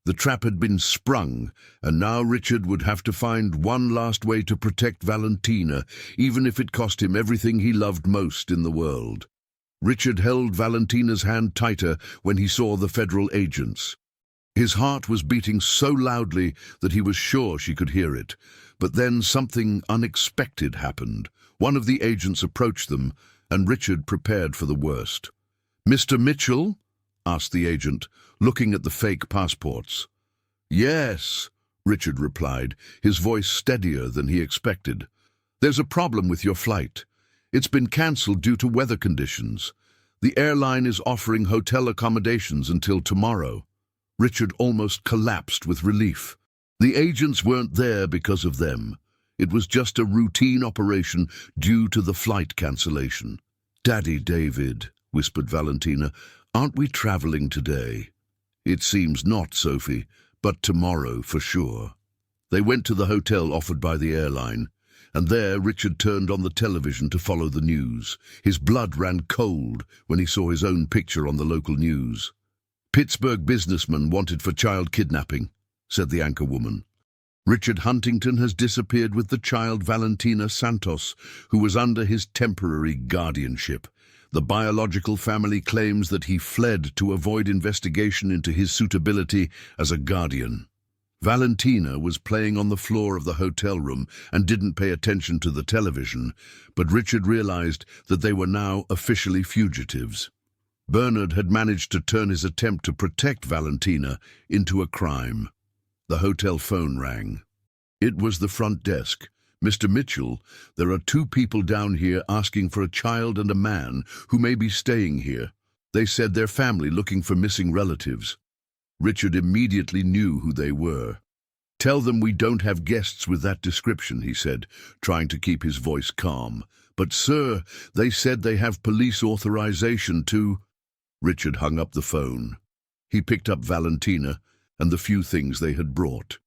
The trap had been sprung, and now Richard would have to find one last way to protect Valentina, even if it cost him everything he loved most in the world. Richard held Valentina's hand tighter when he saw the federal agents. His heart was beating so loudly that he was sure she could hear it. But then something unexpected happened. One of the agents approached them, and Richard prepared for the worst. "Mr. Mitchell?" asked the agent, looking at the fake passports. "Yes," Richard replied, his voice steadier than he expected. "There's a problem with your flight. It's been cancelled due to weather conditions. The airline is offering hotel accommodations until tomorrow." Richard almost collapsed with relief. The agents weren't there because of them. It was just a routine operation due to the flight cancellation. "Daddy David," whispered Valentina, "aren't we traveling today?" "It seems not, Sophie, but tomorrow for sure." They went to the hotel offered by the airline, and there Richard turned on the television to follow the news. His blood ran cold when he saw his own picture on the local news. "Pittsburgh businessman wanted for child kidnapping," said the anchorwoman. "Richard Huntington has disappeared with the child Valentina Santos, who was under his temporary guardianship. The biological family claims that he fled to avoid investigation into his suitability as a guardian." Valentina was playing on the floor of the hotel room and didn't pay attention to the television, but Richard realized that they were now officially fugitives. Bernard had managed to turn his attempt to protect Valentina into a crime. The hotel phone rang. It was the front desk. "Mr. Mitchell, there are 2 people down here asking for a child and a man who may be staying here. They said they're family looking for missing relatives." Richard immediately knew who they were. "Tell them we don't have guests with that description," he said, trying to keep his voice calm. "But, sir, they said they have police authorization to—" Richard hung up the phone. He picked up Valentina and the few things they had brought.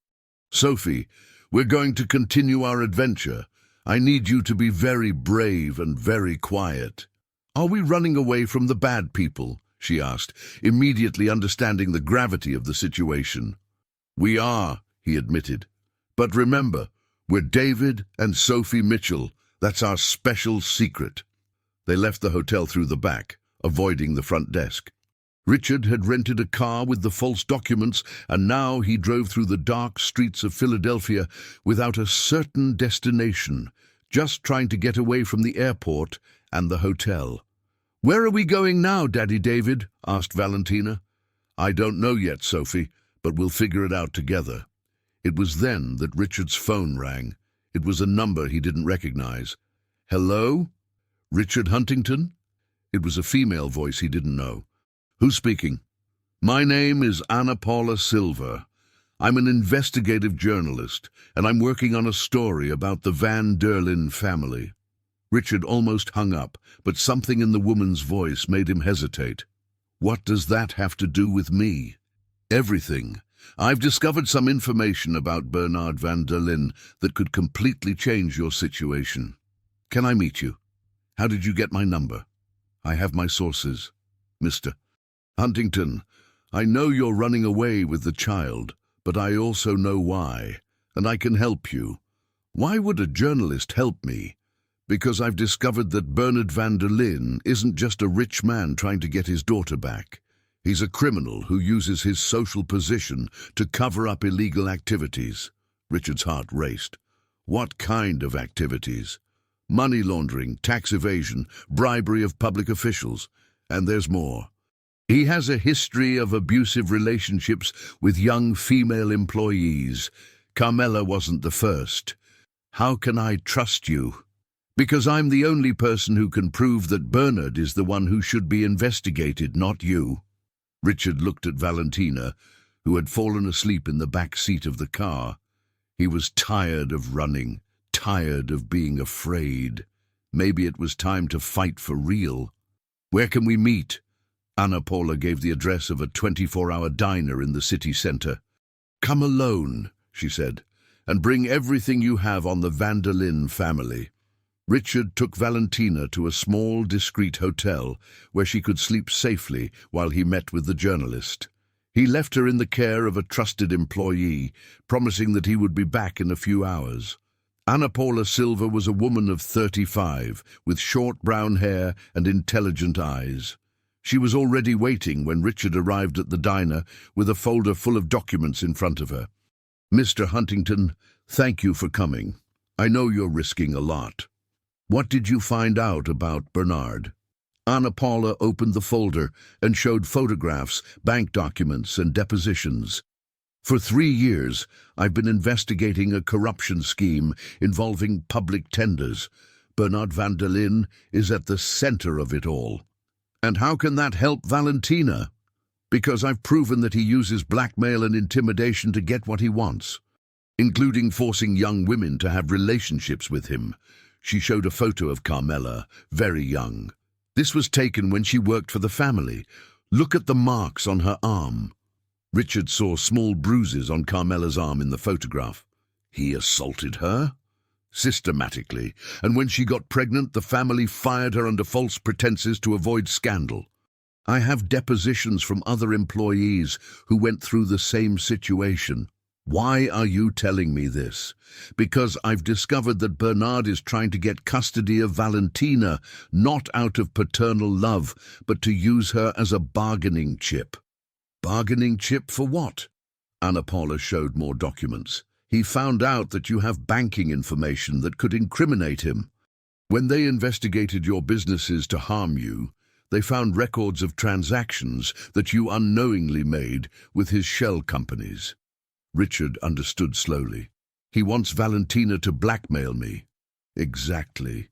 "Sophie, we're going to continue our adventure. I need you to be very brave and very quiet." "Are we running away from the bad people?" she asked, immediately understanding the gravity of the situation. "We are," he admitted. "But remember, we're David and Sophie Mitchell. That's our special secret." They left the hotel through the back, avoiding the front desk. Richard had rented a car with the false documents, and now he drove through the dark streets of Philadelphia without a certain destination, just trying to get away from the airport and the hotel. "Where are we going now, Daddy David?" asked Valentina. "I don't know yet, Sophie, but we'll figure it out together." It was then that Richard's phone rang. It was a number he didn't recognize. "Hello? Richard Huntington?" It was a female voice he didn't know. "Who's speaking?" "My name is Anna Paula Silver. I'm an investigative journalist, and I'm working on a story about the Van Derlin family." Richard almost hung up, but something in the woman's voice made him hesitate. "What does that have to do with me?" "Everything. I've discovered some information about Bernard Van Derlin that could completely change your situation. Can I meet you? How did you get my number?" "I have my sources." "Mr. Huntington, I know you're running away with the child, but I also know why, and I can help you. Why would a journalist help me? Because I've discovered that Bernard van der Linde isn't just a rich man trying to get his daughter back. He's a criminal who uses his social position to cover up illegal activities. Richard's heart raced. What kind of activities? Money laundering, tax evasion, bribery of public officials, and there's more. He has a history of abusive relationships with young female employees. Carmela wasn't the first. How can I trust you? Because I'm the only person who can prove that Bernard is the one who should be investigated, not you. Richard looked at Valentina, who had fallen asleep in the back seat of the car. He was tired of running, tired of being afraid. Maybe it was time to fight for real. Where can we meet? Anna Paula gave the address of a 24-hour diner in the city centre. Come alone, she said, and bring everything you have on the van der Linde family. Richard took Valentina to a small, discreet hotel where she could sleep safely while he met with the journalist. He left her in the care of a trusted employee, promising that he would be back in a few hours. Anna Paula Silva was a woman of 35, with short brown hair and intelligent eyes. She was already waiting when Richard arrived at the diner with a folder full of documents in front of her. Mr. Huntington, thank you for coming. I know you're risking a lot. What did you find out about Bernard? Anna Paula opened the folder and showed photographs, bank documents, and depositions. For 3 years, I've been investigating a corruption scheme involving public tenders. Bernard van der Linde is at the center of it all. And how can that help Valentina? Because I've proven that he uses blackmail and intimidation to get what he wants, including forcing young women to have relationships with him. She showed a photo of Carmela, very young. This was taken when she worked for the family. Look at the marks on her arm. Richard saw small bruises on Carmela's arm in the photograph. He assaulted her? Systematically, and when she got pregnant, the family fired her under false pretenses to avoid scandal. I have depositions from other employees who went through the same situation. Why are you telling me this? Because I've discovered that Bernard is trying to get custody of Valentina, not out of paternal love, but to use her as a bargaining chip. Bargaining chip for what? Anna Paula showed more documents. He found out that you have banking information that could incriminate him. When they investigated your businesses to harm you, they found records of transactions that you unknowingly made with his shell companies. Richard understood slowly. He wants Valentina to blackmail me. Exactly.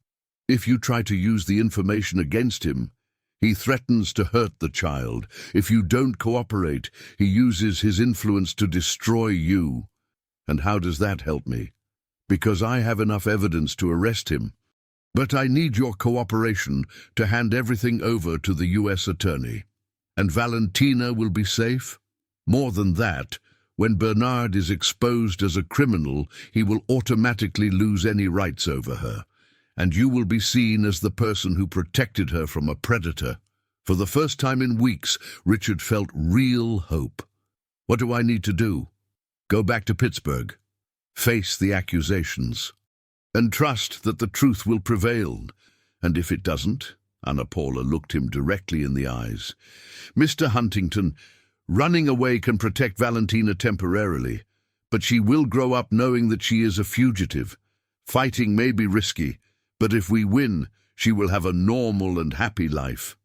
If you try to use the information against him, he threatens to hurt the child. If you don't cooperate, he uses his influence to destroy you. And how does that help me? Because I have enough evidence to arrest him. But I need your cooperation to hand everything over to the U.S. attorney. And Valentina will be safe? More than that, when Bernard is exposed as a criminal, he will automatically lose any rights over her, and you will be seen as the person who protected her from a predator. For the first time in weeks, Richard felt real hope. What do I need to do? Go back to Pittsburgh, face the accusations, and trust that the truth will prevail. And if it doesn't, Anna Paula looked him directly in the eyes. Mr. Huntington, running away can protect Valentina temporarily, but she will grow up knowing that she is a fugitive. Fighting may be risky, but if we win, she will have a normal and happy life.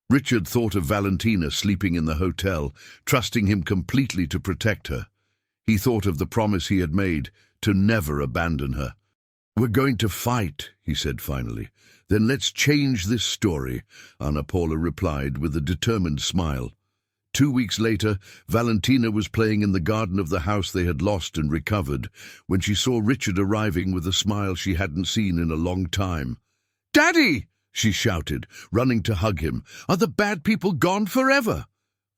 Richard thought of Valentina sleeping in the hotel, trusting him completely to protect her. He thought of the promise he had made to never abandon her. We're going to fight, he said finally. Then let's change this story, Anna Paula replied with a determined smile. 2 weeks later, Valentina was playing in the garden of the house they had lost and recovered when she saw Richard arriving with a smile she hadn't seen in a long time. "Daddy!" she shouted, running to hug him. "Are the bad people gone forever?"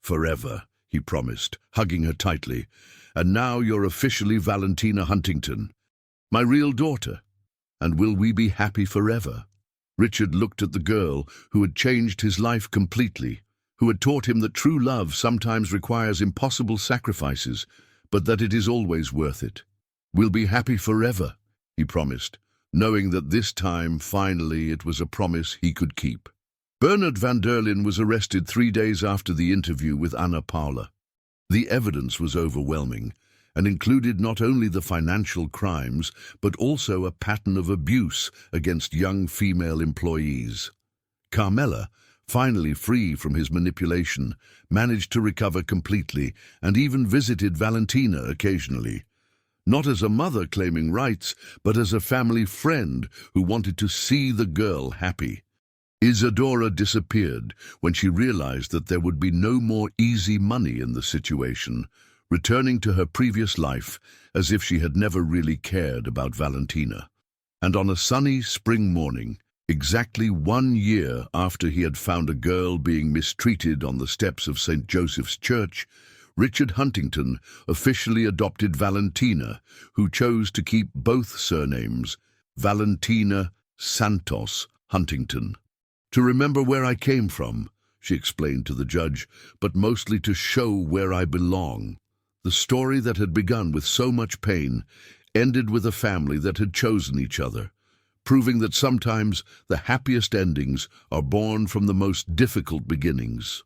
"Forever," he promised, hugging her tightly. "And now you're officially Valentina Huntington, my real daughter. And will we be happy forever?" Richard looked at the girl who had changed his life completely. who had taught him that true love sometimes requires impossible sacrifices, but that it is always worth it. "We'll be happy forever," he promised, knowing that this time, finally, it was a promise he could keep. Bernard van der Linde was arrested 3 days after the interview with Anna Paula. The evidence was overwhelming and included not only the financial crimes, but also a pattern of abuse against young female employees. Carmela, finally free from his manipulation, managed to recover completely and even visited Valentina occasionally. Not as a mother claiming rights, but as a family friend who wanted to see the girl happy. Isadora disappeared when she realized that there would be no more easy money in the situation, returning to her previous life as if she had never really cared about Valentina. And on a sunny spring morning, exactly 1 year after he had found a girl being mistreated on the steps of St. Joseph's Church, Richard Huntington officially adopted Valentina, who chose to keep both surnames, Valentina Santos Huntington. "To remember where I came from," she explained to the judge, "but mostly to show where I belong." The story that had begun with so much pain ended with a family that had chosen each other, proving that sometimes the happiest endings are born from the most difficult beginnings.